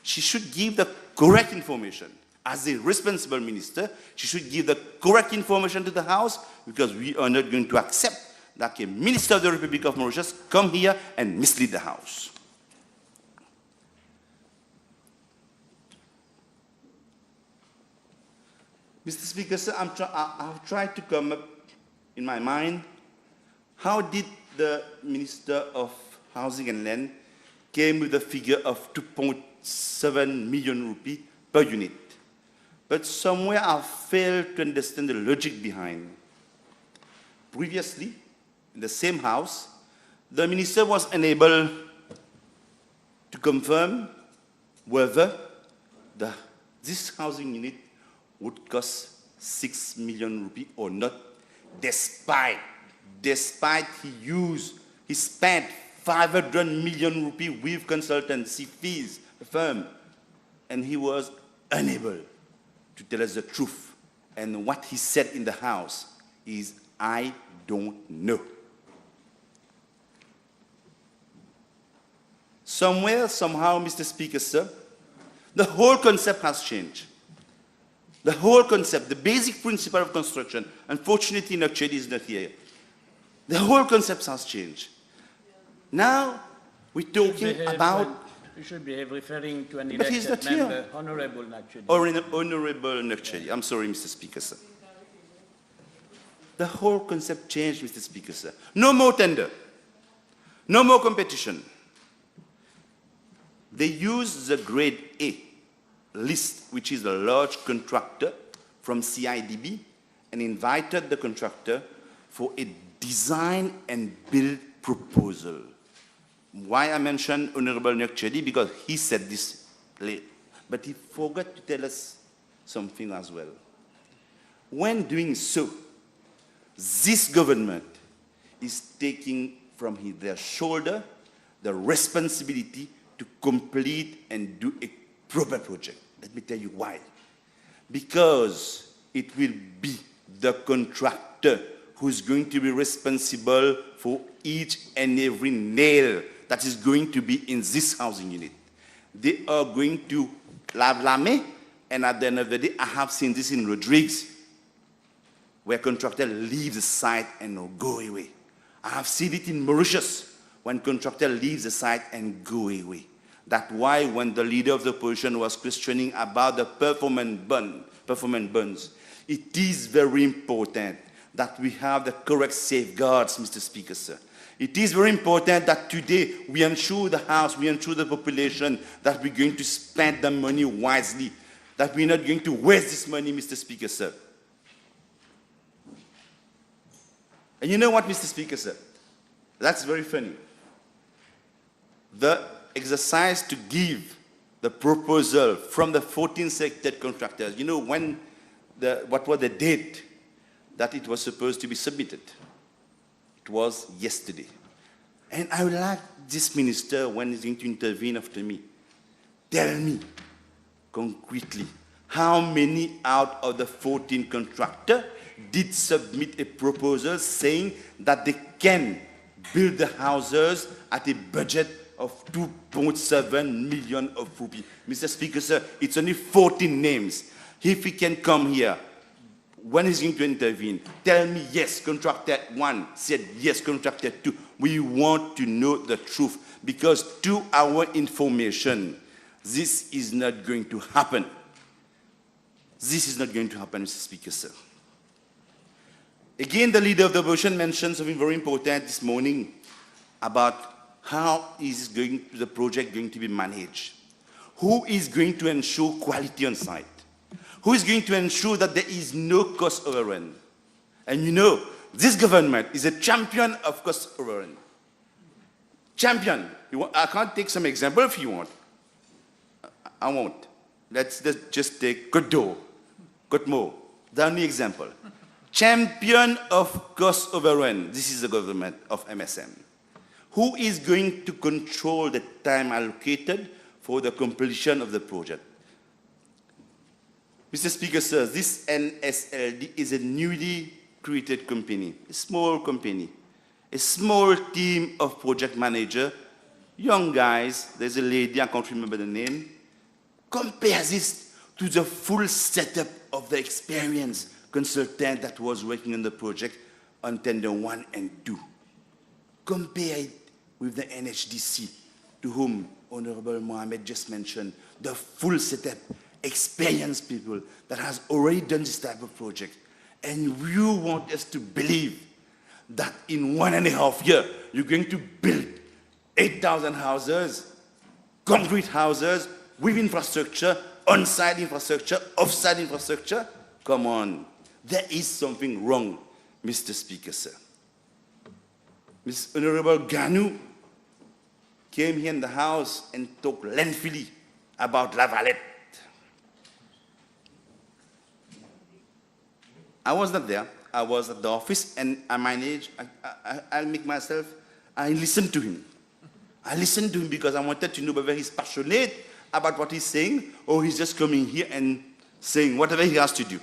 She should give the correct information. As a responsible minister, she should give the correct information to the House, because we are not going to accept that a minister of the Republic of Mauritius come here and mislead the House. Mr. Speaker, sir, I've tried to come up in my mind, how did the Minister of Housing and Land came with a figure of 2.7 million rupee per unit? But somewhere I failed to understand the logic behind. Previously, in the same house, the minister was unable to confirm whether this housing unit would cost 6 million rupee or not, despite he spent 500 million rupee with consultancy fees, the firm, and he was unable to tell us the truth. And what he said in the House is, I don't know. Somewhere, somehow, Mr. Speaker, sir, the whole concept has changed. The whole concept, the basic principle of construction, unfortunately, Nakchedi is not here. The whole concept has changed. Now, we're talking about... You should be referring to an But he's elected not member, here. Honorable Nakchedi. Honorable Nakchedi. I'm sorry, Mr. Speaker, sir. The whole concept changed, Mr. Speaker, sir. No more tender. No more competition. They use the grade A list, which is a large contractor from CIDB, and invited the contractor for a design and build proposal. Why I mentioned Honorable Nakchedi? Because he said this late, but he forgot to tell us something as well. When doing so, this government is taking from their shoulder the responsibility to complete and do a proper project. Let me tell you why. Because it will be the contractor who's going to be responsible for each and every nail that is going to be in this housing unit. They are going to lame, and at the end of the day, I have seen this in Rodrigues, where contractor leaves the site and go away. I have seen it in Mauritius, when contractor leaves the site and go away. That's why when the leader of the opposition was questioning about the performance bonds, it is very important that we have the correct safeguards, Mr. Speaker, sir. It is very important that today we ensure the House, we ensure the population that we're going to spend the money wisely, that we're not going to waste this money, Mr. Speaker, sir. And you know what, Mr. Speaker, sir? That's very funny. The exercise to give the proposal from the 14 selected contractors, you know when what was the date that it was supposed to be submitted? It was yesterday. And I would like this minister, when he's going to intervene after me, tell me concretely how many out of the 14 contractors did submit a proposal saying that they can build the houses at a budget of 2.7 million of rupees. Mr. Speaker, sir, it's only 14 names. If he can come here, when he's going to intervene, tell me, yes, contractor 1 said, yes, contractor 2. We want to know the truth, because to our information, this is not going to happen. This is not going to happen, Mr. Speaker, sir. Again, the leader of the opposition mentioned something very important this morning about how is the project going to be managed. Who is going to ensure quality on site? Who is going to ensure that there is no cost overrun? And you know, this government is a champion of cost overrun. Champion. I can't take some example if you want. I won't. Let's just take Godot, Kotmo, the only example. Champion of cost overrun. This is the government of MSM. Who is going to control the time allocated for the completion of the project. Mr. Speaker, sir, this NSLD is a newly created company, a small company, a small team of project manager, young guys. There's a lady, I can't remember the name. Compare this to the full setup of the experienced consultant that was working on the project on tender 1 and 2. Compare it with the NHDC, to whom Honorable Mohamed just mentioned, the full setup, experienced people that has already done this type of project. And you want us to believe that in 1.5 years, you're going to build 8,000 houses, concrete houses, with infrastructure, on-site infrastructure, off-site infrastructure? Come on. There is something wrong, Mr. Speaker, sir. Ms. Honorable Ganou came here in the House and talked lengthily about La Valette. I was not there. I was at the office, and at my age, I listened to him. I listened to him because I wanted to know whether he's passionate about what he's saying, or he's just coming here and saying whatever he has to do.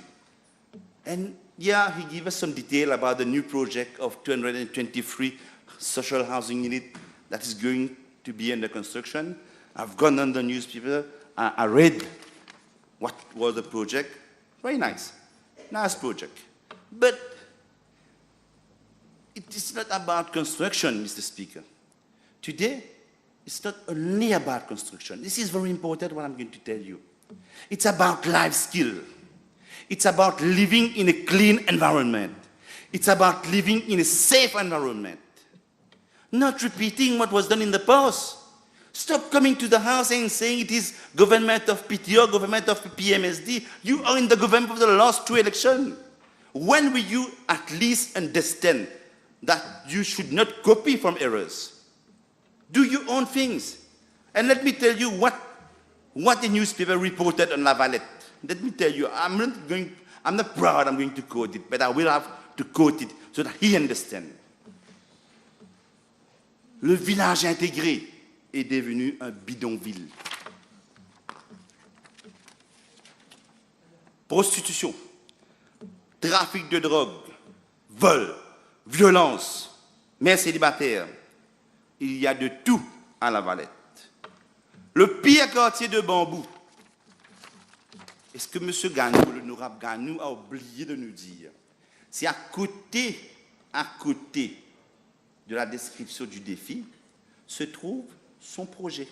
And yeah, he gave us some detail about the new project of 223 social housing units that is going to be under construction. I've gone on the newspaper, I read what was the project. Very nice. Nice project. But it is not about construction, Mr. Speaker. Today, it's not only about construction. This is very important, what I'm going to tell you. It's about life skill. It's about living in a clean environment. It's about living in a safe environment. Not repeating what was done in the past. Stop coming to the House and saying it is government of PTO, government of PMSD. You are in the government of the last 2 elections. When will you at least understand that you should not copy from errors? Do your own things. And let me tell you what the newspaper reported on La Valette. Let me tell you, I'm not proud I'm going to quote it, but I will have to quote it so that he understands. Le village intégré est devenu un bidonville. Prostitution, trafic de drogue, vol, violence, mères célibataires. Il y a de tout à La Valette. Le pire quartier de Bambou. Est-ce que M. Ganou, l'honorable Ganou, a oublié de nous dire? C'est à côté de la description du défi, se trouve son projet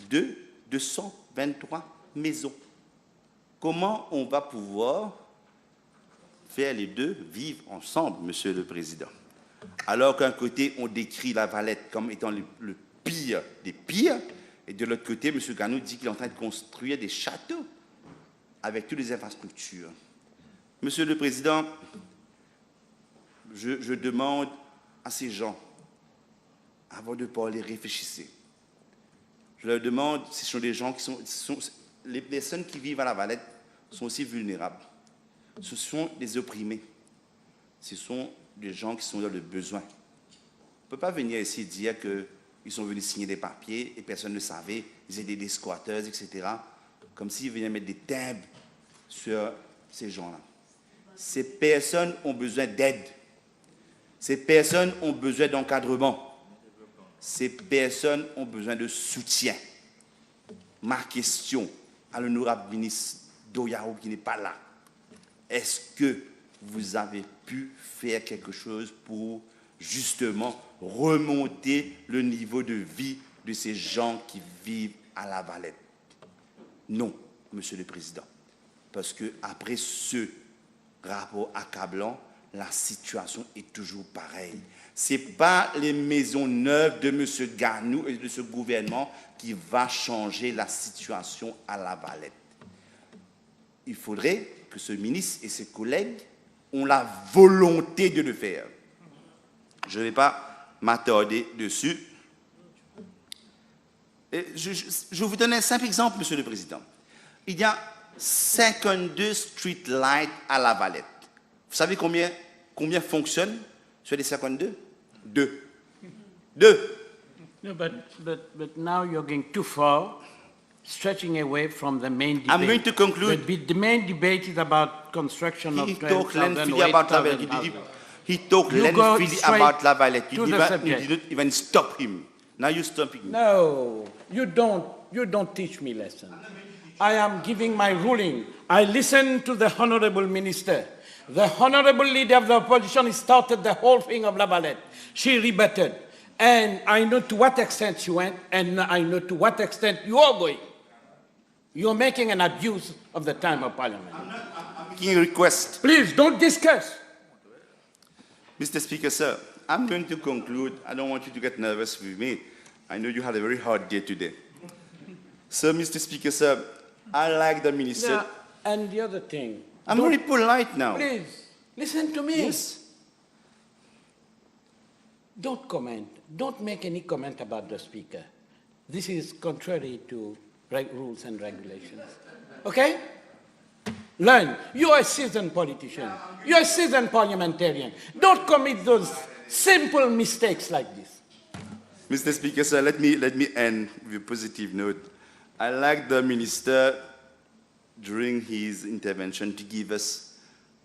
de 223 maisons. Comment on va pouvoir faire les deux vivre ensemble, Monsieur le Président? Alors qu'un côté, on décrit La Valette comme étant le pire des pires, et de l'autre côté, M. Ganou dit qu'il est en train de construire des châteaux avec toutes les infrastructures. Monsieur le Président, je demande à ces gens, avant de parler, réfléchissez. Je leur demande, ce sont des gens qui sont les personnes qui vivent à La Valette sont aussi vulnérables. Ce sont des opprimés. Ce sont des gens qui sont dans le besoin. On ne peut pas venir ici dire qu'ils sont venus signer des papiers et personne ne savait, ils étaient des squatteurs, etc. Comme s'ils venaient mettre des timbres sur ces gens-là. Ces personnes ont besoin d'aide. Ces personnes ont besoin d'encadrement. Ces personnes ont besoin de soutien. Ma question à l'honorable ministre Doyao qui n'est pas là, est-ce que vous avez pu faire quelque chose pour justement remonter le niveau de vie de ces gens qui vivent à La Valette? Non, Monsieur le Président. Parce qu'après ce rapport accablant, la situation est toujours pareille. Ce n'est pas les maisons neuves de M. Ganou et de ce gouvernement qui va changer la situation à La Valette. Il faudrait que ce ministre et ses collègues ont la volonté de le faire. Je ne vais pas m'attarder dessus. Et je vous donne un simple exemple, Monsieur le Président. Il y a 52 street lights à La Valette. Vous savez combien fonctionnent sur les 52? 2. No, but now you're going too far, stretching away from the main debate. I'm going to conclude. The main debate is about construction of He talked 12,000 lengthily or about La 8,000 Valette. houses. He talked You go lengthily straight about La Valette. to You the subject. didn't even stop him. Now you're stopping me. No, you don't teach me lessons. I am giving my ruling. I listened to the Honorable Minister. The Honorable Leader of the Opposition started the whole thing of La Valette. She rebutted. And I know to what extent she went, and I know to what extent you are going. You're making an abuse of the time of Parliament. I'm making a request. Please, don't discuss. Mr. Speaker, sir, I'm going to conclude. I don't want you to get nervous with me. I know you had a very hard day today. So, Mr. Speaker, sir, I like the minister. Yeah, and the other thing. I'm very polite now. Please, listen to me. Yes. Don't comment. Don't make any comment about the Speaker. This is contrary to rules and regulations. Okay? Learn. You're a seasoned politician. You're a seasoned parliamentarian. Don't commit those simple mistakes like this. Mr. Speaker, sir, let me end with a positive note. I like the minister during his intervention to give us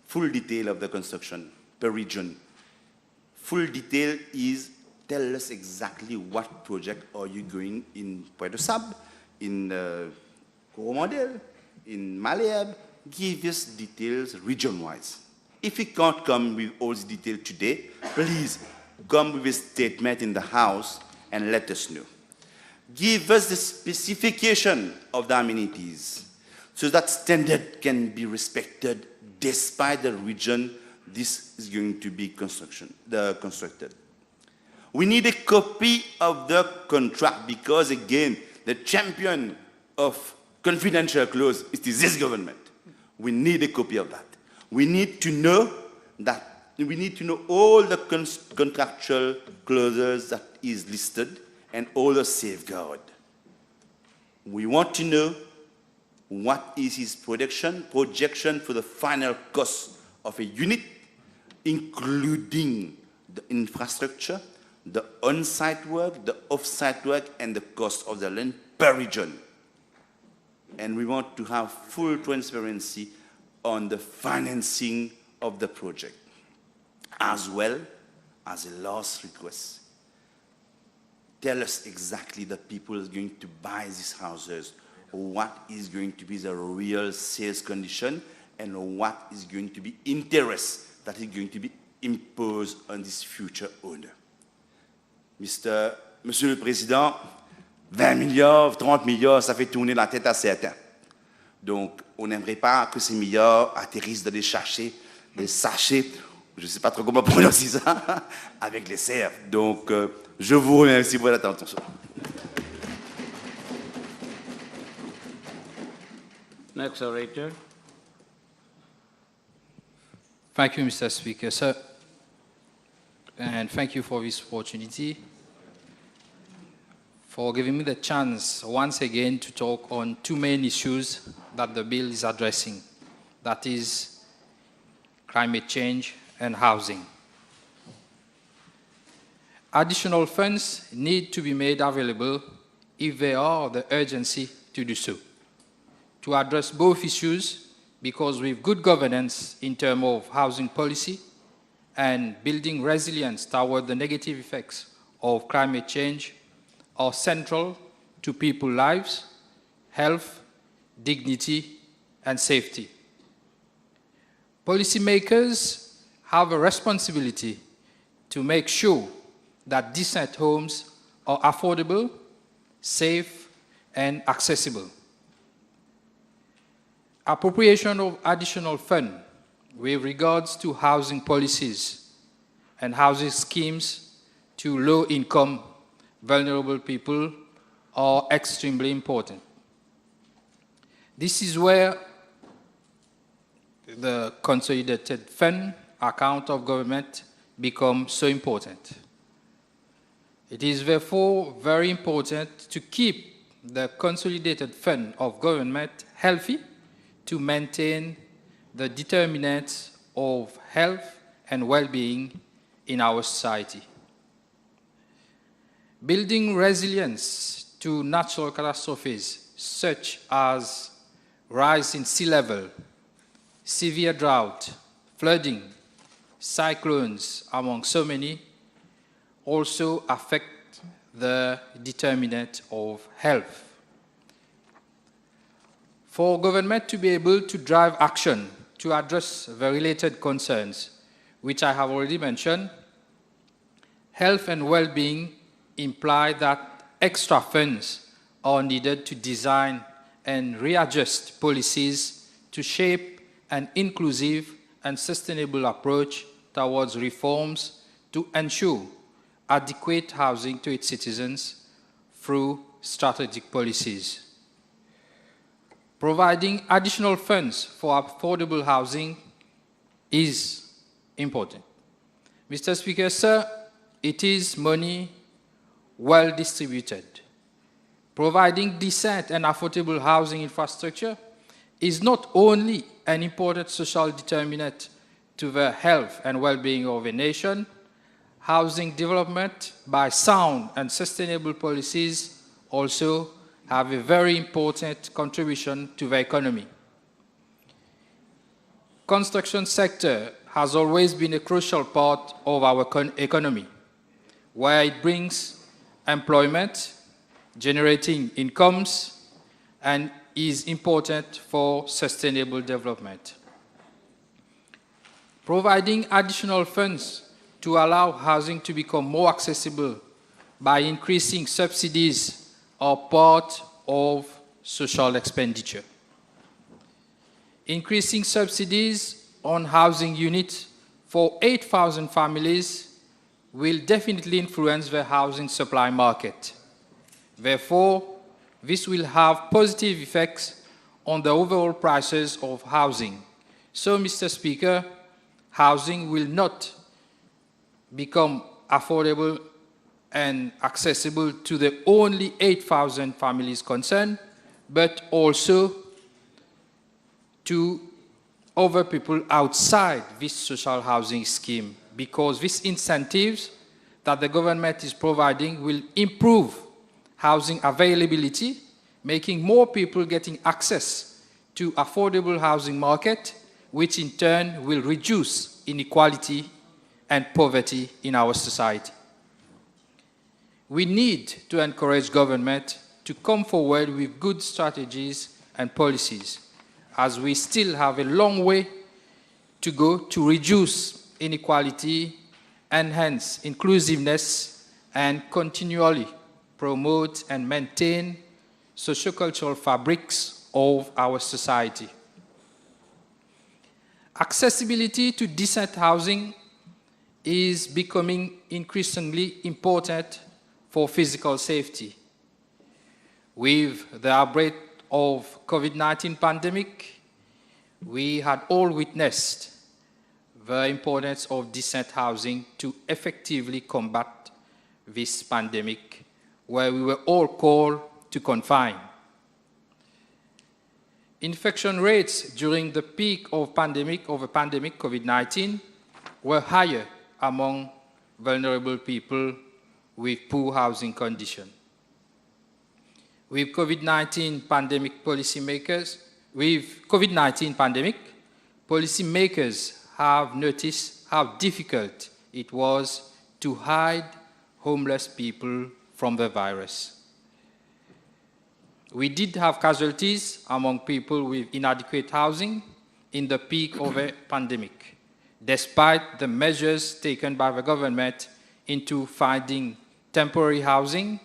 full detail of the construction per region. Full detail is tell us exactly what project are you going in Puerto Sab, in Coromandel, in Malherbe. Give us details region-wise. If you can't come with all the detail today, please come with a statement in the House and let us know. Give us the specification of the amenities so that standard can be respected despite the region this is going to be constructed. We need a copy of the contract because, again, the champion of confidential clause is this government. We need a copy of that. We need to know that. We need to know all the contractual clauses that is listed and all the safeguard. We want to know what is his projection for the final cost of a unit, including the infrastructure, the on-site work, the off-site work, and the cost of the land per region. And we want to have full transparency on the financing of the project, as well as a last request. Tell us exactly the people who are going to buy these houses, what is going to be the real sales condition, and what is going to be interest that is going to be imposed on this future owner. Monsieur le Président, 20 milliards, 30 milliards, ça fait tourner la tête à certains. Donc, on n'aimerait pas que ces milliards atterrissent dans des sachets, je ne sais pas trop comment prononcer ça, avec les cerfs. Donc, je vous remercie pour l'attention. Next orator. Thank you, Mr. Speaker, sir. And thank you for this opportunity, for giving me the chance once again to talk on two main issues that the bill is addressing. That is climate change and housing. Additional funds need to be made available if there are the urgency to do so, to address both issues, because with good governance in terms of housing policy and building resilience toward the negative effects of climate change are central to people's lives, health, dignity, and safety. Policymakers have a responsibility to make sure that decent homes are affordable, safe, and accessible. Appropriation of additional funds with regards to housing policies and housing schemes to low-income, vulnerable people are extremely important. This is where the consolidated fund account of government becomes so important. It is therefore very important to keep the consolidated fund of government healthy to maintain the determinants of health and well-being in our society. Building resilience to natural catastrophes such as rise in sea level, severe drought, flooding, cyclones, among so many, also affect the determinant of health. For government to be able to drive action to address the related concerns, which I have already mentioned, health and well-being imply that extra funds are needed to design and readjust policies to shape an inclusive and sustainable approach towards reforms to ensure adequate housing to its citizens through strategic policies. Providing additional funds for affordable housing is important. Mr. Speaker, sir, it is money well distributed. Providing decent and affordable housing infrastructure is not only an important social determinant to the health and well-being of a nation, housing development by sound and sustainable policies also have a very important contribution to the economy. Construction sector has always been a crucial part of our economy, where it brings employment, generating incomes, and is important for sustainable development. Providing additional funds to allow housing to become more accessible by increasing subsidies are part of social expenditure. Increasing subsidies on housing units for 8,000 families will definitely influence the housing supply market. Therefore, this will have positive effects on the overall prices of housing. So, Mr. Speaker, housing will not become affordable and accessible to the only 8,000 families concerned, but also to other people outside this social housing scheme, because these incentives that the government is providing will improve housing availability, making more people getting access to affordable housing market, which in turn will reduce inequality and poverty in our society. We need to encourage government to come forward with good strategies and policies, as we still have a long way to go to reduce inequality, enhance inclusiveness, and continually promote and maintain sociocultural fabrics of our society. Accessibility to decent housing is becoming increasingly important for physical safety. With the outbreak of COVID-19 pandemic, we had all witnessed the importance of decent housing to effectively combat this pandemic, where we were all called to confine. Infection rates during the peak of the pandemic COVID-19 were higher among vulnerable people with poor housing conditions. With COVID-19 pandemic, policymakers have noticed how difficult it was to hide homeless people from the virus. We did have casualties among people with inadequate housing in the peak of the pandemic, despite the measures taken by the government into finding temporary housing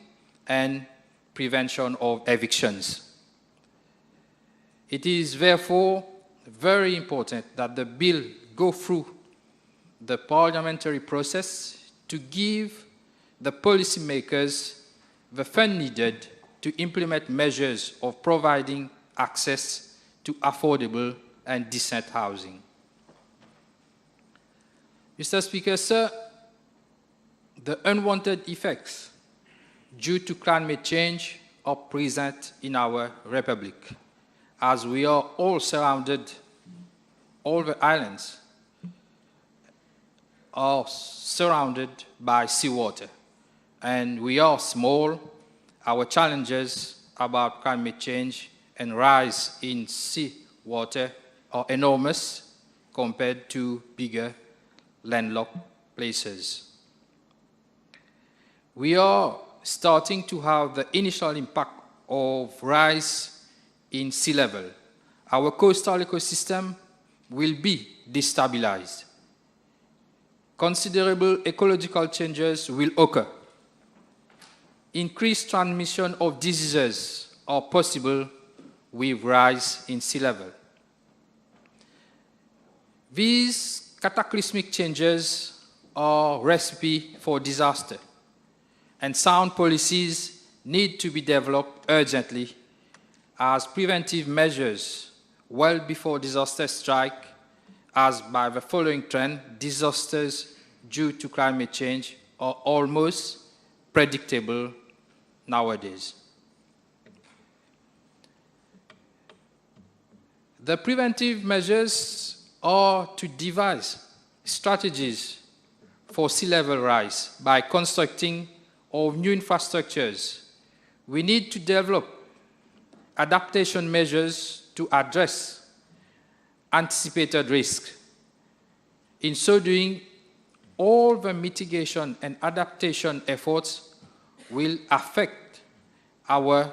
and prevention of evictions. It is therefore very important that the bill go through the parliamentary process to give the policymakers the funds needed to implement measures of providing access to affordable and decent housing. Mr. Speaker, sir, the unwanted effects due to climate change are present in our republic, as we are all surrounded, all the islands are surrounded by seawater, and we are small, our challenges about climate change and rise in sea water are enormous compared to bigger landlocked places. We are starting to have the initial impact of rise in sea level. Our coastal ecosystem will be destabilized. Considerable ecological changes will occur. Increased transmission of diseases are possible with rise in sea level. These cataclysmic changes are a recipe for disaster, and sound policies need to be developed urgently as preventive measures well before disaster strike, as by the following trend: disasters due to climate change are almost predictable nowadays. The preventive measures are to devise strategies for sea level rise by constructing of new infrastructures. We need to develop adaptation measures to address anticipated risk. In so doing, all the mitigation and adaptation efforts will affect our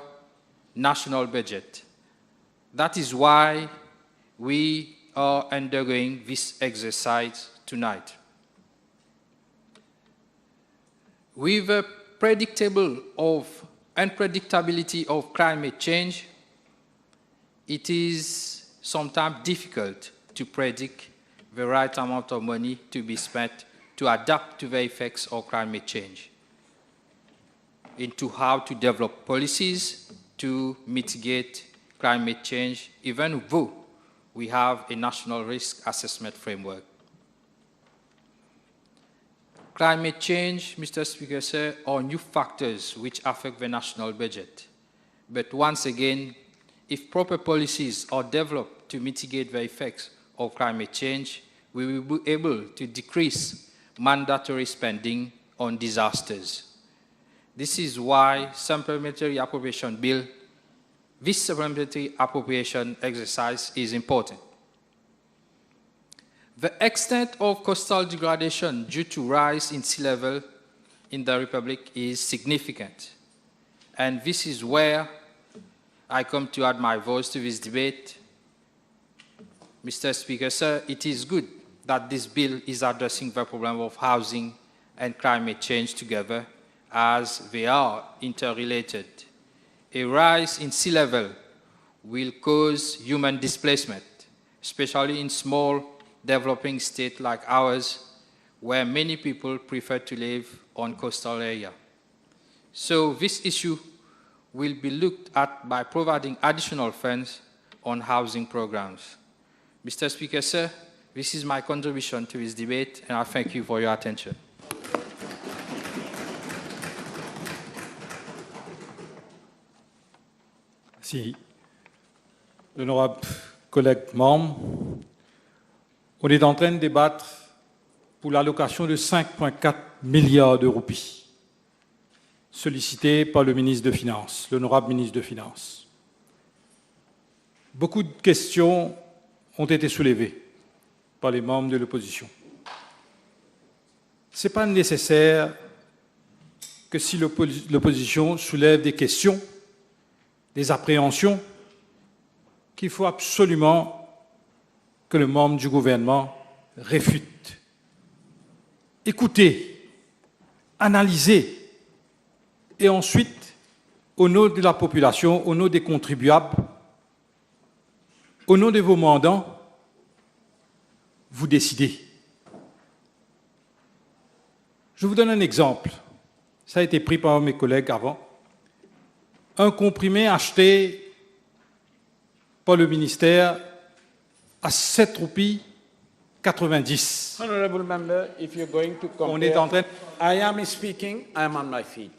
national budget. That is why we are undergoing this exercise tonight. With the unpredictability of climate change, it is sometimes difficult to predict the right amount of money to be spent to adapt to the effects of climate change, into how to develop policies to mitigate climate change, even though we have a national risk assessment framework. Climate change, Mr. Speaker, sir, are new factors which affect the national budget. But once again, if proper policies are developed to mitigate the effects of climate change, we will be able to decrease mandatory spending on disasters. This is why Supplementary Appropriation Bill, this Supplementary Appropriation exercise is important. The extent of coastal degradation due to rise in sea level in the Republic is significant. And this is where I come to add my voice to this debate. Mr. Speaker, sir, it is good that this bill is addressing the problem of housing and climate change together, as they are interrelated. A rise in sea level will cause human displacement, especially in small developing states like ours, where many people prefer to live on coastal area. So this issue will be looked at by providing additional funds on housing programs. Mr. Speaker, sir, this is my contribution to this debate, and I thank you for your attention. Merci. L'honorable collègue membre, on est en train de débattre pour l'allocation de 5,4 milliards de roupies, sollicité par le ministre de Finances, l'honorable ministre de Finances. Beaucoup de questions ont été soulevées par les membres de l'opposition. Ce n'est pas nécessaire que si l'opposition soulève des questions, des appréhensions, qu'il faut absolument que le membre du gouvernement réfute. Écoutez, analysez, et ensuite, au nom de la population, au nom des contribuables, au nom de vos mandants, vous décidez. Je vous donne un exemple. Ça a été pris par mes collègues avant. Un comprimé acheté par le ministère à 7 roupies 90. Honorable member, if you're going to compare, On est en train... I am speaking, I am on my feet.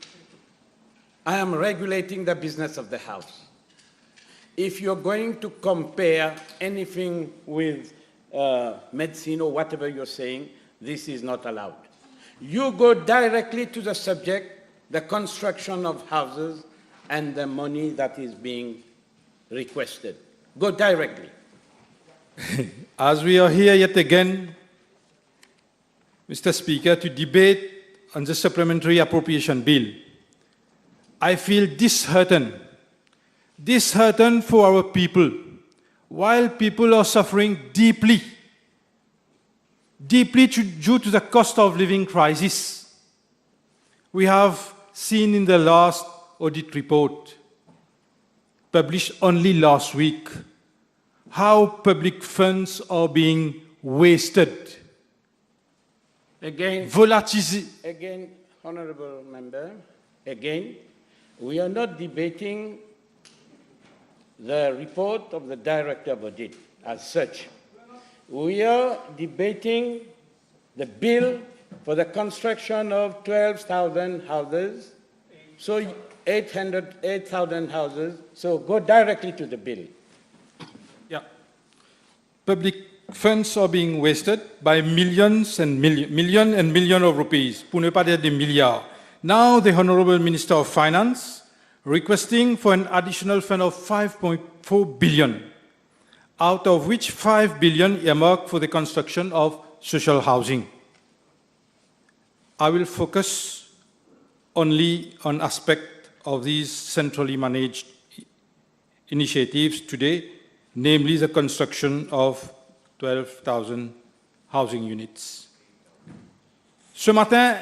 I am regulating the business of the House. If you're going to compare anything with medicine or whatever you're saying, this is not allowed. You go directly to the subject the construction of houses and the money that is being requested? Go directly. As we are here yet again, Mr. Speaker, to debate on the Supplementary Appropriation Bill, I feel disheartened for our people, while people are suffering deeply due to the cost of living crisis. We have seen in the last audit report, published only last week, how public funds are being wasted. Again, Honourable Member, again, we are not debating the report of the Director of Audit as such. We are debating the bill for the construction of 12,000 houses, so 8,000 houses, so go directly to the bill. Yeah. Public funds are being wasted by millions and millions of rupees, pour ne pas dire des milliards. Now the Honourable Minister of Finance requesting for an additional fund of 5.4 billion, out of which 5 billion earmarked for the construction of social housing. I will focus only on aspect of these centrally managed initiatives today, namely the construction of 12,000 housing units. Ce matin,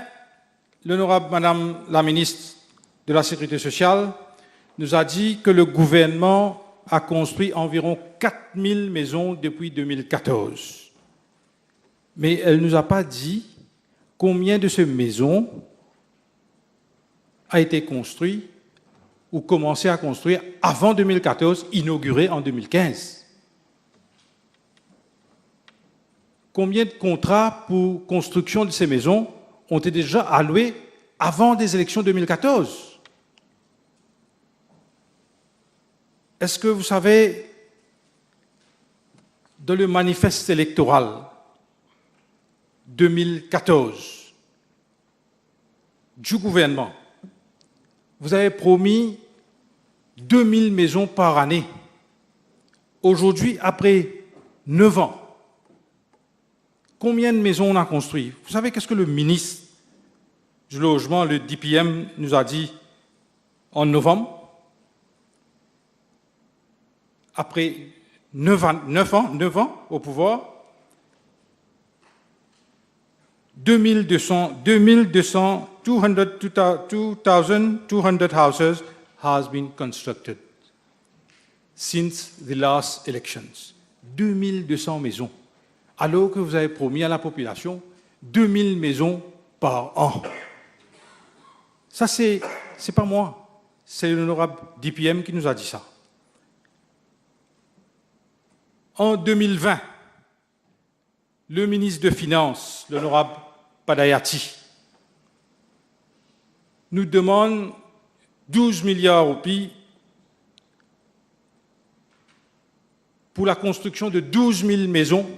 l'honorable Madame la ministre de la Sécurité sociale nous a dit que le gouvernement a construit environ 4000 maisons depuis 2014. Mais elle ne nous a pas dit combien de ces maisons a été construit ou commencé à construire avant 2014, inauguré en 2015. Combien de contrats pour construction de ces maisons ont été déjà alloués avant des élections 2014? Est-ce que vous savez, dans le manifeste électoral 2014 du gouvernement, vous avez promis 2000 maisons par année. Aujourd'hui, après 9 ans, combien de maisons on a construit? Vous savez qu'est-ce que le ministre du Logement, le DPM, nous a dit en novembre? Après 9 ans au pouvoir, 2,200 houses has been constructed since the last elections. 2200 maisons. Alors que vous avez promis à la population 2000 maisons par an. Ça, c'est pas moi. C'est l'honorable DPM qui nous a dit ça. En 2020, le ministre des Finances, l'honorable Padayati, nous demande 12 milliards de roupies pour la construction de 12 000 maisons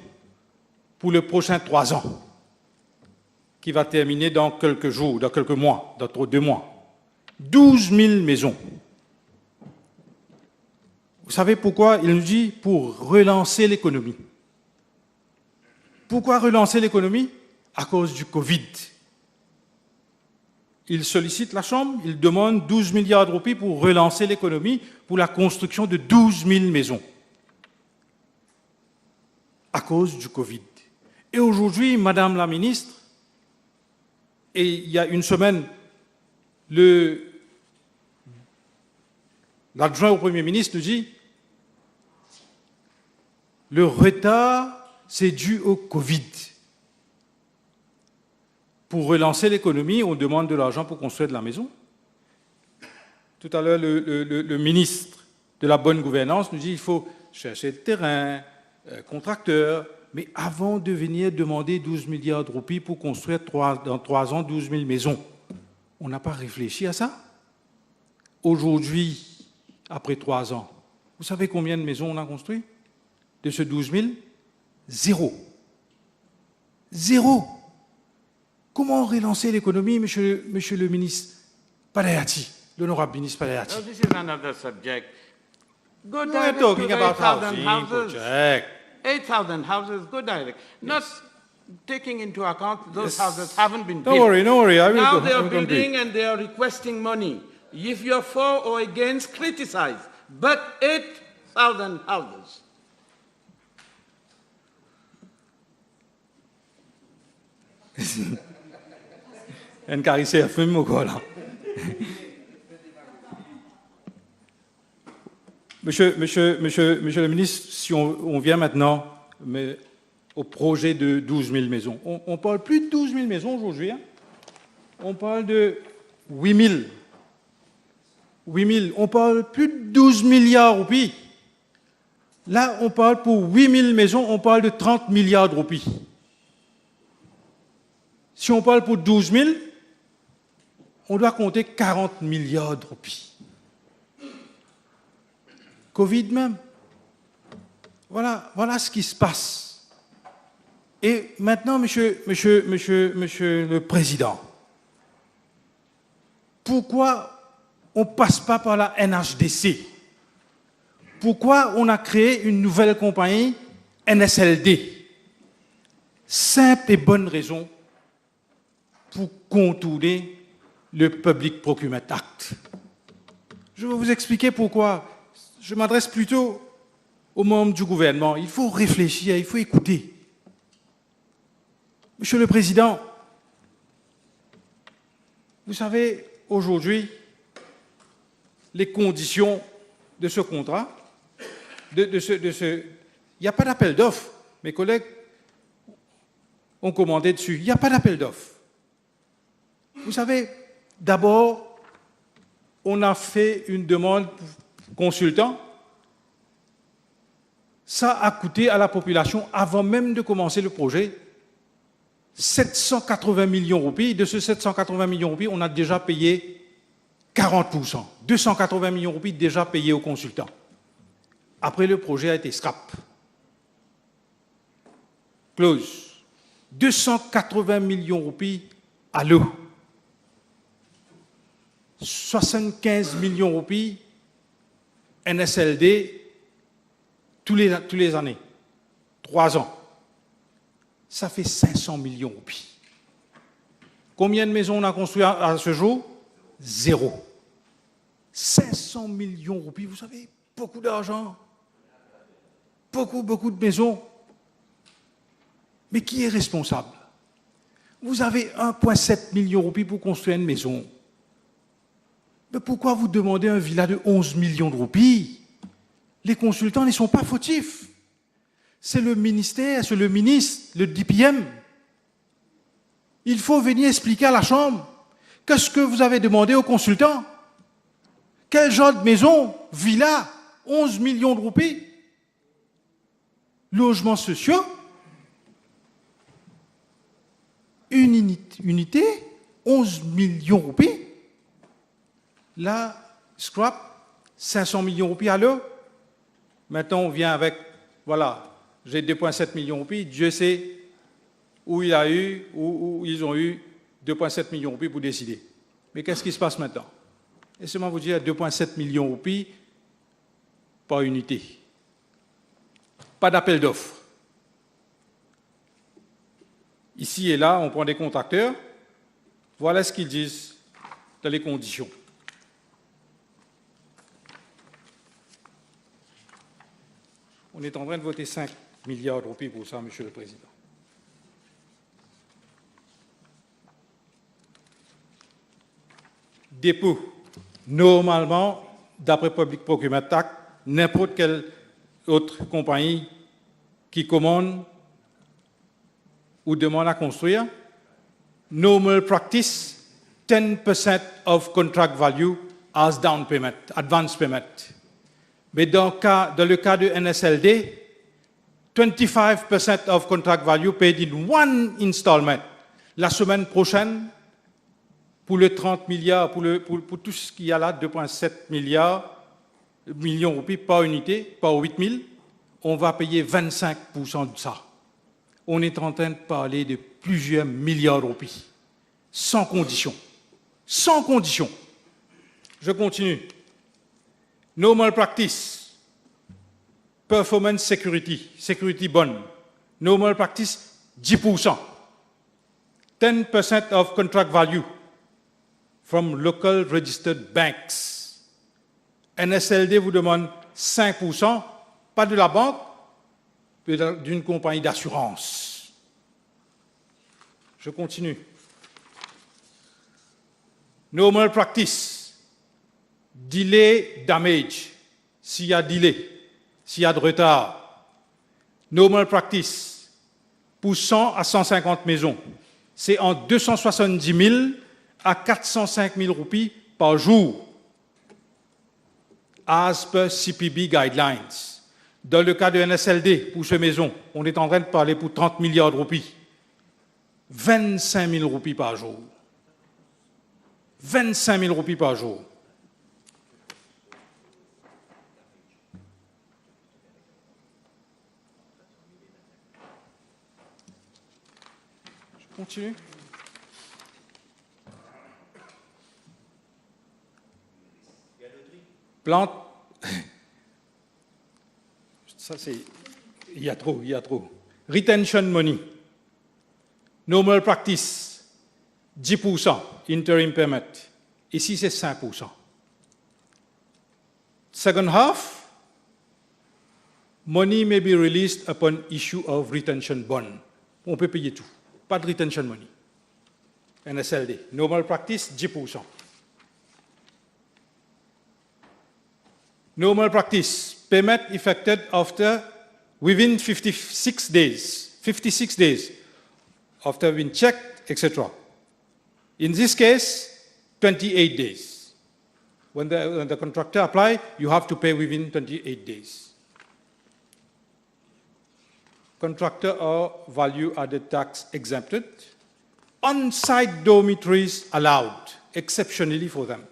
pour les prochains 3 ans, qui va terminer dans quelques jours, dans quelques mois, dans 2 mois. 12 000 maisons. Vous savez pourquoi? Il nous dit pour relancer l'économie. Pourquoi relancer l'économie? À cause du Covid. Il sollicite la Chambre, il demande 12 milliards de roupies pour relancer l'économie, pour la construction de 12 000 maisons. À cause du Covid. Et aujourd'hui, Madame la ministre, et il y a une semaine, l'adjoint au Premier ministre nous dit le retard, c'est dû au Covid. Pour relancer l'économie, on demande de l'argent pour construire de la maison. Tout à l'heure, le ministre de la bonne gouvernance nous dit qu'il faut chercher le terrain, contracteurs, mais avant de venir demander 12 milliards de roupies pour construire dans 3 ans 12 000 maisons, on n'a pas réfléchi à ça. Aujourd'hui, après 3 ans, vous savez combien de maisons on a construit? De ce 12 000? 0. 0. Comment relancer l'économie, monsieur le ministre? Padayati, l'honorable ministre Padayati. Now, this is another subject. Go We're direct talking to about 8,000 housing houses. project. 8,000 houses, go direct. Not taking into account those houses haven't been Don't built. worry, don't worry. I will Now go. they I are will complete. building and they are requesting money. If you're for or against, criticize. But 8,000 houses. En carissé a fait mon là. Monsieur le ministre, si on vient maintenant au projet de 12 000 maisons, on parle plus de 12 000 maisons aujourd'hui, hein? On parle de 8 000. 8 000, on parle plus de 12 milliards de roupies. Là, on parle pour 8 000 maisons, on parle de 30 milliards de roupies. Si on parle pour 12 000, on doit compter 40 milliards de roupies. Covid même. Voilà ce qui se passe. Et maintenant, monsieur le Président, pourquoi on ne passe pas par la NHDC? Pourquoi on a créé une nouvelle compagnie NSLD? Simple et bonne raison pour contourner le Public Procurement Act. Je vais vous expliquer pourquoi. Je m'adresse plutôt aux membres du gouvernement. Il faut réfléchir, il faut écouter. Monsieur le Président, vous savez, aujourd'hui, les conditions de ce contrat, il n'y a pas d'appel d'offres. Mes collègues ont commandé dessus. Il n'y a pas d'appel d'offres. Vous savez, d'abord, on a fait une demande consultant. Ça a coûté à la population, avant même de commencer le projet, 780 millions de roupies. De ce 780 millions de roupies, on a déjà payé 40%. 280 millions de roupies déjà payés aux consultants. Après, le projet a été scrap. Close. 280 millions de roupies à l'eau. 75 millions de roupies NSLD tous les années. 3 ans. Ça fait 500 millions de roupies. Combien de maisons on a construit à ce jour? 0. 500 millions de roupies, vous savez, beaucoup d'argent. Beaucoup de maisons. Mais qui est responsable? Vous avez 1,7 million de roupies pour construire une maison. Mais pourquoi vous demandez un villa de 11 millions de roupies? Les consultants ne sont pas fautifs. C'est le ministère, c'est le ministre, le DPM. Il faut venir expliquer à la Chambre qu'est-ce que vous avez demandé aux consultants. Quel genre de maison, villa, 11 millions de roupies? Logements sociaux, une unité, 11 millions de roupies. Là, scrap, 500 millions de roupies à l'heure. Maintenant, on vient avec, voilà, j'ai 2,7 millions de roupies. Dieu sait où il a eu, où ils ont eu 2,7 millions de roupies pour décider. Mais qu'est-ce qui se passe maintenant? Laissez-moi vous dire, 2,7 millions de roupies par unité. Pas d'appel d'offres. Ici et là, on prend des contracteurs. Voilà ce qu'ils disent dans les conditions. On est en train de voter 5 milliards de roupies pour ça, Monsieur le Président. Dépôt. Normalement, d'après Public Procurement Act, n'importe quelle autre compagnie qui commande ou demande à construire, normal practice, 10% of contract value as down payment, advance payment. Mais dans le cas de NSLD, 25% of contract value paid in one installment. La semaine prochaine, pour le 30 milliards, pour tout ce qu'il y a là, 2,7 millions de roupies par unité, par 8 000, on va payer 25% de ça. On est en train de parler de plusieurs milliards de roupies, sans condition. Sans condition. Je continue. No malpractice. Performance security. Security bonne. No malpractice, 10%. 10% of contract value from local registered banks. NSLD vous demande 5%, pas de la banque, mais d'une compagnie d'assurance. Je continue. No malpractice. Delay damage. S'il y a delay, s'il y a de retard. No malpractice. Pour 100 à 150 maisons. C'est en 270 000 à 405 000 roupies par jour. As per CPB guidelines. Dans le cas de NSLD, pour ces maisons, on est en train de parler pour 30 milliards de roupies. 25 000 roupies par jour. 25 000 roupies par jour. Je continue. Plante. Ça, c'est. Il y a trop. Retention money. No malpractice. 10%. Interim payment. Ici, c'est 5%. Second half. Money may be released upon issue of retention bond. On peut payer tout. Pas de retention money. NSLD. No malpractice, 10%. No malpractice. Payment effected within 56 days. 56 days. After being checked, etc. In this case, 28 days. When the contractor applies, you have to pay within 28 days. Contractor or value-added tax exempted. On-site dormitories allowed, exceptionally for them.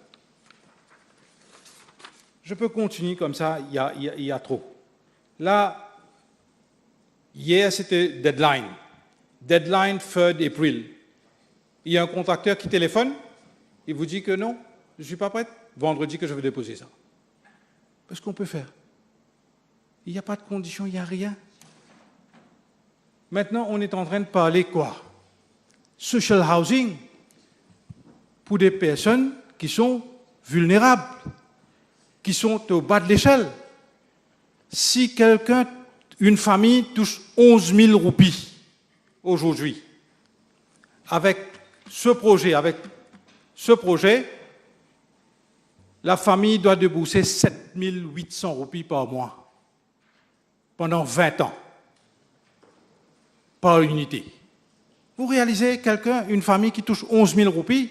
Je peux continuer comme ça, il y a trop. Là, hier, c'était deadline. Deadline 3rd April. Il y a un contracteur qui téléphone, il vous dit que non, je ne suis pas prête, vendredi que je vais déposer ça. Qu'est-ce qu'on peut faire? Il n'y a pas de conditions, il n'y a rien. Maintenant, on est en train de parler quoi? Social housing pour des personnes qui sont vulnérables, qui sont au bas de l'échelle. Si une famille touche 11 000 roupies aujourd'hui, avec ce projet, la famille doit débourser 7 800 roupies par mois pendant 20 ans, par unité. Vous réalisez, une famille qui touche 11 000 roupies,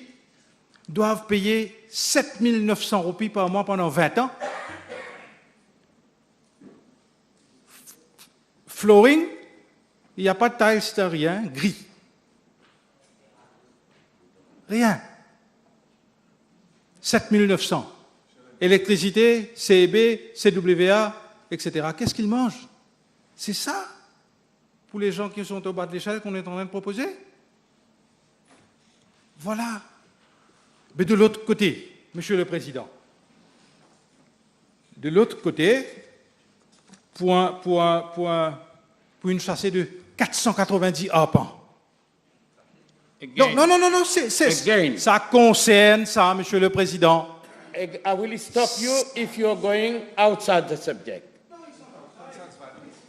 doivent payer 7 900 roupies par mois pendant 20 ans. Flooring, il n'y a pas de tiles, c'est rien, gris. Rien. 7 900. Électricité, CEB, CWA, etc. Qu'est-ce qu'ils mangent? C'est ça, pour les gens qui sont au bas de l'échelle, qu'on est en train de proposer? Voilà. Mais de l'autre côté, Monsieur le Président, de l'autre côté, pour une chassée de 490 arpents. Non, ça concerne ça, Monsieur le Président. I will stop you if you're going outside the subject.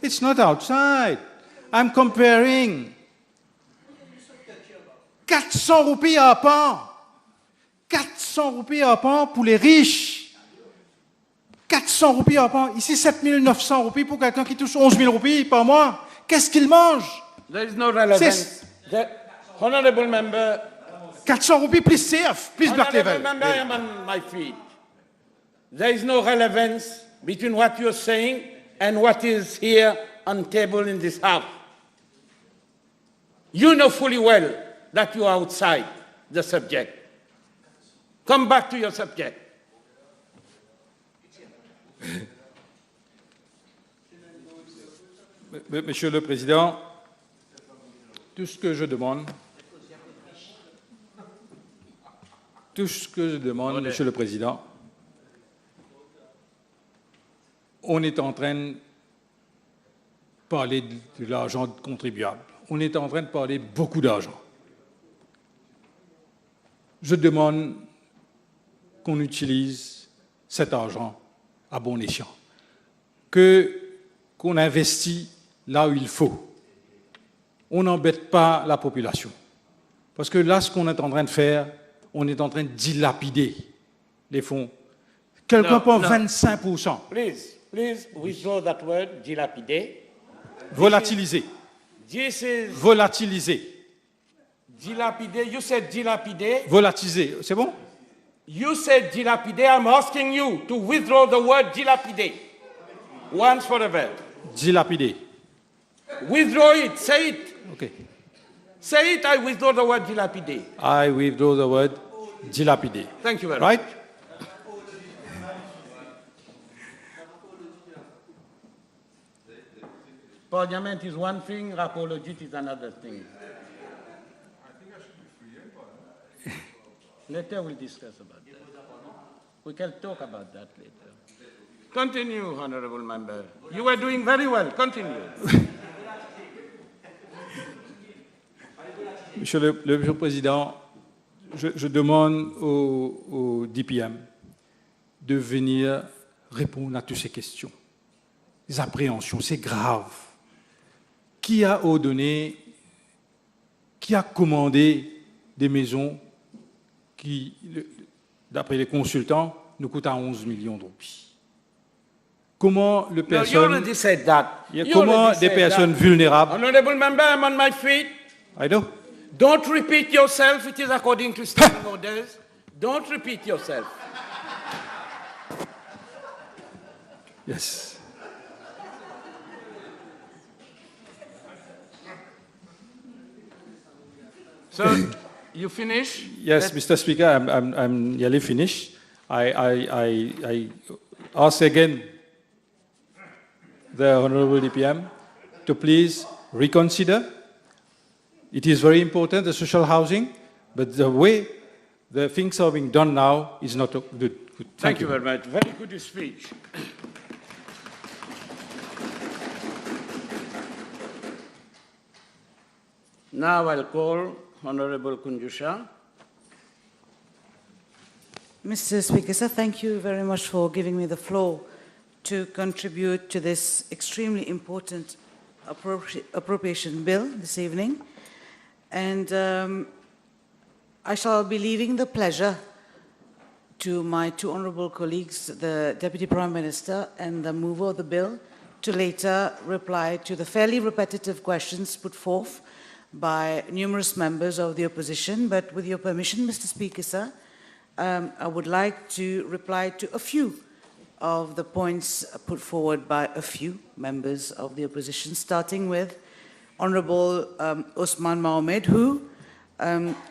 It's not outside. I'm comparing. 400 roupies arpents. 400 roupies arpents pour les riches. 400 roupies arpents. Ici, 7 900 roupies pour quelqu'un qui touche 11 000 roupies par mois. Qu'est-ce qu'il mange? There is no relevance. Honorable member. 400 roupies plus CF, plus black level. Honorable member, I am on my feet. There is no relevance between what you're saying and what is here on table in this house. You know fully well that you are outside the subject. Come back to your subject. Monsieur le Président, tout ce que je demande, Monsieur le Président, on est en train de parler de l'argent contribuable. On est en train de parler beaucoup d'argent. Je demande qu'on utilise cet argent à bon escient, qu'on investit là où il faut. On n'embête pas la population. Parce que là, ce qu'on est en train de faire, on est en train de dilapider les fonds. Quelqu'un prend 25%. Please withdraw that word, dilapider. Volatiliser. This is Volatiliser. dilapider. You said dilapider. Volatiser. C'est bon? You said dilapider. I'm asking you to withdraw the word dilapider. Once forever. Dilapider. Withdraw it. Say it. Okay. Say it. I withdraw the word dilapider. I withdraw the word dilapider. Thank you very right? much. Parliament is one thing, apology is another thing. Later we'll discuss about that. We can talk about that later. Continue, Honorable Member. You were doing very well. Continue. Monsieur le Président, je demande au DPM de venir répondre à toutes ces questions. Les appréhensions, c'est grave. Qui a ordonné, qui a commandé des maisons qui, d'après les consultants, nous coûtent à 11 millions de roupies? Comment les personnes, you already said that. comment des personnes vulnérables? Honorable Member, I'm on my feet. I know. Don't repeat yourself. It is according to standing orders. Don't repeat yourself. Yes. So, you finish? Yes, Mr. Speaker, I'm nearly finished. I ask again the Honourable DPM to please reconsider. It is very important, the social housing, but the way the things are being done now is not good. Thank you very much. Very good speech. Now I'll call Honorable Kunjusha. Mr. Speaker, sir, thank you very much for giving me the floor to contribute to this extremely important appropriation bill this evening. And I shall be leaving the pleasure to my two honourable colleagues, the Deputy Prime Minister and the mover of the bill, to later reply to the fairly repetitive questions put forth by numerous members of the opposition. But with your permission, Mr. Speaker, sir, I would like to reply to a few of the points put forward by a few members of the opposition, starting with Honourable Osman Mohamed, who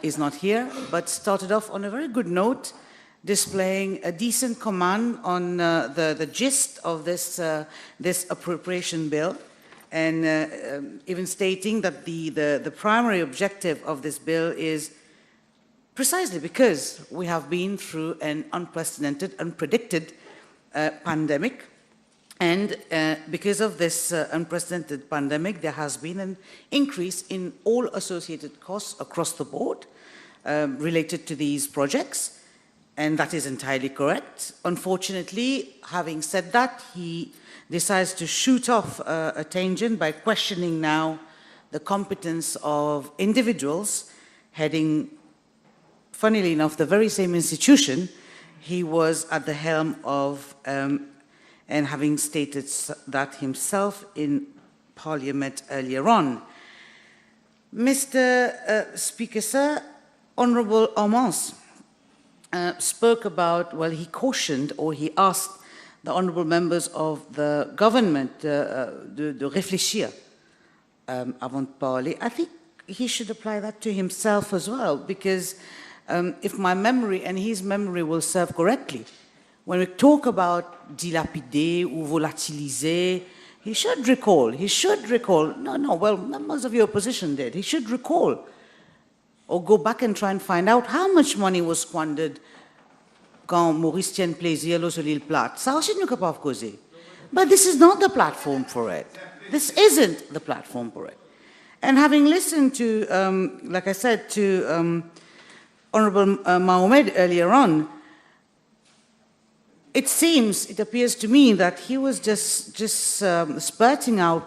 is not here, but started off on a very good note, displaying a decent command on the gist of this appropriation bill, and even stating that the primary objective of this bill is precisely because we have been through an unprecedented, unpredicted pandemic. And because of this unprecedented pandemic, there has been an increase in all associated costs across the board related to these projects. And that is entirely correct. Unfortunately, having said that, he decides to shoot off a tangent by questioning now the competence of individuals heading, funnily enough, the very same institution he was at the helm of, and having stated that himself in Parliament earlier on. Mr. Speaker, sir, Honourable Armand spoke about, well, he cautioned or he asked the honourable members of the government de réfléchir avant de parler. I think he should apply that to himself as well, because if my memory and his memory will serve correctly, when we talk about dilapider or volatiliser, he should recall, well, members of your opposition did, he should recall or go back and try and find out how much money was squandered quand Maurice tienne plaisir sur l'île Plate. Ça aussi, nous sommes capables de causer. But this is not the platform for it. This isn't the platform for it. And having listened to, like I said, to Honorable Mohamed earlier on, it appears to me that he was just spurting out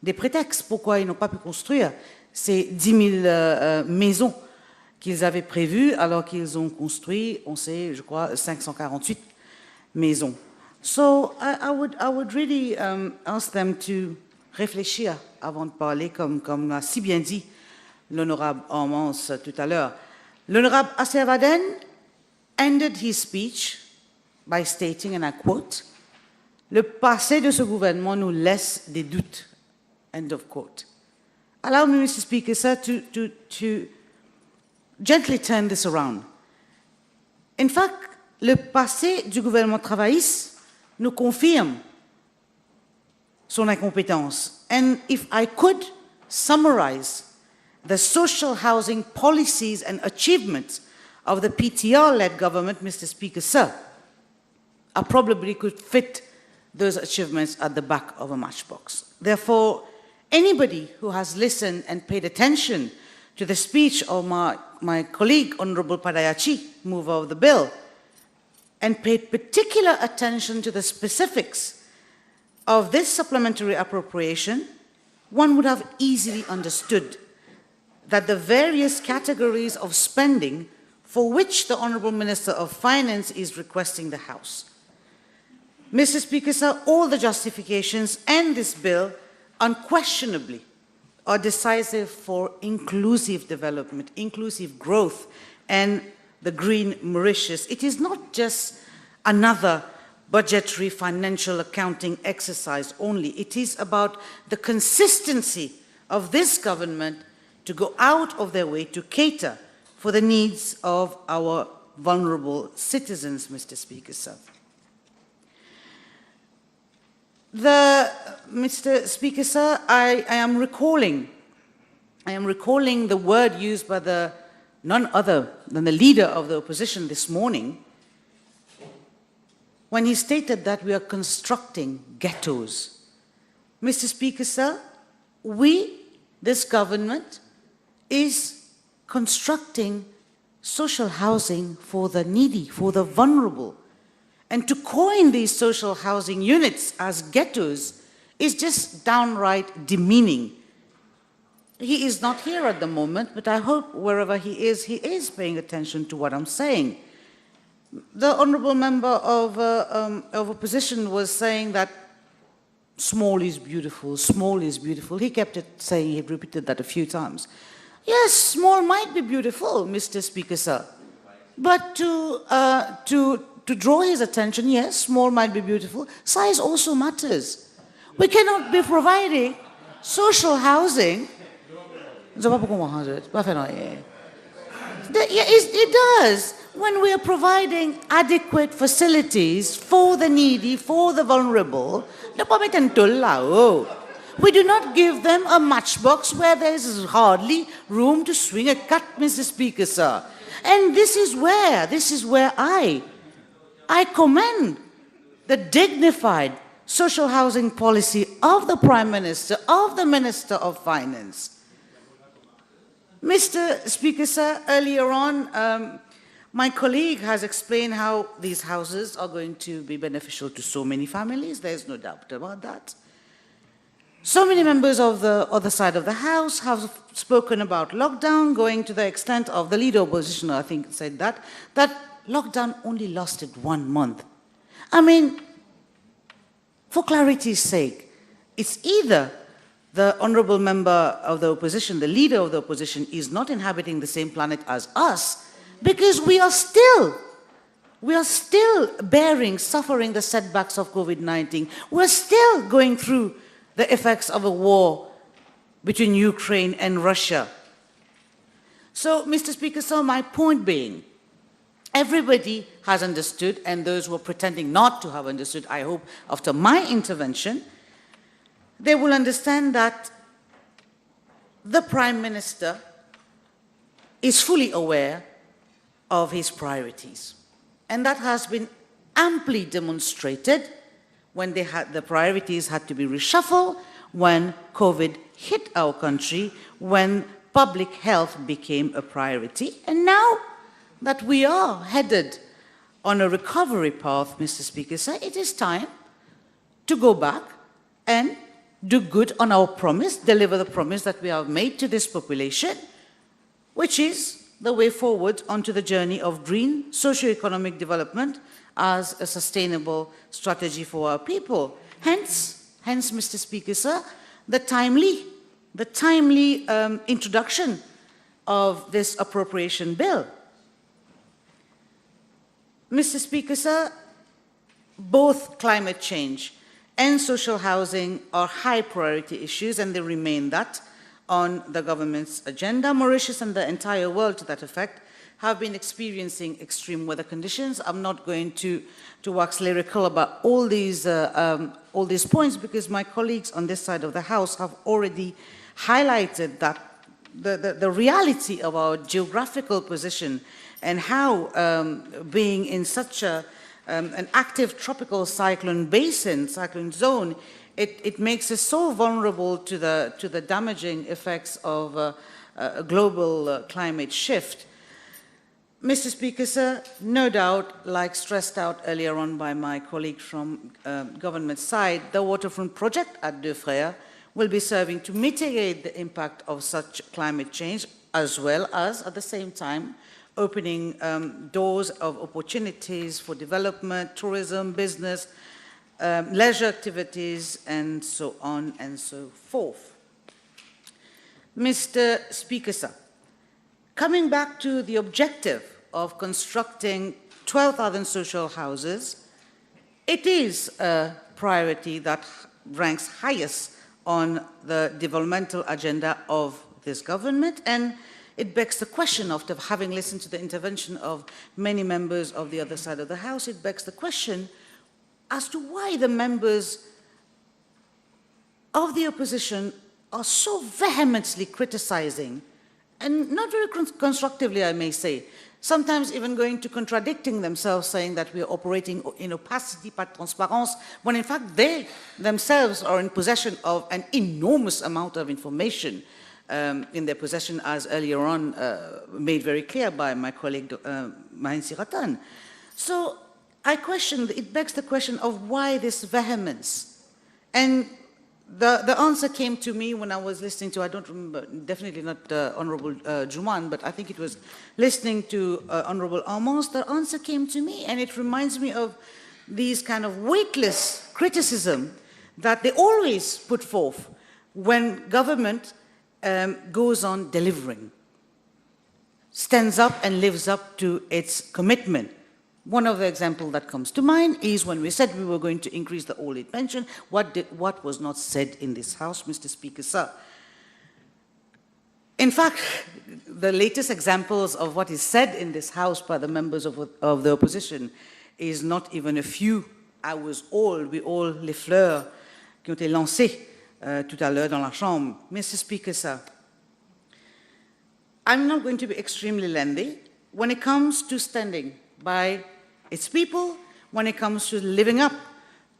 des prétextes pourquoi ils n'ont pas pu construire ces 10 000 maisons qu'ils avaient prévues alors qu'ils ont construit, on sait, je crois, 548 maisons. So I would really ask them to réfléchir avant de parler, comme l'a si bien dit l'honorable Armance tout à l'heure. L'honorable Asservaden ended his speech by stating, and I quote, le passé de ce gouvernement nous laisse des doutes. End of quote. Allow me, Mr. Speaker, sir, to gently turn this around. In fact, le passé du gouvernement travailliste nous confirme son incompétence. And if I could summarize the social housing policies and achievements of the PTR-led government, Mr. Speaker, sir, I probably could fit those achievements at the back of a matchbox. Therefore, anybody who has listened and paid attention to the speech of my colleague, Honorable Padayachi, mover of the bill, and paid particular attention to the specifics of this supplementary appropriation, one would have easily understood that the various categories of spending for which the Honorable Minister of Finance is requesting the House. Mr. Speaker, sir, all the justifications and this bill unquestionably are decisive for inclusive development, inclusive growth, and the green Mauritius. It is not just another budgetary financial accounting exercise only. It is about the consistency of this government to go out of their way to cater for the needs of our vulnerable citizens, Mr. Speaker, sir. Mr. Speaker, sir, I am recalling the word used by none other than the leader of the opposition this morning when he stated that we are constructing ghettos. Mr. Speaker, sir, this government, is constructing social housing for the needy, for the vulnerable. And to coin these social housing units as ghettos is just downright demeaning. He is not here at the moment, but I hope wherever he is paying attention to what I'm saying. The honourable member of opposition was saying that small is beautiful, small is beautiful. He kept saying, he repeated that a few times. Yes, small might be beautiful, Mr. Speaker, sir. But to draw his attention, yes, small might be beautiful. Size also matters. We cannot be providing social housing. It does. When we are providing adequate facilities for the needy, for the vulnerable, we do not give them a matchbox where there is hardly room to swing a cut, Mr. Speaker, sir. And this is where I commend the dignified social housing policy of the Prime Minister, of the Minister of Finance. Mr. Speaker, sir, earlier on, my colleague has explained how these houses are going to be beneficial to so many families. There's no doubt about that. So many members of the other side of the House have spoken about lockdown, going to the extent of the leader of opposition, I think, said that lockdown only lasted 1 month. I mean, for clarity's sake, it's either the honourable member of the opposition, the leader of the opposition, is not inhabiting the same planet as us, because we are still suffering the setbacks of COVID-19. We're still going through the effects of a war between Ukraine and Russia. So, Mr. Speaker, so my point being, everybody has understood, and those who are pretending not to have understood, I hope, after my intervention, they will understand that the Prime Minister is fully aware of his priorities. And that has been amply demonstrated when the priorities had to be reshuffled, when COVID hit our country, when public health became a priority. And now that we are headed on a recovery path, Mr. Speaker, sir, it is time to go back and do good on our promise, deliver the promise that we have made to this population, which is the way forward onto the journey of green socio-economic development as a sustainable strategy for our people. Hence, Mr. Speaker, sir, the timely introduction of this appropriation bill. Mr. Speaker, sir, both climate change and social housing are high priority issues, and they remain that on the government's agenda. Mauritius and the entire world, to that effect, have been experiencing extreme weather conditions. I'm not going to wax lyrical about all these points, because my colleagues on this side of the House have already highlighted that the reality of our geographical position and how being in such an active tropical cyclone zone, it makes us so vulnerable to the damaging effects of a global climate shift. Mr. Speaker, sir, no doubt, like stressed out earlier on by my colleague from government side, the waterfront project at Deux Frères will be serving to mitigate the impact of such climate change, as well as, at the same time, opening doors of opportunities for development, tourism, business, leisure activities, and so on and so forth. Mr. Speaker, sir, coming back to the objective of constructing 12,000 social houses, it is a priority that ranks highest on the developmental agenda of this government, and it begs the question, after having listened to the intervention of many members of the other side of the House, it begs the question as to why the members of the opposition are so vehemently criticizing, and not very constructively, I may say, sometimes even going to contradicting themselves, saying that we are operating in opacity, pas de transparence, when in fact they themselves are in possession of an enormous amount of information in their possession, as earlier on made very clear by my colleague Mahin Siratan. So it begs the question of why this vehemence. And the answer came to me when I was listening to, I don't remember, definitely not Honorable Juman, but I think it was listening to Honorable Armand. The answer came to me, and it reminds me of these kind of weightless criticism that they always put forth when government goes on delivering, stands up and lives up to its commitment. One of the examples that comes to mind is when we said we were going to increase the old age pension. What was not said in this House, Mr. Speaker, sir? In fact, the latest examples of what is said in this House by the members of the opposition is not even a few hours old. We all les fleurs qui ont été lancées tout à l'heure dans la Chambre. Mr. Speaker, sir, I'm not going to be extremely lengthy. When it comes to standing by its people, when it comes to living up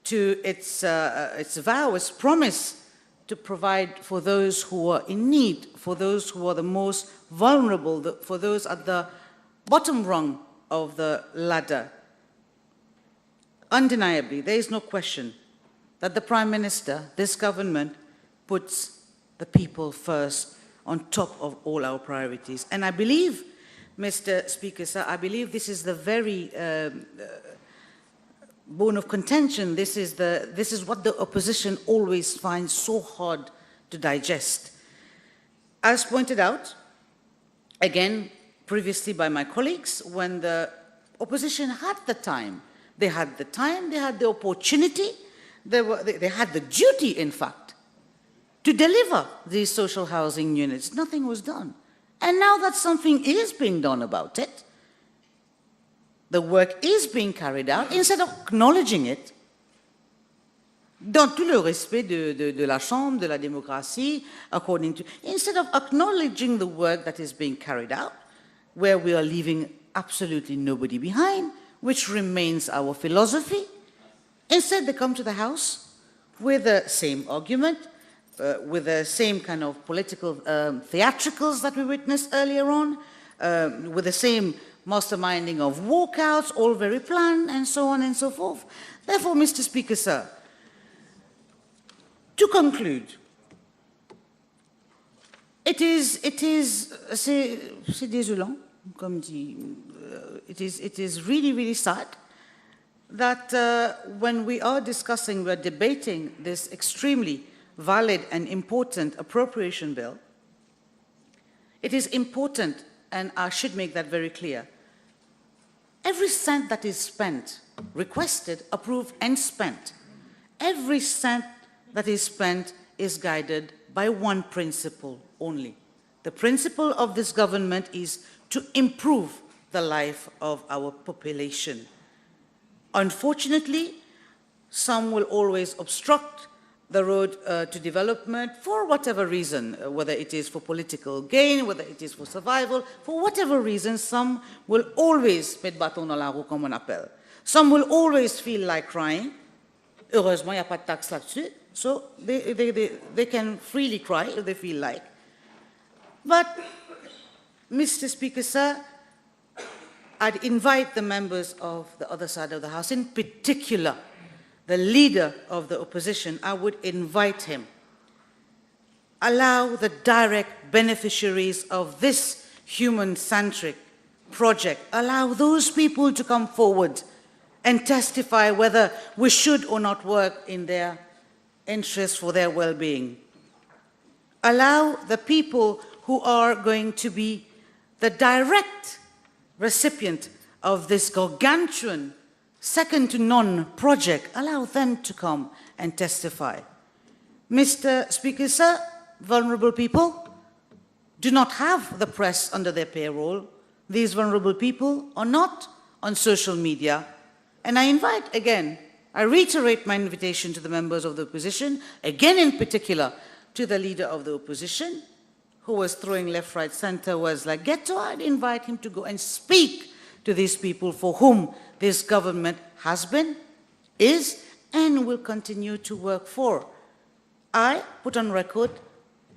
to its vow, its promise to provide for those who are in need, for those who are the most vulnerable, for those at the bottom rung of the ladder. Undeniably, there is no question that the Prime Minister, this government, puts the people first on top of all our priorities. And I believe, Mr. Speaker, sir, I believe this is the very bone of contention. This is what the opposition always finds so hard to digest. As pointed out, again, previously by my colleagues, when the opposition had the time, they had the opportunity, they had the duty, in fact, to deliver these social housing units. Nothing was done. And now that something is being done about it, the work is being carried out, instead of acknowledging it, dans tout le respect de la Chambre, de la démocratie, instead of acknowledging the work that is being carried out, where we are leaving absolutely nobody behind, which remains our philosophy, Instead, they come to the House with the same argument, with the same kind of political theatricals that we witnessed earlier on, with the same masterminding of walkouts, all very planned, and so on and so forth. Therefore, Mr. Speaker, sir, to conclude, it is désolant, comme dit, it is really, really sad that when we are discussing, we are debating this extremely valid and important appropriation bill, it is important, and I should make that very clear, every cent that is spent, requested, approved, and spent, every cent that is spent is guided by one principle only. The principle of this government is to improve the life of our population. Unfortunately, some will always obstruct the road to development for whatever reason, whether it is for political gain, whether it is for survival, for whatever reason, some will always mettre bâton dans la roue, comme on appelle. Some will always feel like crying. Heureusement, il n'y a pas de taxe là-dessus, so they can freely cry if they feel like. But, Mr. Speaker, sir, I'd invite the members of the other side of the House, in particular, the leader of the opposition, I would invite him. Allow the direct beneficiaries of this human-centric project, allow those people to come forward and testify whether we should or not work in their interest for their well-being. Allow the people who are going to be the direct recipient of this gargantuan, second-to-none project, allow them to come and testify. Mr. Speaker, sir, vulnerable people do not have the press under their payroll. These vulnerable people are not on social media. And I invite again, I reiterate my invitation to the members of the opposition, again in particular to the leader of the opposition, who was throwing left, right, center, was like, get to, I'd invite him to go and speak to these people for whom this government has been, is, and will continue to work for. I put on record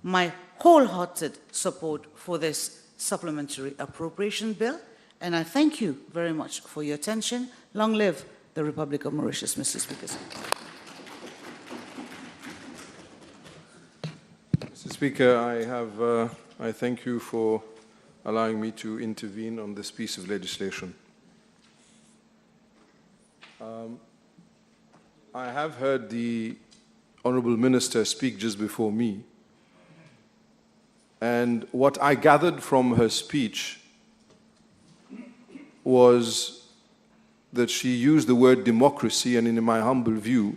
my wholehearted support for this supplementary appropriation bill, and I thank you very much for your attention. Long live the Republic of Mauritius, Mr. Speaker. Mr. Speaker, I thank you for allowing me to intervene on this piece of legislation. I have heard the Honourable Minister speak just before me, and what I gathered from her speech was that she used the word democracy, and in my humble view,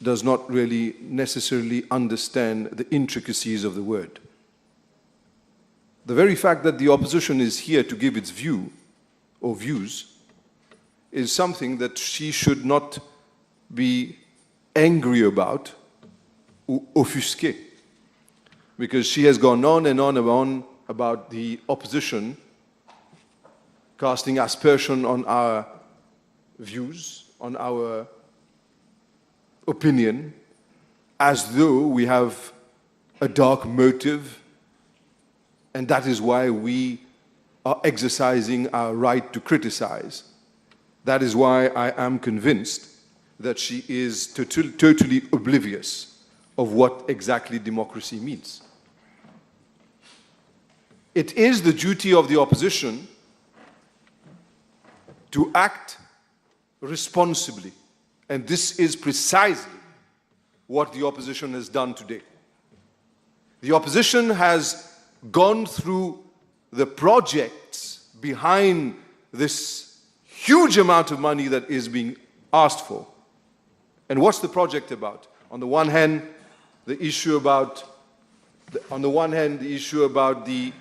does not really necessarily understand the intricacies of the word. The very fact that the opposition is here to give its view or views is something that she should not be angry about or offusqué, because she has gone on and on about the opposition casting aspersion on our views, on our opinion, as though we have a dark motive, and that is why we are exercising our right to criticize. That is why I am convinced that she is totally oblivious of what exactly democracy means. It is the duty of the opposition to act responsibly, and this is precisely what the opposition has done today. The opposition has gone through the projects behind this huge amount of money that is being asked for. And what's the project about? On the one hand, the issue about the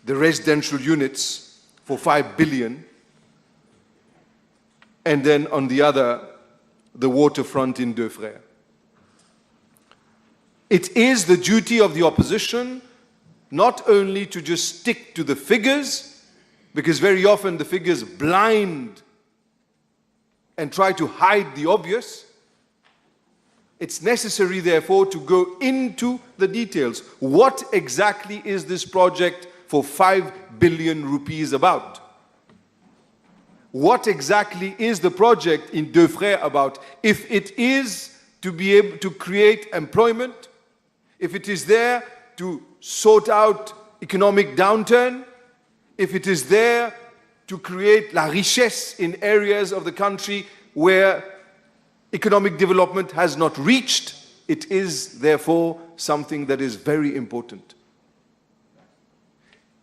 residential units for 5 billion, and then on the other, the waterfront in Deux Frères. It is the duty of the opposition not only to just stick to the figures, because very often the figures blind and try to hide the obvious. It's necessary, therefore, to go into the details. What exactly is this project for 5 billion rupees about? What exactly is the project in Deux Frères about? If it is to be able to create employment, if it is there to sort out economic downturn, if it is there to create la richesse in areas of the country where economic development has not reached, it is therefore something that is very important.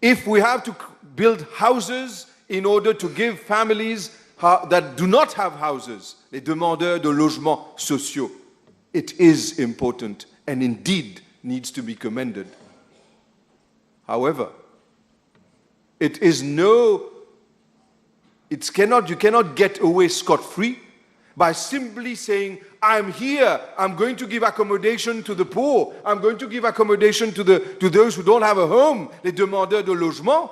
If we have to build houses in order to give families that do not have houses, les demandeurs de logements sociaux, it is important and indeed needs to be commended. However, you cannot get away scot-free by simply saying, I'm here, I'm going to give accommodation to the poor, I'm going to give accommodation to those who don't have a home, les demandeurs de logement,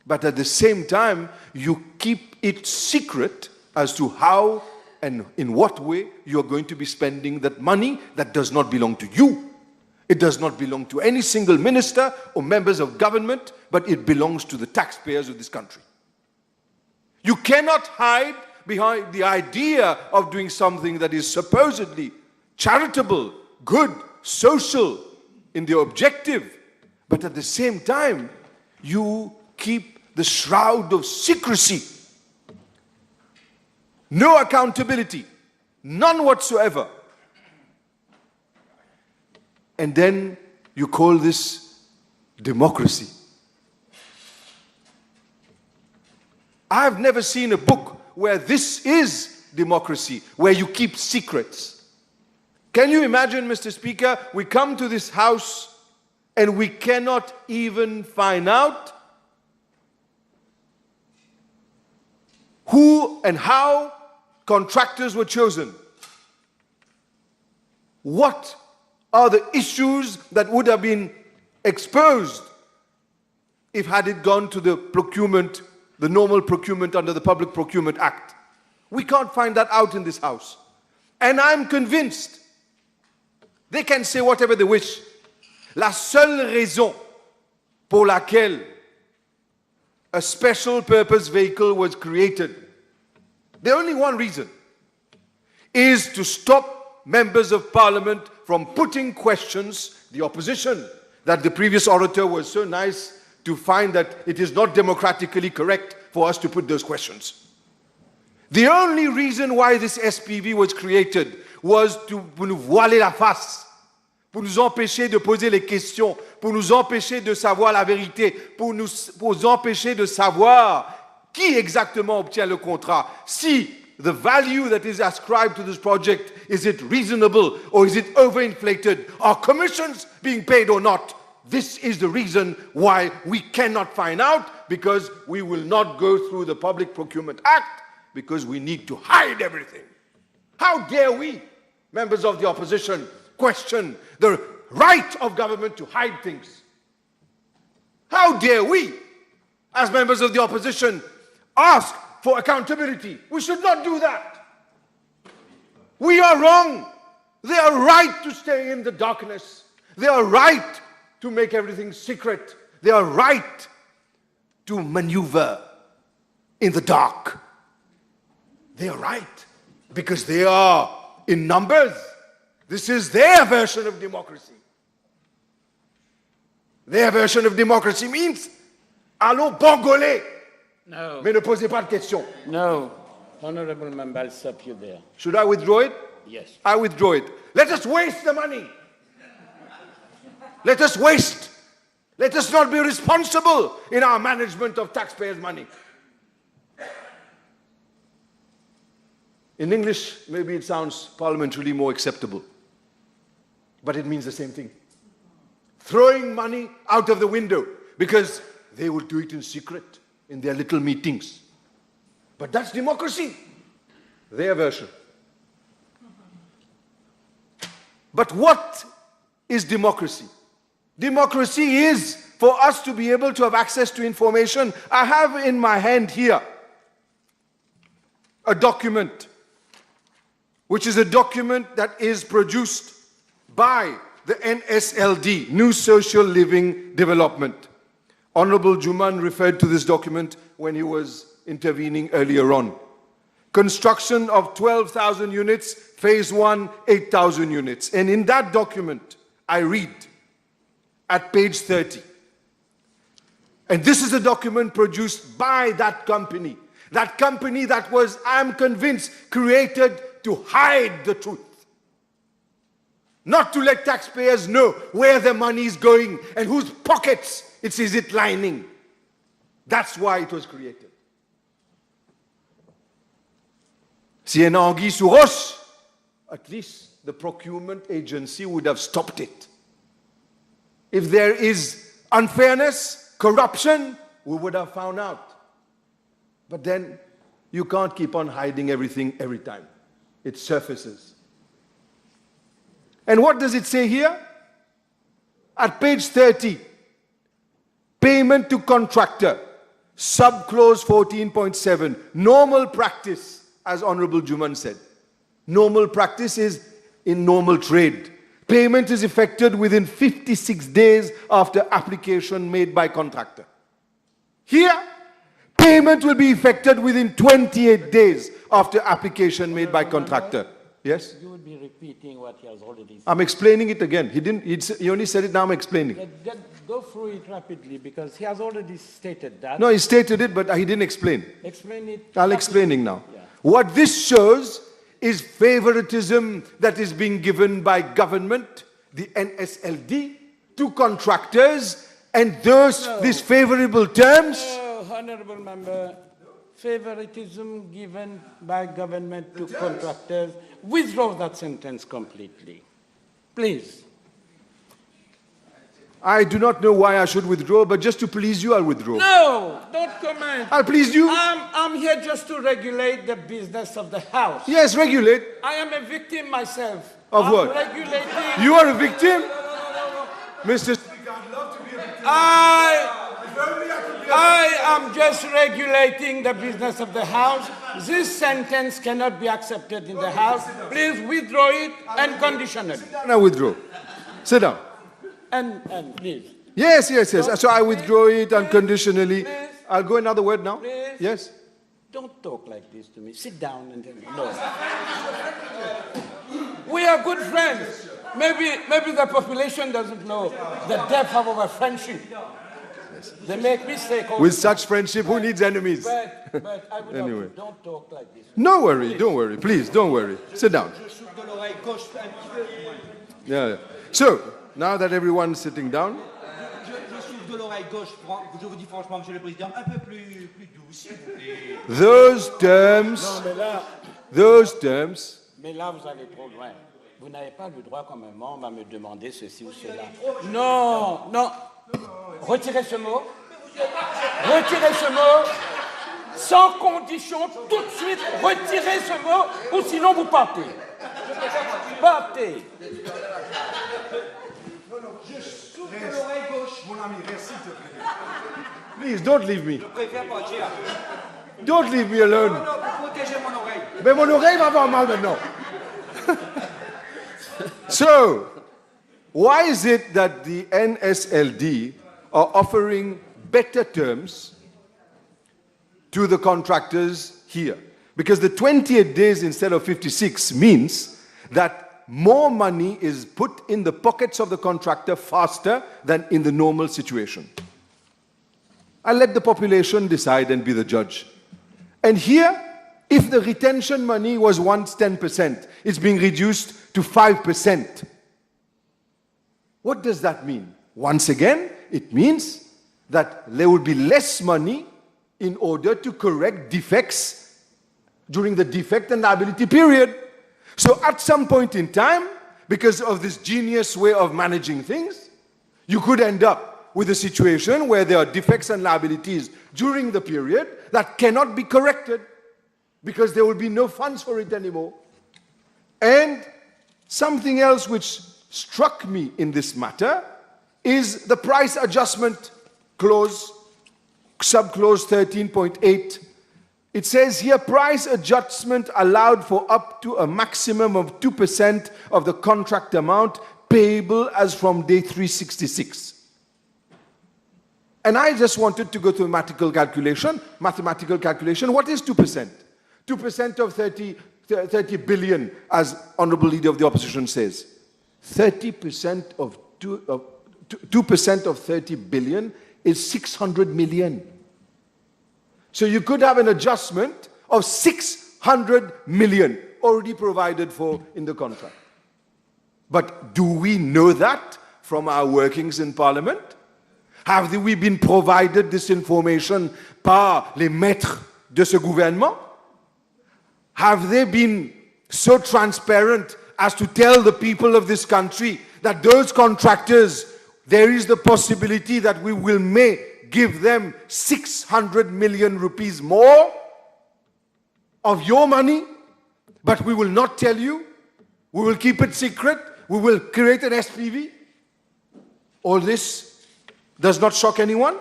but at the same time, you keep it secret as to how and in what way you're going to be spending that money that does not belong to you. It does not belong to any single minister or members of government, but it belongs to the taxpayers of this country. You cannot hide behind the idea of doing something that is supposedly charitable, good, social in the objective, but at the same time, you keep the shroud of secrecy. No accountability, none whatsoever. And then you call this democracy. I have never seen a book where this is democracy, where you keep secrets. Can you imagine, Mr. Speaker, we come to this house and we cannot even find out who and how contractors were chosen. What are the issues that would have been exposed if had it gone to the procurement, the normal procurement under the Public Procurement Act? We can't find that out in this house. And I'm convinced they can say whatever they wish. La seule raison pour laquelle a special purpose vehicle was created, the only one reason, is to stop members of parliament from putting questions, the opposition, that the previous orator was so nice to find that it is not democratically correct for us to put those questions. The only reason why this SPV was created was pour nous voiler la face, pour nous empêcher de poser les questions, pour nous empêcher de savoir la vérité, pour nous empêcher de savoir qui exactement obtient le contrat. Si the value that is ascribed to this project, is it reasonable or is it overinflated? Are commissions being paid or not? This is the reason why we cannot find out, because we will not go through the Public Procurement Act, because we need to hide everything. How dare we, members of the opposition, question the right of government to hide things? How dare we, as members of the opposition, ask for accountability? We should not do that. We are wrong. They are right to stay in the darkness. They are right to make everything secret. They are right to maneuver in the dark. They are right because they are in numbers. This is their version of democracy. Their version of democracy means allons bangoler. No. Mais ne posez pas de questions. No. Honorable member, I'll stop you there. Should I withdraw it? Yes. I withdraw it. Let us waste the money. Let us waste. Let us not be responsible in our management of taxpayers' money. In English, maybe it sounds parliamentarily more acceptable, but it means the same thing. Throwing money out of the window because they will do it in secret in their little meetings. But that's democracy, their version. But what is democracy? Democracy is for us to be able to have access to information. I have in my hand here a document which is a document that is produced by the NSLD, New Social Living Development. Honorable Juman referred to this document when he was intervening earlier on. Construction of 12,000 units, phase 1, 8,000 units. And in that document, I read at page 30, and this is a document produced by that company that was, I'm convinced, created to hide the truth. Not to let taxpayers know where the money is going and whose pockets is it lining. That's why it was created. Si un anguille sous roche, at least the procurement agency would have stopped it. If there is unfairness, corruption, we would have found out. But then you can't keep on hiding everything every time. It surfaces. And what does it say here? At page 30, payment to contractor, subclause 14.7, normal practice, as Honorable Juman said. Normal practice is in normal trade. Payment is effected within 56 days after application made by contractor. Here, payment will be effected within 28 days after application made by contractor. Yes? You would be repeating what he has already said. I'm explaining it again. He only said it, now I'm explaining. Go through it rapidly because he has already stated that. No, he stated it, but he didn't explain. Explain it. I'll explaining now. Yeah. What this shows is favoritism that is being given by government, the NSLD, to contractors, and these favorable terms. No, Honorable Member, favoritism given by government to contractors. Withdraw that sentence completely. Please. I do not know why I should withdraw, but just to please you, I'll withdraw. No, don't comment. I'll please you. I'm here just to regulate the business of the House. Yes, regulate. I am a victim myself. Of what? Regulating. You are a victim? Mr. Speaker, I'd love to be a victim. I am just regulating the business of the House. This sentence cannot be accepted in the House. Please withdraw it unconditionally. I withdraw. Sit down. And please. Yes. So I withdraw it unconditionally. I'll go another word now. Please. Yes. Don't talk like this to me. Sit down and no. We are good friends. Maybe the population doesn't know the depth of our friendship. They make mistakes. With such friendship, who needs enemies? But I would Anyway. don't talk like this. No worry, don't worry. Please, don't worry. Sit down. Yeah. So, now that everyone's sitting down. Those terms. Mais là, vous allez trop loin. Vous n'avez pas le droit, comme un membre, à me demander ceci ou cela. Non. Retirez ce mot. Retirez ce mot. Sans condition, tout de suite, retirez ce mot, ou sinon vous partez. Partez. Je souffle de l'oreille gauche. Mon ami, reste s'il te plaît. Please, don't leave me. Je préfère partir. Don't leave me alone. Non, pour protéger mon oreille. Mais mon oreille va avoir mal maintenant. So, why is it that the NSLD are offering better terms to the contractors here? Because the 28 days instead of 56 means that more money is put in the pockets of the contractor faster than in the normal situation. I'll let the population decide and be the judge. And here, if the retention money was once 10%, it's being reduced to 5%. What does that mean? Once again, it means that there will be less money in order to correct defects during the defect and liability period. So at some point in time, because of this genius way of managing things, you could end up with a situation where there are defects and liabilities during the period that cannot be corrected because there will be no funds for it anymore. And something else which struck me in this matter is the price adjustment clause, subclause 13.8, It says here, price adjustment allowed for up to a maximum of 2% of the contract amount payable as from day 366. And I just wanted to go to mathematical calculation. What is 2%? 2% of 30 billion, as Honorable Leader of the Opposition says. 30% of 2% of 30 billion is 600 million. So you could have an adjustment of 600 million already provided for in the contract. But do we know that from our workings in Parliament? Have we been provided this information par les maîtres de ce gouvernement? Have they been so transparent as to tell the people of this country that those contractors, there is the possibility that we may give them 600 million rupees more of your money, but we will not tell you? We will keep it secret? We will create an SPV? All this does not shock anyone?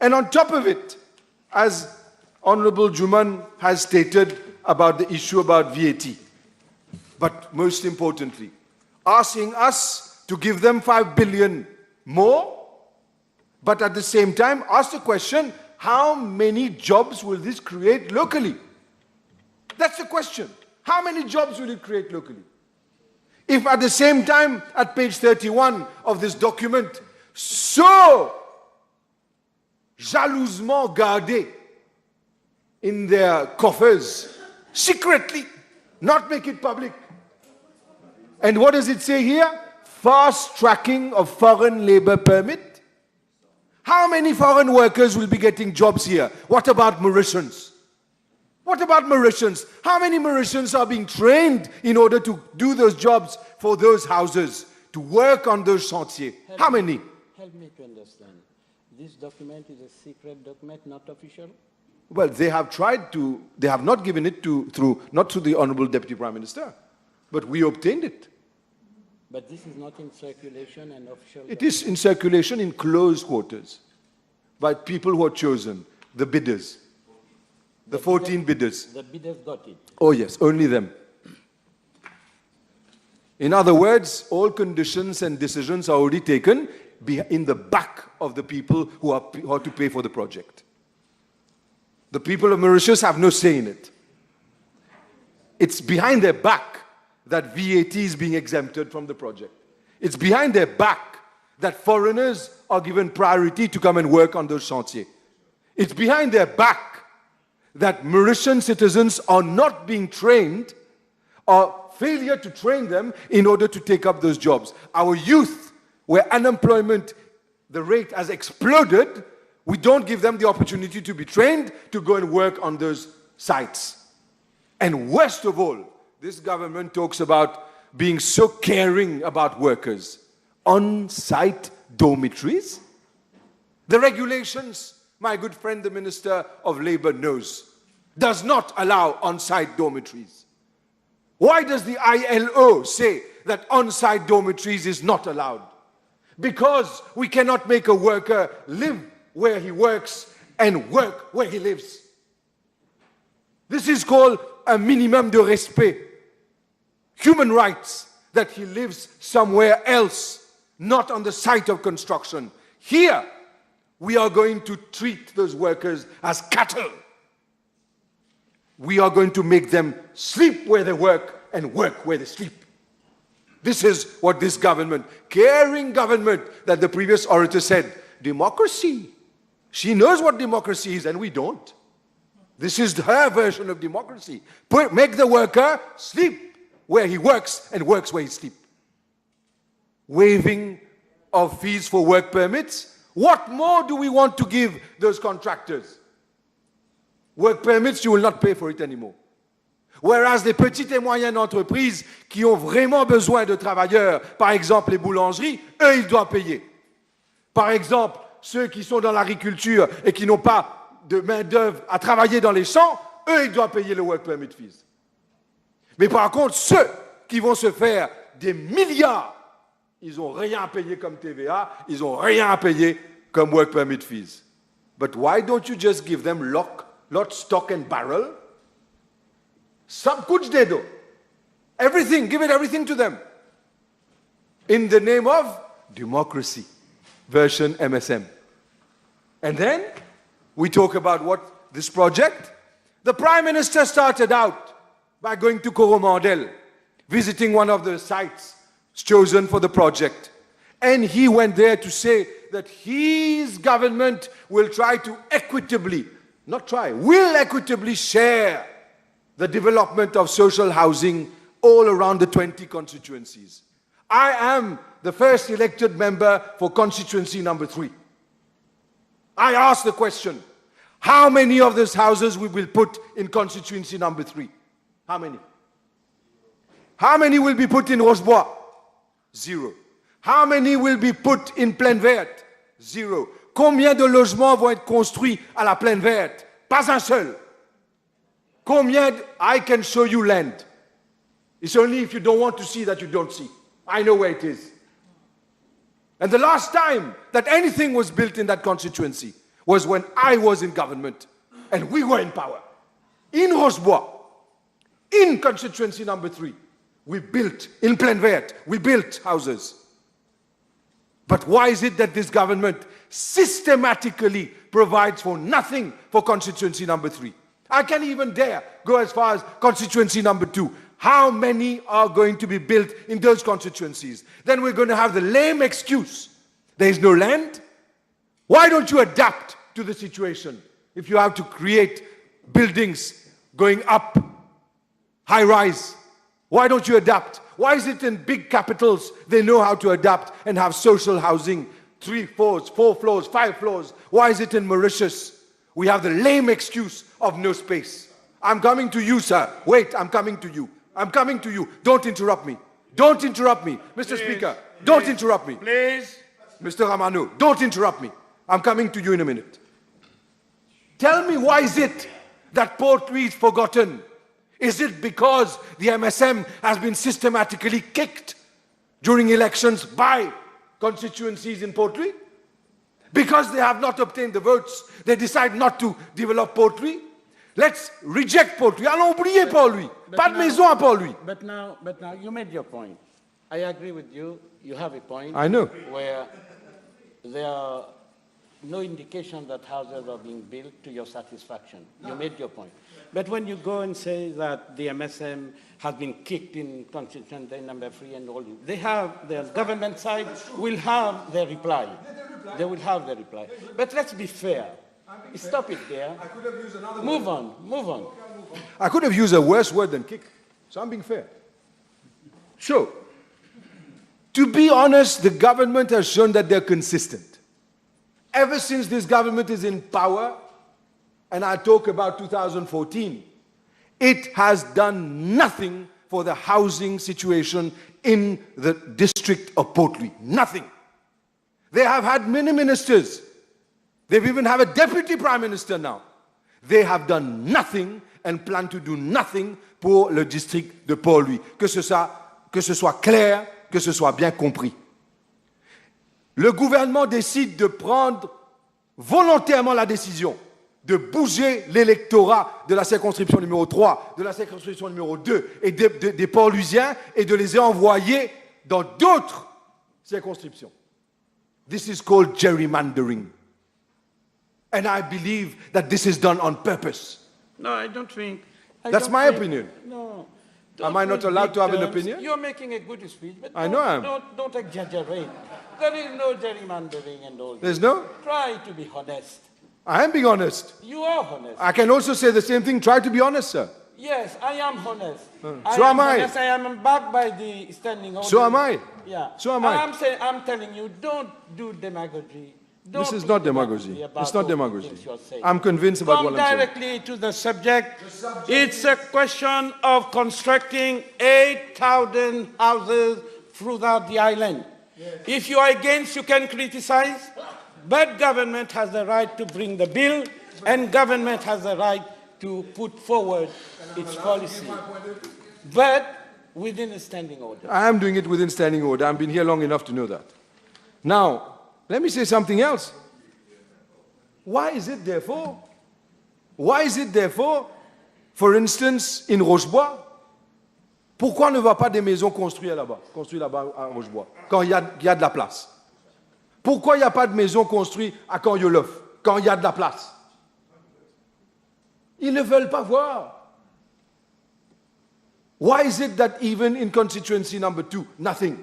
And on top of it, as Honorable Juman has stated about the issue about VAT, but most importantly, asking us to give them 5 billion more, but at the same time ask the question, how many jobs will this create locally? That's the question. How many jobs will it create locally? If at the same time, at page 31 of this document, so jalousement gardé in their coffers, secretly, not make it public. And what does it say here? Fast tracking of foreign labor permit. How many foreign workers will be getting jobs here? What about Mauritians? What about Mauritians? How many Mauritians are being trained in order to do those jobs for those houses, to work on those chantiers? How many? Help me to understand. This document is a secret document, not official? Well, they have tried to, they have not given it not through the Honorable Deputy Prime Minister, but we obtained it. But this is not in circulation and official? It is in circulation in closed quarters by people who are chosen, the bidders, the 14 bidders. The bidders got it? Oh yes, only them. In other words, all conditions and decisions are already taken in the back of the people who are to pay for the project. The people of Mauritius have no say in it. It's behind their back that VAT is being exempted from the project. It's behind their back that foreigners are given priority to come and work on those chantiers. It's behind their back that Mauritian citizens are not being trained, or failure to train them in order to take up those jobs. Our youth, where unemployment, the rate has exploded, we don't give them the opportunity to be trained to go and work on those sites. And worst of all, this government talks about being so caring about workers. On-site dormitories? The regulations, my good friend the Minister of Labour knows, does not allow on-site dormitories. Why does the ILO say that on-site dormitories is not allowed? Because we cannot make a worker live where he works and work where he lives. This is called a minimum de respect. Human rights, that he lives somewhere else, not on the site of construction. Here, we are going to treat those workers as cattle. We are going to make them sleep where they work and work where they sleep. This is what this government, caring government, that the previous orator said, democracy. She knows what democracy is and we don't. This is her version of democracy. Make the worker sleep where he works and works where he sleeps. Waiving of fees for work permits. What more do we want to give those contractors? Work permits, you will not pay for it anymore. Whereas les petites et moyennes entreprises qui ont vraiment besoin de travailleurs, par exemple les boulangeries, eux, ils doivent payer. Par exemple, ceux qui sont dans l'agriculture et qui n'ont pas de main-d'œuvre à travailler dans les champs, eux, ils doivent payer le work permit fees. Mais par contre, ceux qui vont se faire des milliards, ils n'ont rien à payer comme TVA, ils n'ont rien à payer comme work permit fees. But why don't you just give them lock, lock, stock and barrel. Sab kuch de do. Everything, give it everything to them. In the name of democracy, version MSM. And then we talk about what this project. The Prime Minister started out by going to Coromandel, visiting one of the sites chosen for the project. And he went there to say that his government will try to equitably, not try, will equitably share the development of social housing all around the 20 constituencies. I am the first elected member for constituency number 3. I asked the question, how many of these houses we will put in constituency number 3? How many? How many will be put in Rochebois? 0. How many will be put in Plaine Verte? 0. Combien de logements vont être construits à la Plaine Verte? Pas un seul. Combien? I can show you land. It's only if you don't want to see that you don't see. I know where it is. And the last time that anything was built in that constituency was when I was in government and we were in power. In Rochebois, in constituency number 3, we built, in Plaine Verte, we built houses. But why is it that this government systematically provides for nothing for constituency number 3? I can't even dare go as far as constituency number 2. How many are going to be built in those constituencies? Then we're going to have the lame excuse. There is no land. Why don't you adapt to the situation? If you have to create buildings going up, high rise, why don't you adapt? Why is it in big capitals they know how to adapt and have social housing, 3 floors, 4 floors, 5 floors? Why is it in Mauritius? We have the lame excuse of no space. I'm coming to you, sir. Wait, I'm coming to you. I'm coming to you. Don't interrupt me. Don't interrupt me. Mr. Speaker, don't interrupt me. Please. Mr. Ramano, don't interrupt me. I'm coming to you in a minute. Tell me, why is it that poetry is forgotten? Is it because the MSM has been systematically kicked during elections by constituencies in poetry? Because they have not obtained the votes, they decide not to develop poetry? Let's reject poetry. Allons oublier Paul lui. Pas de maison à Paul lui. But now, you made your point. I agree with you. You have a point. I know. Where there are no indication that houses are being built to your satisfaction. You made your point. But when you go and say that the MSM has been kicked in constituency number 3 and all, they have, the government side will have their reply. They will have their reply. But let's be fair. Stop it there. I could have used another Move on, move on. I could have used a worse word than kick. So I'm being fair. So, to be honest, the government has shown that they're consistent. Ever since this government is in power, and I talk about 2014, it has done nothing for the housing situation in the district of Portly. Nothing. They have had many ministers. They've even have a deputy prime minister now. They have done nothing and plan to do nothing pour le district de Port-Louis. Que ce soit clair, que ce soit bien compris. Le gouvernement décide de prendre volontairement la décision de bouger l'électorat de la circonscription numéro 3, de la circonscription numéro 2 et des Port-Louisiens et de les envoyer dans d'autres circonscriptions. This is called gerrymandering. And I believe that this is done on purpose. No, I don't think. That's my opinion. No. Am I not allowed to have an opinion? You're making a good speech, but I know I am. Don't exaggerate. There is no gerrymandering and all this. There's no? Try to be honest. I am being honest. You are honest. I can also say the same thing. Try to be honest, sir. Yes, I am honest. So am I. Honest. I am backed by the standing order. So am I. Yeah. So am I. I'm telling you, don't do demagogy. This is not demagogy. It's not demagogy. I'm convinced about what I'm saying. Come directly to the subject. It's a question of constructing 8,000 houses throughout the island. If you are against, you can criticize, but government has the right to bring the bill, and government has the right to put forward its policy, but within a standing order. I am doing it within standing order. I've been here long enough to know that. Now, let me say something else. Why is it, therefore, Why is it therefore, for instance, in Rochebois, pourquoi on ne voit pas des maisons construites là-bas à Rochebois, quand il y a de la place? Pourquoi il n'y a pas de maisons construites à Camp-Yolof, quand il y a de la place? Ils ne veulent pas voir. Why is it that even in constituency number 2, nothing?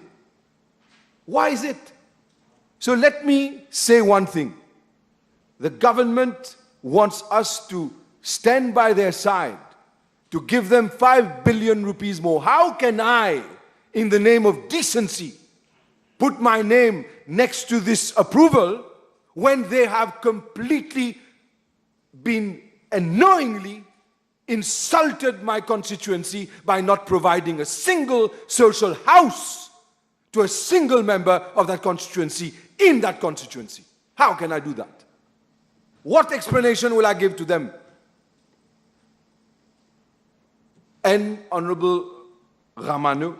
Why is it? So let me say one thing. The government wants us to stand by their side, to give them 5 billion rupees more. How can I, in the name of decency, put my name next to this approval when they have completely been unknowingly insulted my constituency by not providing a single social house to a single member of that constituency in that constituency? How can I do that? What explanation will I give to them? And Honorable Ramano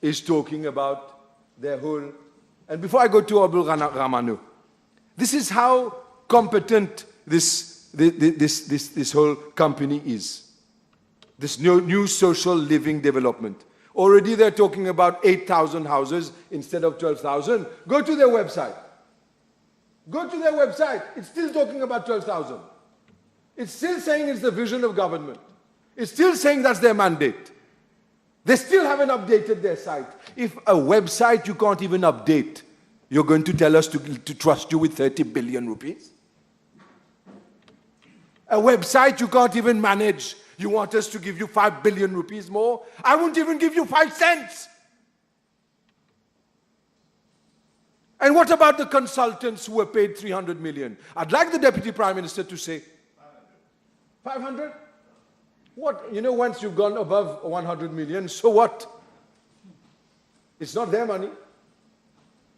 is talking about their whole... And before I go to Honorable Ramano, this is how competent this whole company is. This new social living development. Already they're talking about 8,000 houses instead of 12,000. Go to their website. Go to their website. It's still talking about 12,000. It's still saying it's the vision of government. It's still saying that's their mandate. They still haven't updated their site. If a website you can't even update, you're going to tell us to trust you with 30 billion rupees? A website you can't even manage, you want us to give you 5 billion rupees more? I won't even give you 5 cents. And what about the consultants who were paid 300 million? I'd like the Deputy Prime Minister to say, 500? What? You know, once you've gone above 100 million, so what? It's not their money.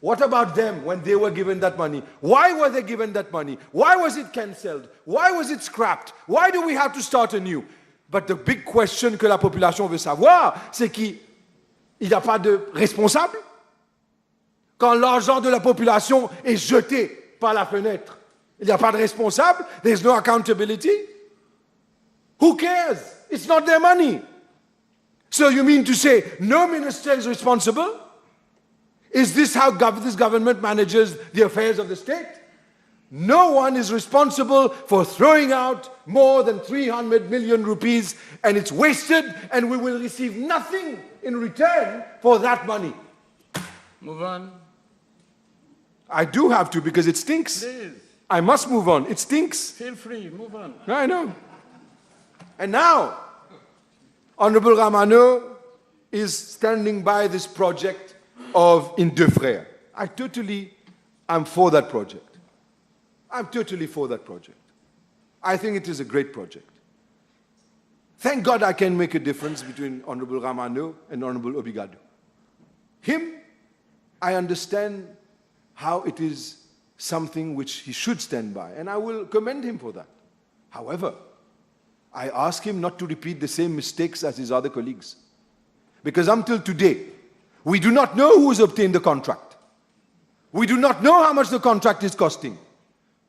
What about them when they were given that money? Why were they given that money? Why was it cancelled? Why was it scrapped? Why do we have to start anew? But the big question que la population veut savoir, c'est qu'il n'y a pas de responsable. Quand l'argent de la population est jeté par la fenêtre, il n'y a pas de responsable. There's no accountability. Who cares? It's not their money. So you mean to say no minister is responsible? Is this how this government manages the affairs of the state? No one is responsible for throwing out more than 300 million rupees, and it's wasted, and we will receive nothing in return for that money. Move on. I do have to, because it stinks. Please. I must move on. It stinks. Feel free, move on. I know. And now, Honorable Ramano is standing by this project of in Deux Frères. I'm for that project. I'm totally for that project. I think it is a great project. Thank God I can make a difference between Honorable Ramano and Honorable Obigado. Him, I understand how it is something which he should stand by, and I will commend him for that. However, I ask him not to repeat the same mistakes as his other colleagues. Because until today, we do not know who has obtained the contract. We do not know how much the contract is costing.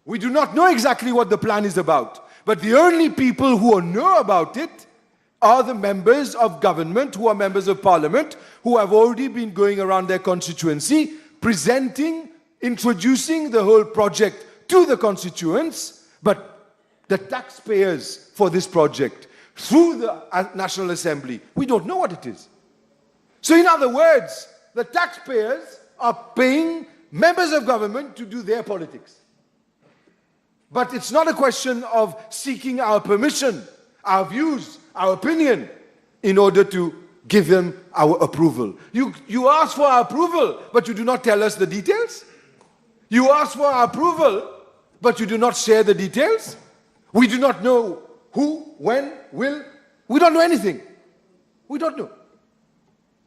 We do not know exactly what the plan is about. But the only people who know about it are the members of government, who are members of parliament, who have already been going around their constituency, presenting, introducing the whole project to the constituents. But the taxpayers for this project, through the National Assembly, we don't know what it is. So in other words, the taxpayers are paying members of government to do their politics. But it's not a question of seeking our permission, our views, our opinion, in order to give them our approval. You ask for our approval, but you do not tell us the details. You ask for our approval, but you do not share the details. We do not know who, when, will. We don't know anything. We don't know.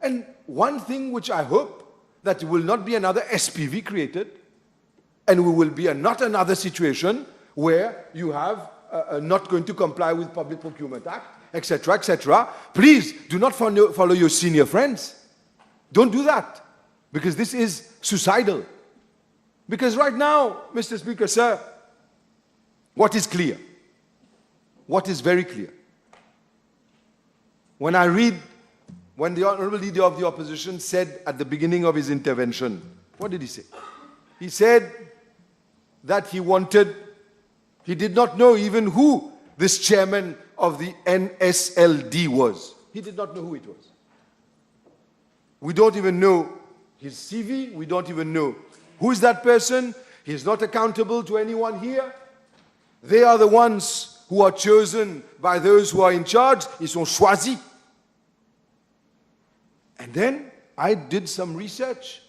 And one thing which I hope, that will not be another SPV created, and we will be not another situation where you have not going to comply with Public Procurement Act, etc., etc. Please do not follow your senior friends. Don't do that, because this is suicidal. Because right now, Mr. Speaker, sir, what is clear? what is very clear. When I read, when the Honorable Leader of the Opposition said at the beginning of his intervention, what did he say? He said that he did not know even who this chairman of the NSLD was. He did not know who it was. We don't even know his CV. We don't even know who is that person. He is not accountable to anyone here. They are the ones who are chosen by those who are in charge. Ils sont choisis. And then I did some research.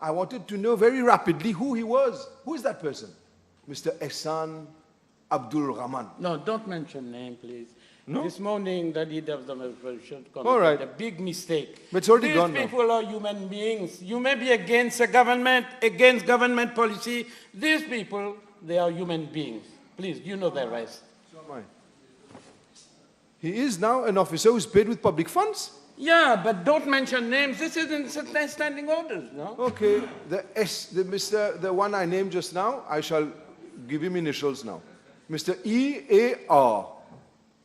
I wanted to know very rapidly who he was. Who is that person? Mr. Ehsan Abdul Rahman. No, don't mention name, please. No? This morning, the leader of the opposition All right. committed a big mistake. But it's already These gone now. people are human beings. You may be against a government, against government policy. These people, they are human beings. Please, you know the rest. So am I. He is now an officer who's paid with public funds. Yeah, but don't mention names. This isn't standing orders, no? Okay, the one I named just now, I shall give him initials now. Mr. E.A.R.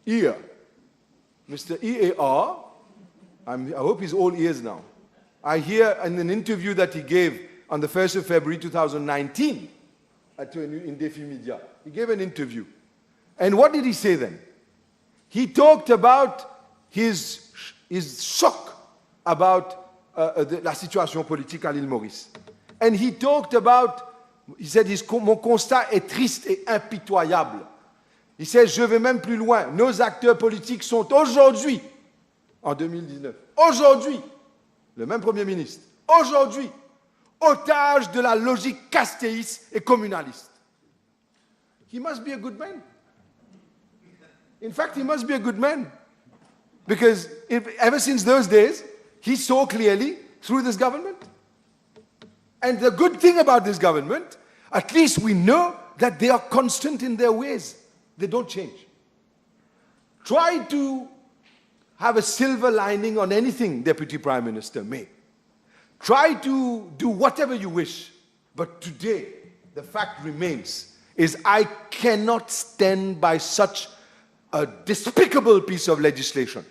Ear. Mr. E.A.R. I hope he's all ears now. I hear in an interview that he gave on the 1st of February 2019 in Defi Media. He gave an interview. And what did he say then? He talked about his shock about la situation politique à l'île Maurice. And he talked about, he said, mon constat est triste et impitoyable. He said, je vais même plus loin. Nos acteurs politiques sont aujourd'hui, en 2019, aujourd'hui, le même Premier ministre, aujourd'hui, otages de la logique castéiste et communaliste. He must be a good man. In fact, he must be a good man. Because ever since those days, he saw clearly through this government. And the good thing about this government, at least we know that they are constant in their ways. They don't change. Try to have a silver lining on anything, Deputy Prime Minister may. Try to do whatever you wish. But today, the fact remains, is I cannot stand by such a despicable piece of legislation.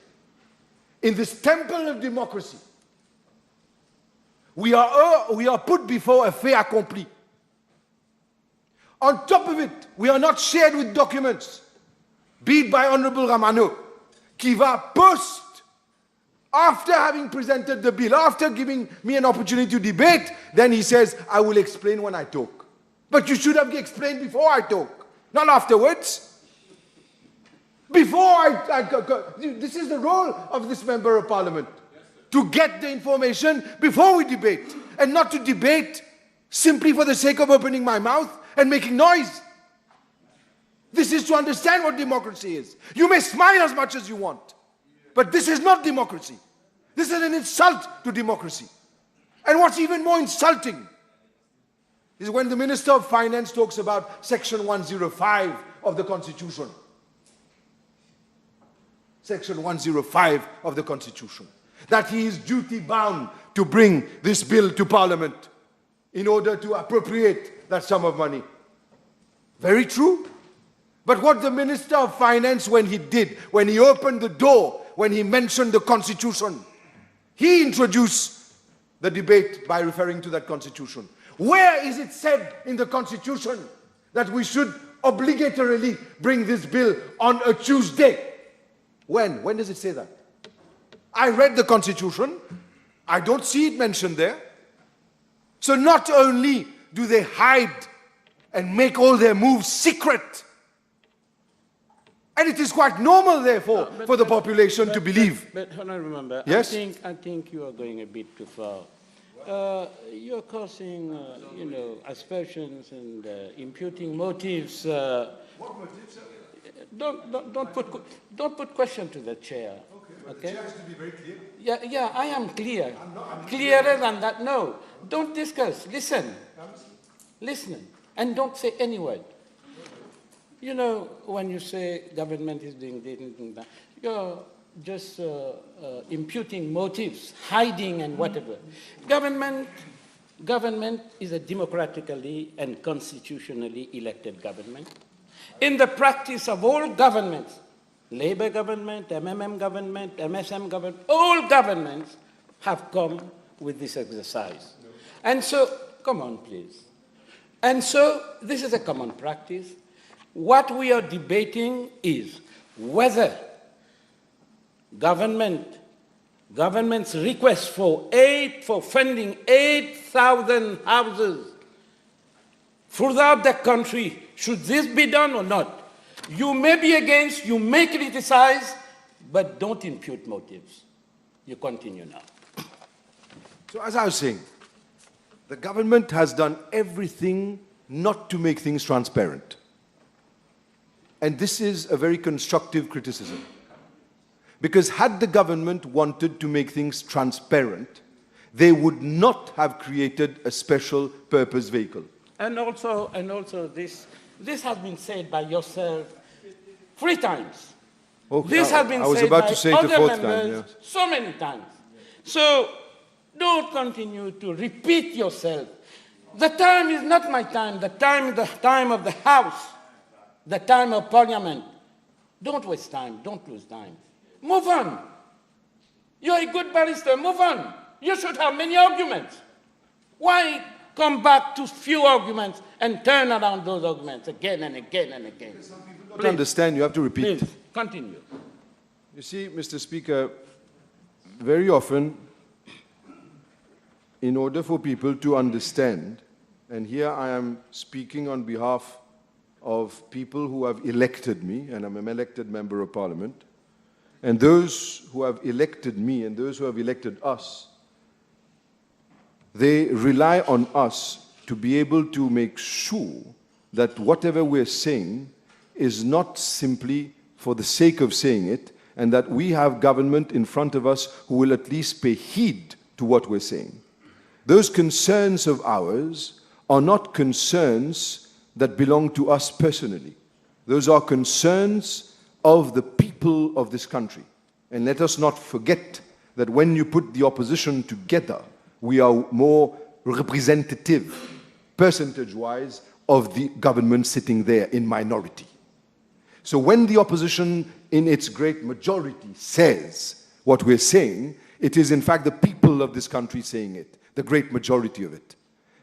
In this temple of democracy, we are put before a fait accompli. On top of it, we are not shared with documents, be it by Honorable Ramano, qui va post, after having presented the bill, after giving me an opportunity to debate, then he says, I will explain when I talk. But you should have explained before I talk, not afterwards. Before this is the role of this member of parliament, to get the information before we debate, and not to debate simply for the sake of opening my mouth and making noise. This is to understand what democracy is. You may smile as much as you want, but this is not democracy. This is an insult to democracy. And what's even more insulting is when the Minister of Finance talks about Section 105 of the Constitution. Section 105 of the Constitution. That he is duty bound to bring this bill to Parliament in order to appropriate that sum of money. Very true. But what the Minister of Finance, when he opened the door, when he mentioned the Constitution, he introduced the debate by referring to that Constitution. Where is it said in the Constitution that we should obligatorily bring this bill on a Tuesday? When? When does it say that? I read the Constitution. I don't see it mentioned there. So not only do they hide and make all their moves secret, and it is quite normal, therefore, for the population to believe. But Honourable Member, yes? I think you are going a bit too far. You're causing, aspersions and imputing motives. What motives? Don't put question to the chair. Okay? The chair has to be very clear. Yeah, I am clear. Clearer than that. No, don't discuss. Listen. Listen. And don't say any word. You know, when you say government is doing this and doing that, you're just imputing motives, hiding and whatever. Government is a democratically and constitutionally elected government. In the practice of all governments, Labour government, MMM government, MSM government, all governments have come with this exercise. And so, come on, please. And so, this is a common practice. What we are debating is whether government's request for aid, for funding 8,000 houses throughout the country, should this be done or not? You may be against, you may criticize, but don't impute motives. You continue now. So as I was saying, the government has done everything not to make things transparent. And this is a very constructive criticism. Because had the government wanted to make things transparent, they would not have created a special purpose vehicle. And also this has been said by yourself 3 times. Okay, This has been I was said about by to say it the other 4th members time, yeah. so many times. So don't continue to repeat yourself. The time is not my time. The time is the time of the House, the time of Parliament. Don't waste time. Don't lose time. Move on. You're a good barrister. Move on. You should have many arguments. Why come back to few arguments and turn around those arguments again and again and again? To understand, you have to repeat. Please, continue. You see, Mr. Speaker, very often, in order for people to understand, and here I am speaking on behalf of people who have elected me, and I'm an elected member of Parliament, and those who have elected me and those who have elected us, they rely on us to be able to make sure that whatever we're saying is not simply for the sake of saying it, and that we have government in front of us who will at least pay heed to what we're saying. Those concerns of ours are not concerns that belong to us personally. Those are concerns of the people of this country. And let us not forget that when you put the opposition together, we are more representative, percentage-wise, of the government sitting there in minority. So when the opposition in its great majority says what we're saying, it is in fact the people of this country saying it, the great majority of it.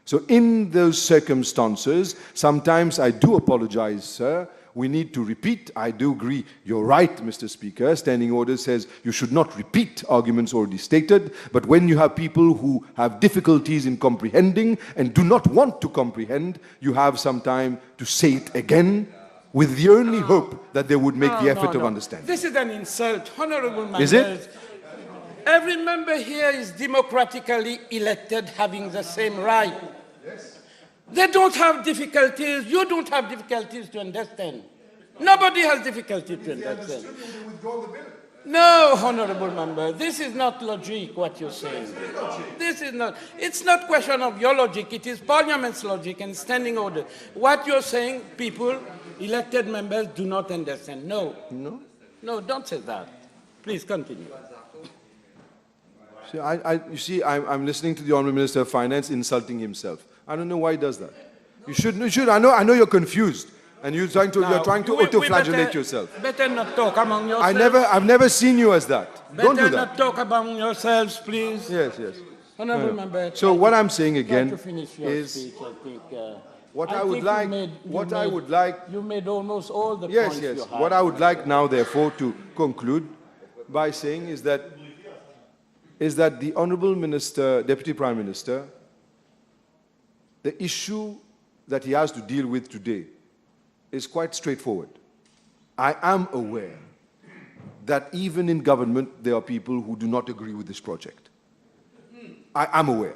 So in those circumstances, sometimes I do apologize, sir. We need to repeat. I do agree. You're right, Mr. Speaker. Standing Order says you should not repeat arguments already stated. But when you have people who have difficulties in comprehending and do not want to comprehend, you have some time to say it again with the only hope that they would make the effort of understanding. This is an insult, honorable members. Is it? Every member here is democratically elected, having the same right. Yes. They don't have difficulties. You don't have difficulties to understand. Nobody has difficulty to understand. No, honorable member, this is not logic, what you're saying. This is not. It's not question of your logic. It is Parliament's logic and standing order. What you're saying, people, elected members, do not understand. No. No? No, don't say that. Please continue. You see, I'm listening to the Honourable Minister of Finance insulting himself. I don't know why he does that. You should. I know you're confused, and you're trying to auto-flagellate yourself. Better not talk among yourselves. I've never seen you as that. Don't do Better not that. talk among yourselves, please. Yes, yes. Honourable member. So what I'm saying try again to finish your is speech, I think. I would like. You made almost all the Yes, points yes. you had. What I would like now, therefore, to conclude by saying is that the Honourable Minister, Deputy Prime Minister, the issue that he has to deal with today is quite straightforward. I am aware that even in government there are people who do not agree with this project. I am aware.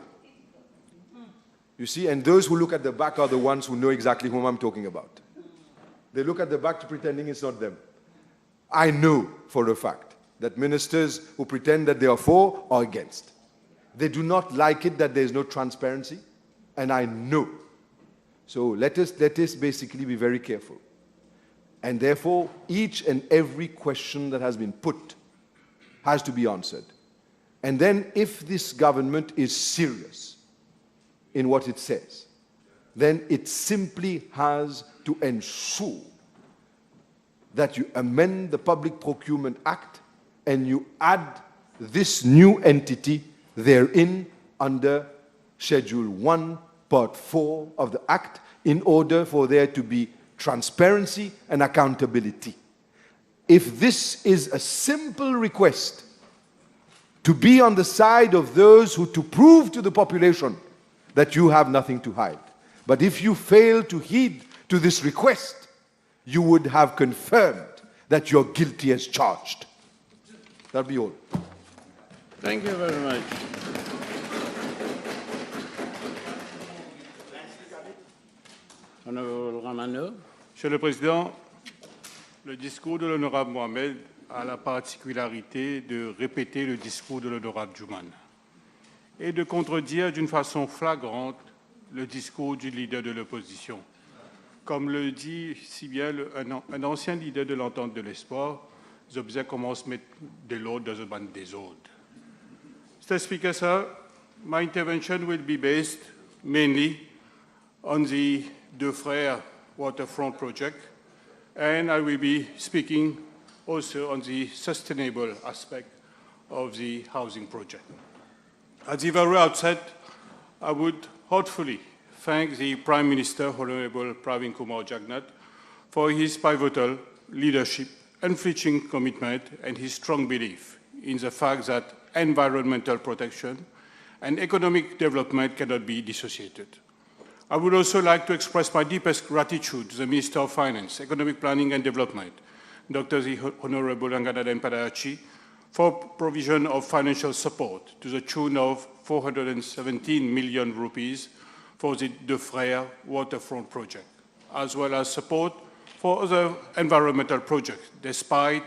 You see, and those who look at the back are the ones who know exactly whom I'm talking about. They look at the back pretending it's not them. I know for a fact that ministers who pretend that they are for are against. They do not like it that there is no transparency, and I know. So let us basically be very careful. And therefore, each and every question that has been put has to be answered. And then if this government is serious in what it says, then it simply has to ensure that you amend the Public Procurement Act and you add this new entity therein under Schedule 1, Part 4 of the Act, in order for there to be transparency and accountability. If this is a simple request to be on the side of those who to prove to the population that you have nothing to hide, but if you fail to heed to this request, you would have confirmed that you're guilty as charged. That'll be all. Thank you very much. Honorable Ramano. Monsieur le Président, le discours de l'honorable Mohamed a la particularité de répéter le discours de l'honorable Juman et de contredire d'une façon flagrante le discours du leader de l'opposition. Comme le dit si bien un ancien leader de l'entente de l'espoir, les objets commencent à mettre de l'ordre dans un banc des autres. Mr. Speaker, sir, my intervention will be based mainly on the Deux Frères waterfront project, and I will be speaking also on the sustainable aspect of the housing project. At the very outset, I would heartfully thank the Prime Minister, Honorable Pravin Kumar Jagnat, for his pivotal leadership, unflinching commitment, and his strong belief in the fact that environmental protection and economic development cannot be dissociated. I would also like to express my deepest gratitude to the Minister of Finance, Economic Planning and Development, Dr. the Honorable Ranganaden Padayachi, for provision of financial support to the tune of 417 million rupees for the Deux Frères waterfront project, as well as support for other environmental projects, despite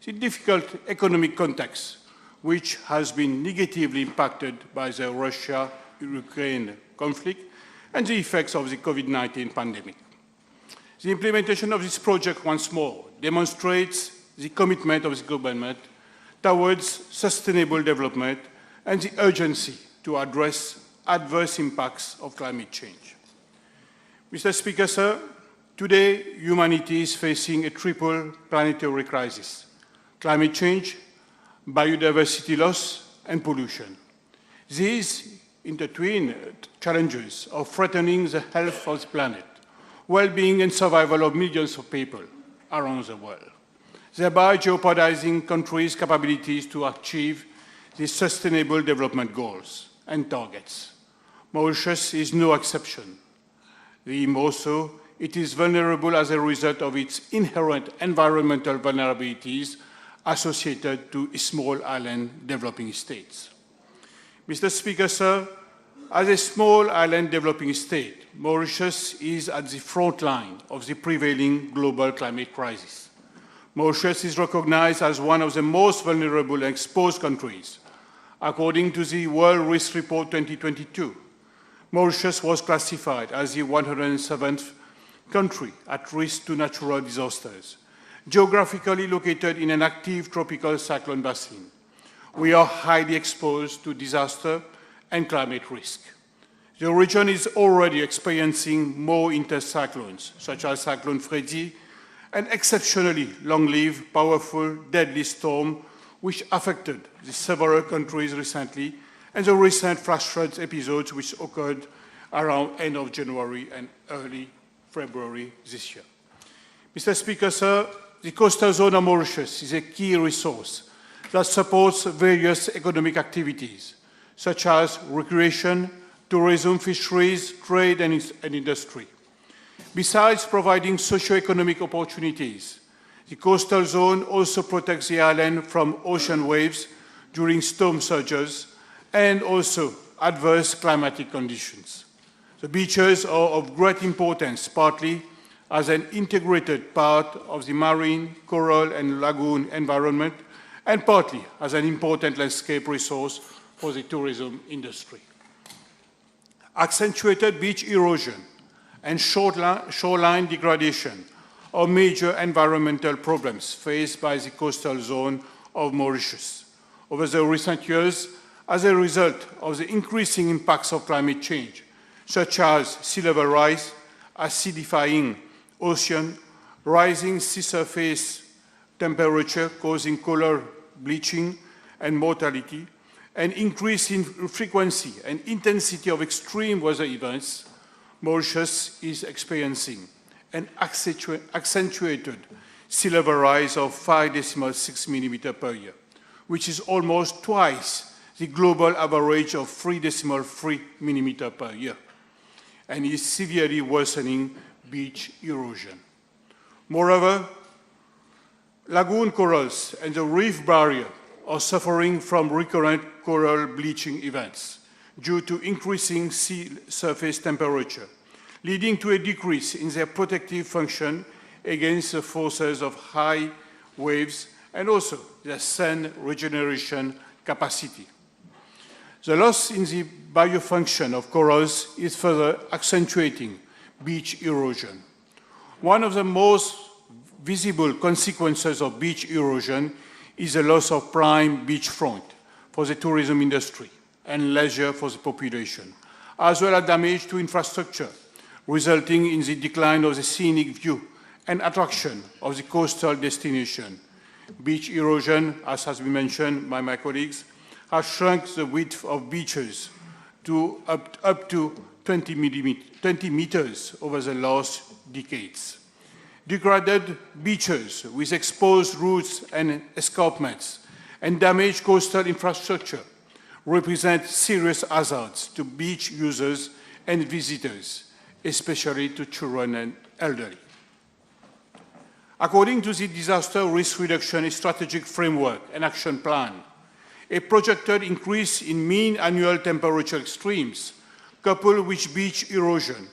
the difficult economic context, which has been negatively impacted by the Russia-Ukraine conflict and the effects of the COVID-19 pandemic. The implementation of this project once more demonstrates the commitment of the government towards sustainable development and the urgency to address adverse impacts of climate change. Mr. Speaker, sir, today humanity is facing a triple planetary crisis: climate change, biodiversity loss, and pollution. These intertwined challenges are threatening the health of the planet, well-being and survival of millions of people around the world, thereby jeopardizing countries' capabilities to achieve the sustainable development goals and targets. Mauritius is no exception. Even more so, it is vulnerable as a result of its inherent environmental vulnerabilities associated to small island developing states. Mr. Speaker, sir, as a small island developing state, Mauritius is at the front line of the prevailing global climate crisis. Mauritius is recognized as one of the most vulnerable and exposed countries. According to the World Risk Report 2022, Mauritius was classified as the 107th country at risk to natural disasters, geographically located in an active tropical cyclone basin. We are highly exposed to disaster and climate risk. The region is already experiencing more intercyclones, such as Cyclone Freddy, an exceptionally long-lived, powerful, deadly storm which affected the several countries recently, and the recent flash flood episodes which occurred around end of January and early February this year. Mr. Speaker, sir, the coastal zone of Mauritius is a key resource that supports various economic activities, such as recreation, tourism, fisheries, trade, and industry. Besides providing socio-economic opportunities, the coastal zone also protects the island from ocean waves during storm surges and also adverse climatic conditions. The beaches are of great importance, partly as an integrated part of the marine, coral, and lagoon environment, and partly as an important landscape resource for the tourism industry. Accentuated beach erosion and shoreline degradation are major environmental problems faced by the coastal zone of Mauritius over the recent years as a result of the increasing impacts of climate change, such as sea level rise, acidifying ocean, rising sea surface temperature causing coral bleaching and mortality, an increase in frequency and intensity of extreme weather events, Mauritius is experiencing an accentuated sea level rise of 5.6 millimeters per year, which is almost twice the global average of 3.3 millimeters per year, and is severely worsening beach erosion. Moreover, lagoon corals and the reef barrier are suffering from recurrent coral bleaching events due to increasing sea surface temperature, leading to a decrease in their protective function against the forces of high waves and also their sand regeneration capacity. The loss in the biofunction of corals is further accentuating beach erosion. One of the most visible consequences of beach erosion is the loss of prime beachfront for the tourism industry and leisure for the population, as well as damage to infrastructure, resulting in the decline of the scenic view and attraction of the coastal destination. Beach erosion, as has been mentioned by my colleagues, has shrunk the width of beaches to up to 20 meters over the last decades. Degraded beaches with exposed roots and escarpments and damaged coastal infrastructure represent serious hazards to beach users and visitors, especially to children and elderly. According to the Disaster Risk Reduction Strategic Framework and Action Plan, a projected increase in mean annual temperature extremes, coupled with beach erosion,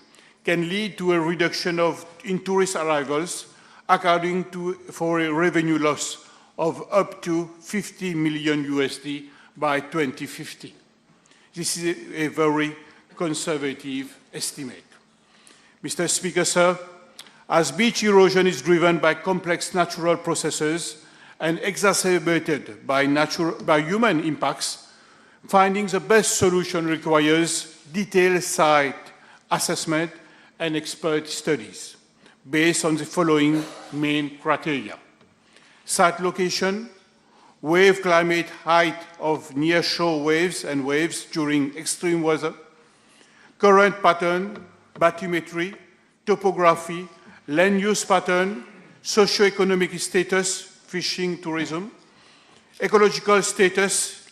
can lead to a reduction in tourist arrivals, accounting for a revenue loss of up to $50 million USD by 2050. This is a very conservative estimate. Mr. Speaker, sir, as beach erosion is driven by complex natural processes and exacerbated by human impacts, finding the best solution requires detailed site assessment and expert studies based on the following main criteria: site location, wave climate height of near-shore waves and waves during extreme weather, current pattern, bathymetry, topography, land use pattern, socioeconomic status, fishing, tourism, ecological status,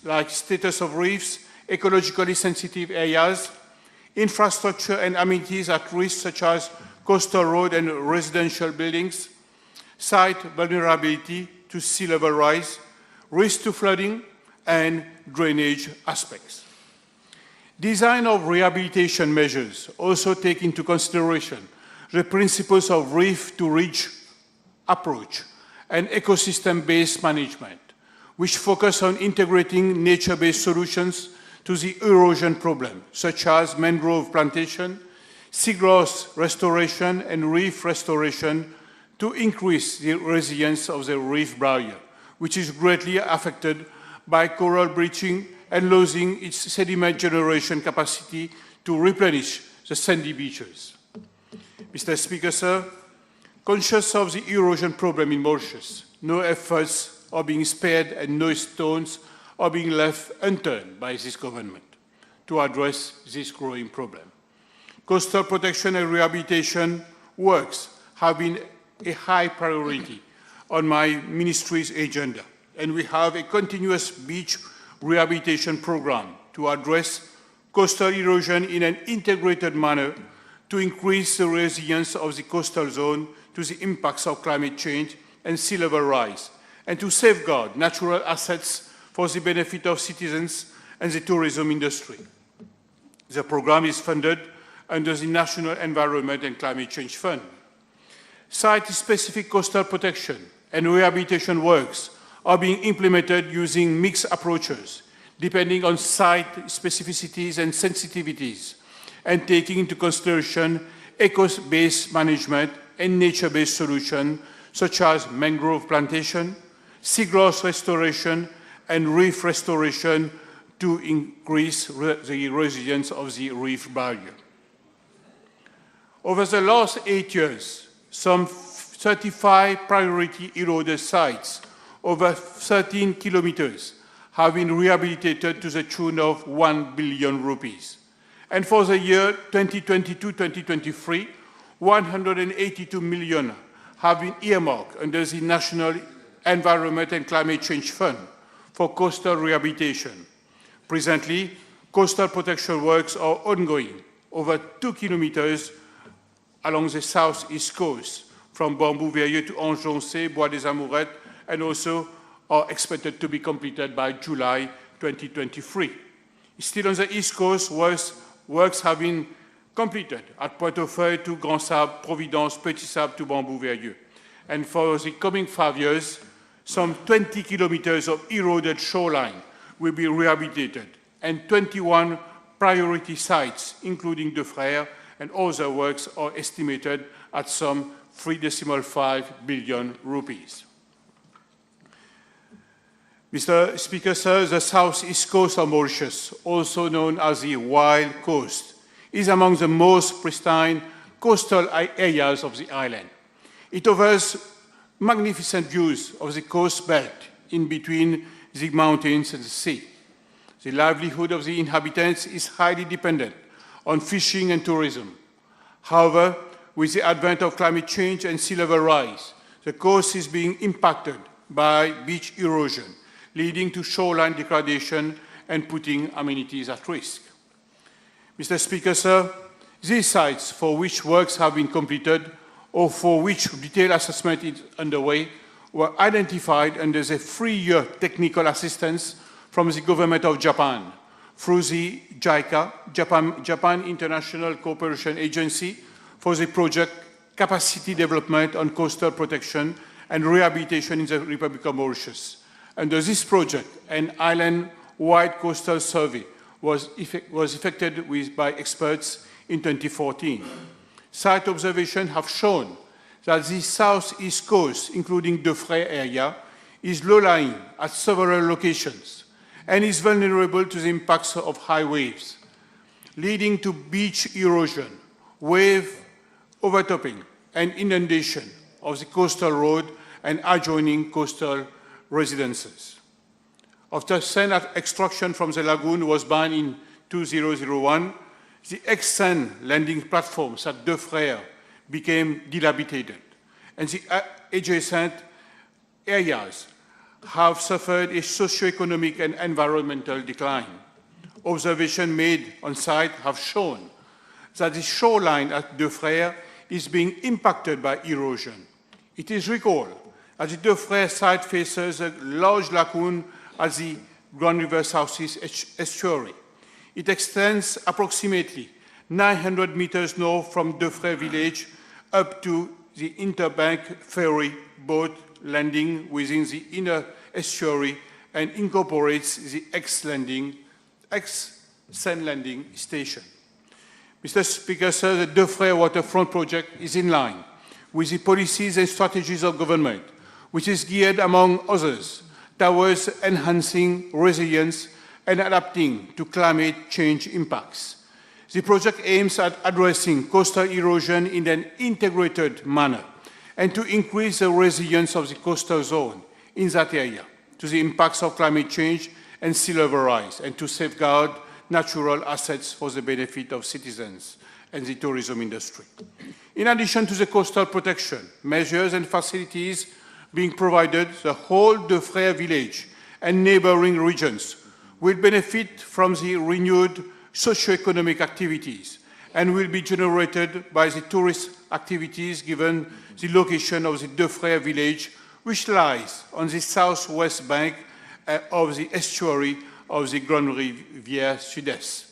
like status of reefs, ecologically sensitive areas, infrastructure and amenities at risk such as coastal road and residential buildings, site vulnerability to sea level rise, risk to flooding, and drainage aspects. Design of rehabilitation measures also take into consideration the principles of reef-to-ridge approach and ecosystem-based management, which focus on integrating nature-based solutions to the erosion problem, such as mangrove plantation, seagrass restoration, and reef restoration to increase the resilience of the reef barrier, which is greatly affected by coral bleaching and losing its sediment generation capacity to replenish the sandy beaches. Mr. Speaker, sir, conscious of the erosion problem in Mauritius, no efforts are being spared and no stones are being left unturned by this government to address this growing problem. Coastal protection and rehabilitation works have been a high priority on my ministry's agenda, and we have a continuous beach rehabilitation program to address coastal erosion in an integrated manner to increase the resilience of the coastal zone to the impacts of climate change and sea level rise, and to safeguard natural assets for the benefit of citizens and the tourism industry. The program is funded under the National Environment and Climate Change Fund. Site-specific coastal protection and rehabilitation works are being implemented using mixed approaches, depending on site specificities and sensitivities, and taking into consideration eco-based management and nature-based solutions such as mangrove plantation, seagrass restoration, and reef restoration to increase the resilience of the reef barrier. Over the last 8 years, some 35 priority eroded sites over 13 kilometers have been rehabilitated to the tune of 1 billion rupees. And for the year 2022-2023, 182 million have been earmarked under the National Environment and Climate Change Fund for coastal rehabilitation. Presently, coastal protection works are ongoing over 2 kilometers along the southeast coast, from Bambou-Veilleux to Anjoncé, Bois des Amourettes, and also are expected to be completed by July 2023. Still on the east coast, works have been completed at Pointe-aux-Feuilles to Grand Sable, Providence, Petit Sable to Bambou-Veilleux. And for the coming 5 years, some 20 kilometers of eroded shoreline will be rehabilitated, and 21 priority sites, including De Frères, and other works are estimated at some 3.5 billion rupees. Mr. Speaker, sir, the southeast coast of Mauritius, also known as the Wild Coast, is among the most pristine coastal areas of the island. It offers magnificent views of the coast belt in between the mountains and the sea. The livelihood of the inhabitants is highly dependent on fishing and tourism. However, with the advent of climate change and sea level rise, the coast is being impacted by beach erosion, leading to shoreline degradation and putting amenities at risk. Mr. Speaker, sir, these sites for which works have been completed or for which detailed assessment is underway were identified under the 3-year technical assistance from the government of Japan through the JICA, Japan International Cooperation Agency, for the project Capacity Development on Coastal Protection and Rehabilitation in the Republic of Mauritius. Under this project, an island-wide coastal survey was effected by experts in 2014. Site observations have shown that the southeast coast, including De Frères area, is low-lying at several locations and is vulnerable to the impacts of high waves, leading to beach erosion, wave overtopping, and inundation of the coastal road and adjoining coastal residences. After sand extraction from the lagoon was banned in 2001, the ex-sand landing platforms at De Frères became dilapidated, and the adjacent areas have suffered a socio-economic and environmental decline. Observations made on site have shown that the shoreline at De Frères is being impacted by erosion. It is recalled that the De Frères site faces a large lagoon at the Grand River Southeast estuary. It extends approximately 900 meters north from De Frères village up to the interbank ferry boat landing within the inner estuary and incorporates the ex-sand landing station. Mr. Speaker, sir, the De Frères waterfront project is in line with the policies and strategies of government, which is geared, among others, towards enhancing resilience and adapting to climate change impacts. The project aims at addressing coastal erosion in an integrated manner and to increase the resilience of the coastal zone in that area to the impacts of climate change and sea level rise, and to safeguard natural assets for the benefit of citizens and the tourism industry. In addition to the coastal protection measures and facilities being provided, the whole De Frères village and neighboring regions will benefit from the renewed socio-economic activities and will be generated by the tourist activities given the location of the De Frères village, which lies on the southwest bank of the estuary of the Grande Rivière Sud-Est.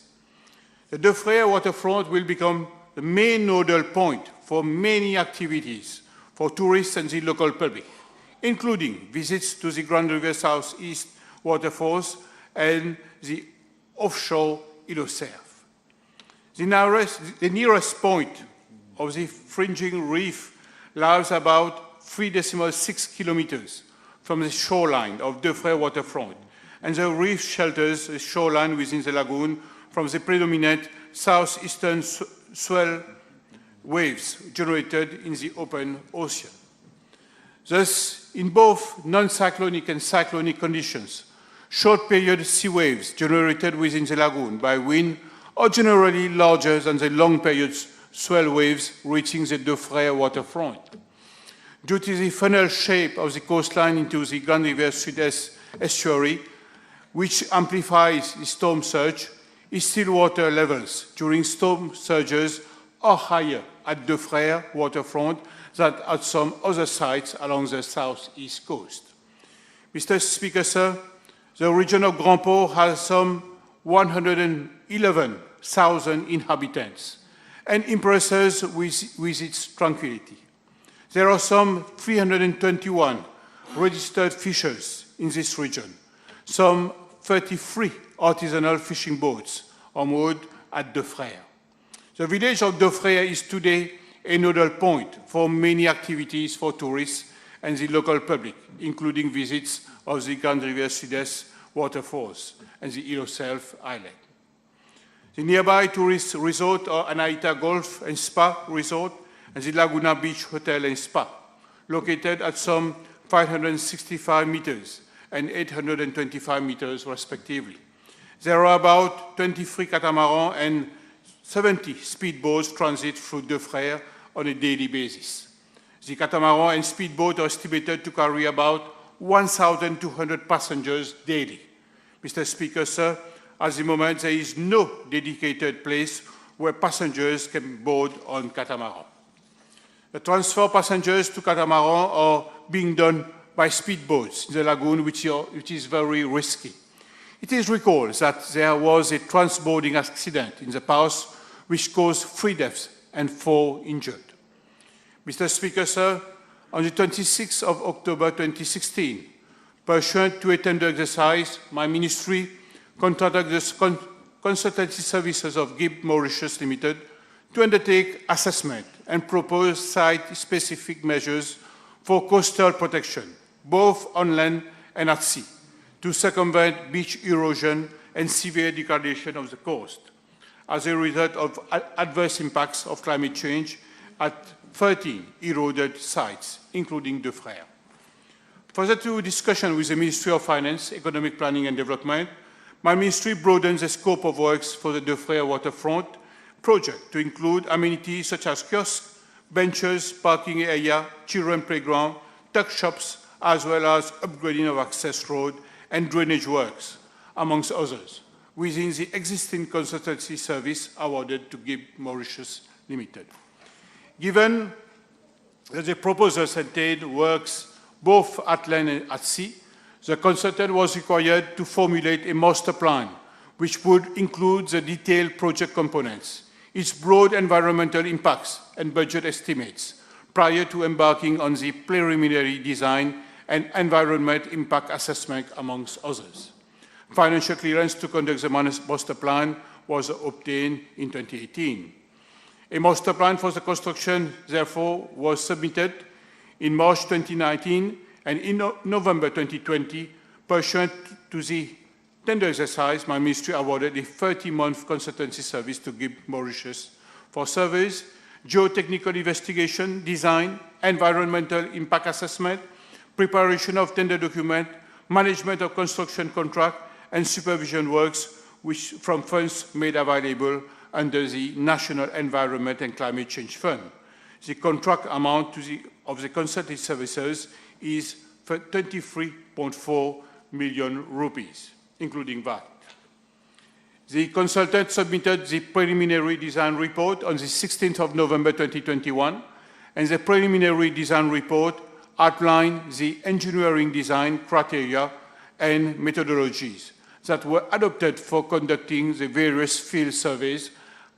The De Frères waterfront will become the main nodal point for many activities for tourists and the local public, including visits to the Grande Rivière Southeast waterfalls and the offshore Île aux Cerfs. The nearest point of the fringing reef lies about 3.6 kilometers from the shoreline of De Frères waterfront, and the reef shelters the shoreline within the lagoon from the predominant southeastern swell waves generated in the open ocean. Thus, in both non-cyclonic and cyclonic conditions, short-period sea waves generated within the lagoon by wind are generally larger than the long-period swell waves reaching the Deux Frères waterfront. Due to the funnel shape of the coastline into the Grande Rivière Sud-Est estuary, which amplifies the storm surge, its still water levels during storm surges are higher at Deux Frères waterfront than at some other sites along the southeast coast. Mr. Speaker, sir, the region of Grand Port has some 111,000 inhabitants and impresses with its tranquility. There are some 321 registered fishers in this region. Some 33 artisanal fishing boats are moored at Deux Frères. The village of Deux Frères is today a nodal point for many activities for tourists and the local public, including visits of the Grande Rivière Sud-Est waterfalls and the Île aux Selves island. The nearby tourist resort are Anaïta Golf and Spa Resort and the Laguna Beach Hotel and Spa, located at some 565 meters and 825 meters respectively. There are about 23 catamarans and 70 speedboats transit through Deux Frères on a daily basis. The catamaran and speedboat are estimated to carry about 1,200 passengers daily. Mr. Speaker, sir, at the moment there is no dedicated place where passengers can board on catamaran. The transfer of passengers to catamaran are being done by speedboats in the lagoon, which is very risky. It is recalled that there was a transboarding accident in the past which caused 3 deaths and 4 injured. Mr. Speaker, sir, on the 26th of October 2016, pursuant to a tender exercise, my ministry contracted the consultancy services of GIB Mauritius Limited to undertake assessment and propose site-specific measures for coastal protection, both on land and at sea, to circumvent beach erosion and severe degradation of the coast as a result of adverse impacts of climate change at 13 eroded sites, including Deux Frères. Further to discussion with the Ministry of Finance, Economic Planning and Development, my ministry broadens the scope of works for the Deux Frères waterfront project to include amenities such as kiosks, benches, parking area, children playground, tuck shops, as well as upgrading of access road and drainage works, amongst others, within the existing consultancy service awarded to GIB Mauritius Limited. Given that the proposals entailed works both at land and at sea, the consultant was required to formulate a master plan which would include the detailed project components, its broad environmental impacts and budget estimates prior to embarking on the preliminary design and environment impact assessment, amongst others. Financial clearance to conduct the master plan was obtained in 2018. A master plan for the construction, therefore, was submitted in March 2019, and in November 2020, pursuant to the tender exercise, my ministry awarded a 30-month consultancy service to GIB Mauritius for surveys, geotechnical investigation, design, environmental impact assessment, preparation of tender document, management of construction contract, and supervision works which from funds made available under the National Environment and Climate Change Fund. The contract amount of the consultancy services is 23.4 million rupees, including VAT. The consultant submitted the preliminary design report on the 16th of November 2021, and the preliminary design report outlined the engineering design criteria and methodologies that were adopted for conducting the various field surveys,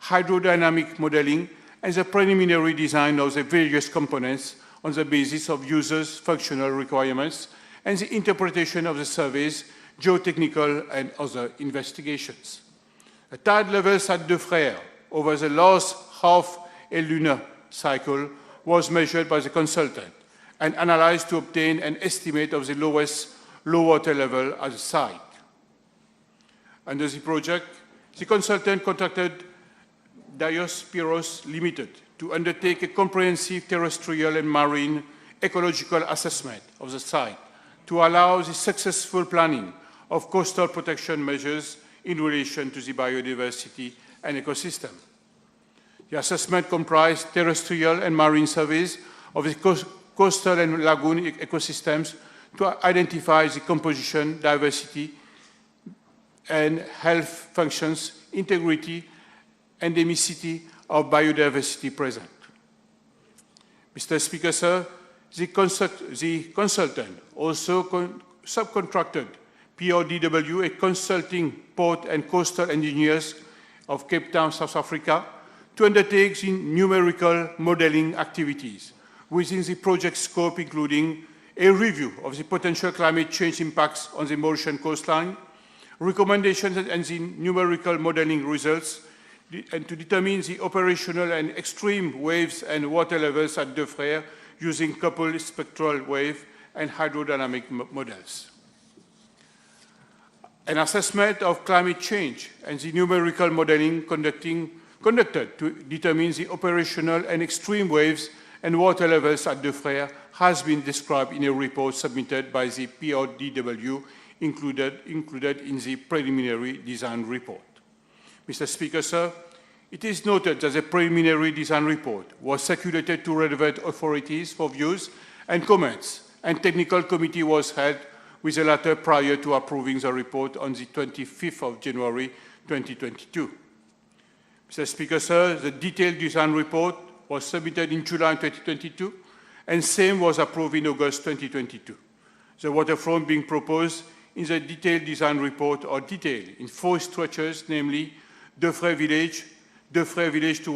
hydrodynamic modeling, and the preliminary design of the various components on the basis of users' functional requirements and the interpretation of the surveys, geotechnical and other investigations. The tide levels at Deux Frères over the last half a lunar cycle was measured by the consultant and analyzed to obtain an estimate of the lowest low water level at the site. Under the project, the consultant contracted Diospiros Limited to undertake a comprehensive terrestrial and marine ecological assessment of the site to allow the successful planning of coastal protection measures in relation to the biodiversity and ecosystem. The assessment comprised terrestrial and marine surveys of the coastal and lagoon ecosystems to identify the composition, diversity, and health functions, integrity, endemicity of biodiversity present. Mr. Speaker, sir, the consultant also subcontracted PRDW, a consulting port and coastal engineers of Cape Town, South Africa, to undertake the numerical modeling activities within the project scope, including a review of the potential climate change impacts on the Mauritian coastline, recommendations and the numerical modeling results, and to determine the operational and extreme waves and water levels at De Frère using coupled spectral wave and hydrodynamic models. An assessment of climate change and the numerical modeling conducted to determine the operational and extreme waves and water levels at De Frère has been described in a report submitted by the PRDW included in the preliminary design report. Mr. Speaker, sir, it is noted that the preliminary design report was circulated to relevant authorities for views and comments, and technical committee was held with the latter prior to approving the report on the 25th of January 2022. Mr. Speaker, sir, the detailed design report was submitted in July 2022, and same was approved in August 2022. The waterfront being proposed in the detailed design report are detailed in 4 structures, namely De Frère Village to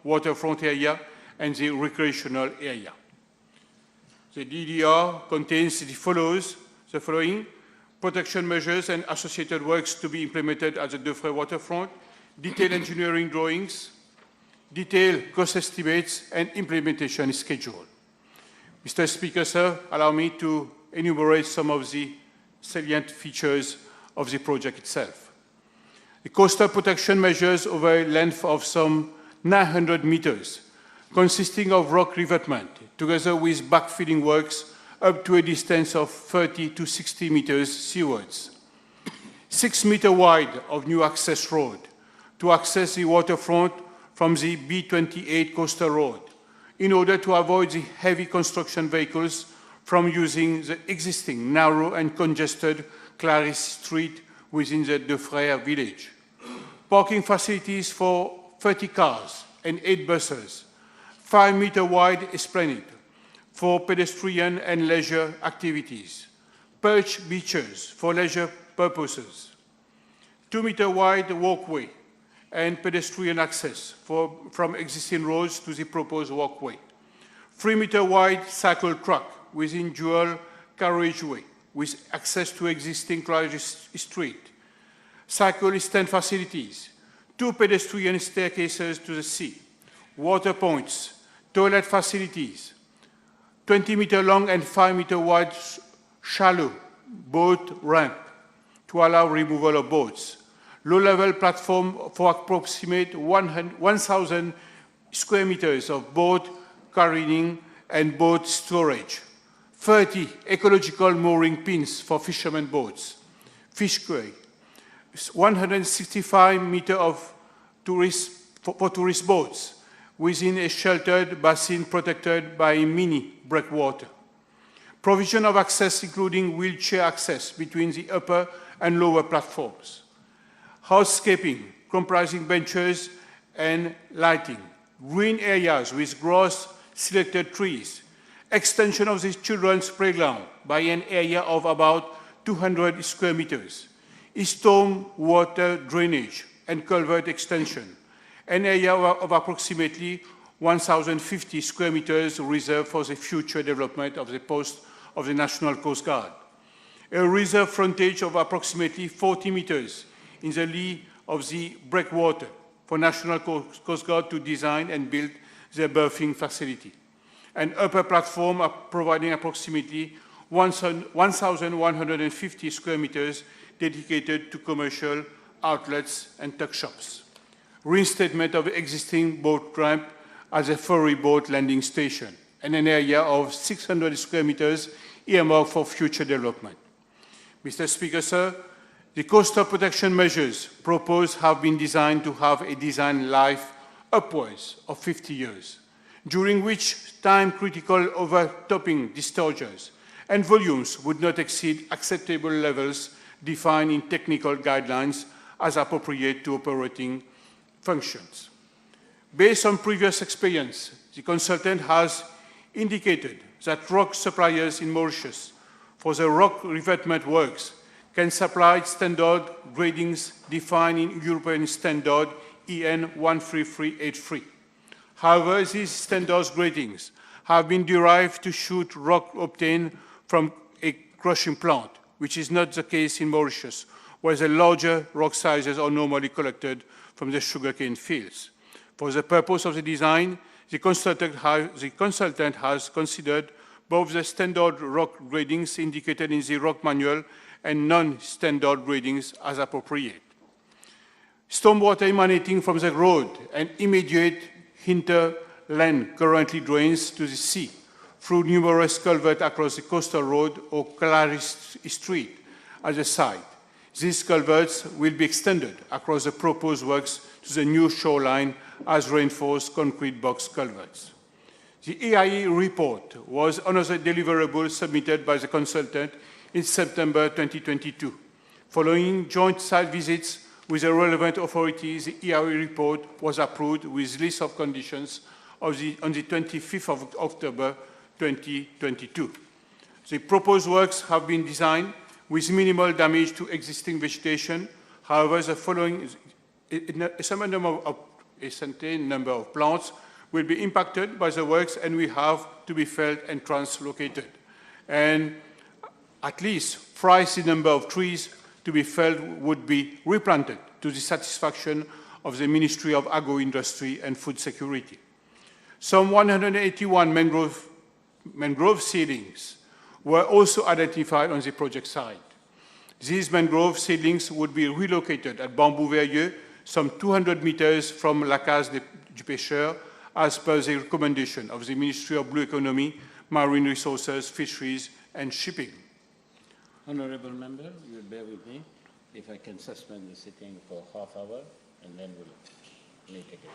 waterfront area, and the recreational area. The DDR contains the following protection measures and associated works to be implemented at the De Frère waterfront, detailed engineering drawings, detailed cost estimates, and implementation schedule. Mr. Speaker, sir, allow me to enumerate some of the salient features of the project itself. The coastal protection measures over a length of some 900 meters, consisting of rock revetment, together with backfilling works up to a distance of 30 to 60 meters seawards. 6 meters wide of new access road to access the waterfront from the B28 coastal road, in order to avoid the heavy construction vehicles from using the existing narrow and congested Clarisse Street within the De Frère village. Parking facilities for 30 cars and 8 buses, 5-meter wide esplanade for pedestrian and leisure activities, perch beaches for leisure purposes, 2-meter wide walkway and pedestrian access from existing roads to the proposed walkway, 3-meter wide cycle track within dual carriageway with access to existing Clarisse Street, cycle stand facilities, 2 pedestrian staircases to the sea, water points, toilet facilities, 20-meter long and 5-meter wide shallow boat ramp to allow removal of boats, low-level platform for approximate 1,000 square meters of boat careening and boat storage, 30 ecological mooring pins for fishermen boats, fish quay, 165 meters of for tourist boats within a sheltered basin protected by mini breakwater. Provision of access including wheelchair access between the upper and lower platforms. Housekeeping comprising benches and lighting. Green areas with grass selected trees. Extension of the children's playground by an area of about 200 square meters. Storm water drainage and culvert extension. An area of approximately 1,050 square meters reserved for the future development of the post of the National Coast Guard. A reserve frontage of approximately 40 meters in the lee of the breakwater for National Coast Guard to design and build their berthing facility. An upper platform providing approximately 1,150 square meters dedicated to commercial outlets and tuck shops. Reinstatement of existing boat ramp as a ferry boat landing station and an area of 600 square meters earmarked for future development. Mr. Speaker, sir, the coastal protection measures proposed have been designed to have a design life upwards of 50 years, during which time-critical overtopping discharges and volumes would not exceed acceptable levels defined in technical guidelines as appropriate to operating functions. Based on previous experience, the consultant has indicated that rock suppliers in Mauritius for the rock revetment works can supply standard gradings defined in European Standard EN 13383. However, these standard gradings have been derived to shoot rock obtained from a crushing plant, which is not the case in Mauritius, where the larger rock sizes are normally collected from the sugarcane fields. For the purpose of the design, the consultant has considered both the standard rock gradings indicated in the rock manual and non-standard gradings as appropriate. Stormwater emanating from the road and immediate hinterland currently drains to the sea through numerous culverts across the coastal road or Clarice Street at the site. These culverts will be extended across the proposed works to the new shoreline as reinforced concrete box culverts. The EIE report was another deliverable submitted by the consultant in September 2022. Following joint site visits with the relevant authorities, the EIE report was approved with list of conditions on the 25th of October 2022. The proposed works have been designed with minimal damage to existing vegetation. However, the following a certain number of plants will be impacted by the works and will have to be felled and translocated. And at least thrice the number of trees to be felled would be replanted to the satisfaction of the Ministry of Agro-Industry and Food Security. Some 181 mangrove seedlings were also identified on the project site. These mangrove seedlings would be relocated at Bambou-Verrieux, some 200 meters from La Case du Pêcheur, as per the recommendation of the Ministry of Blue Economy, Marine Resources, Fisheries, and Shipping. Honourable member, you will bear with me if I can suspend the sitting for half hour and then we'll meet again.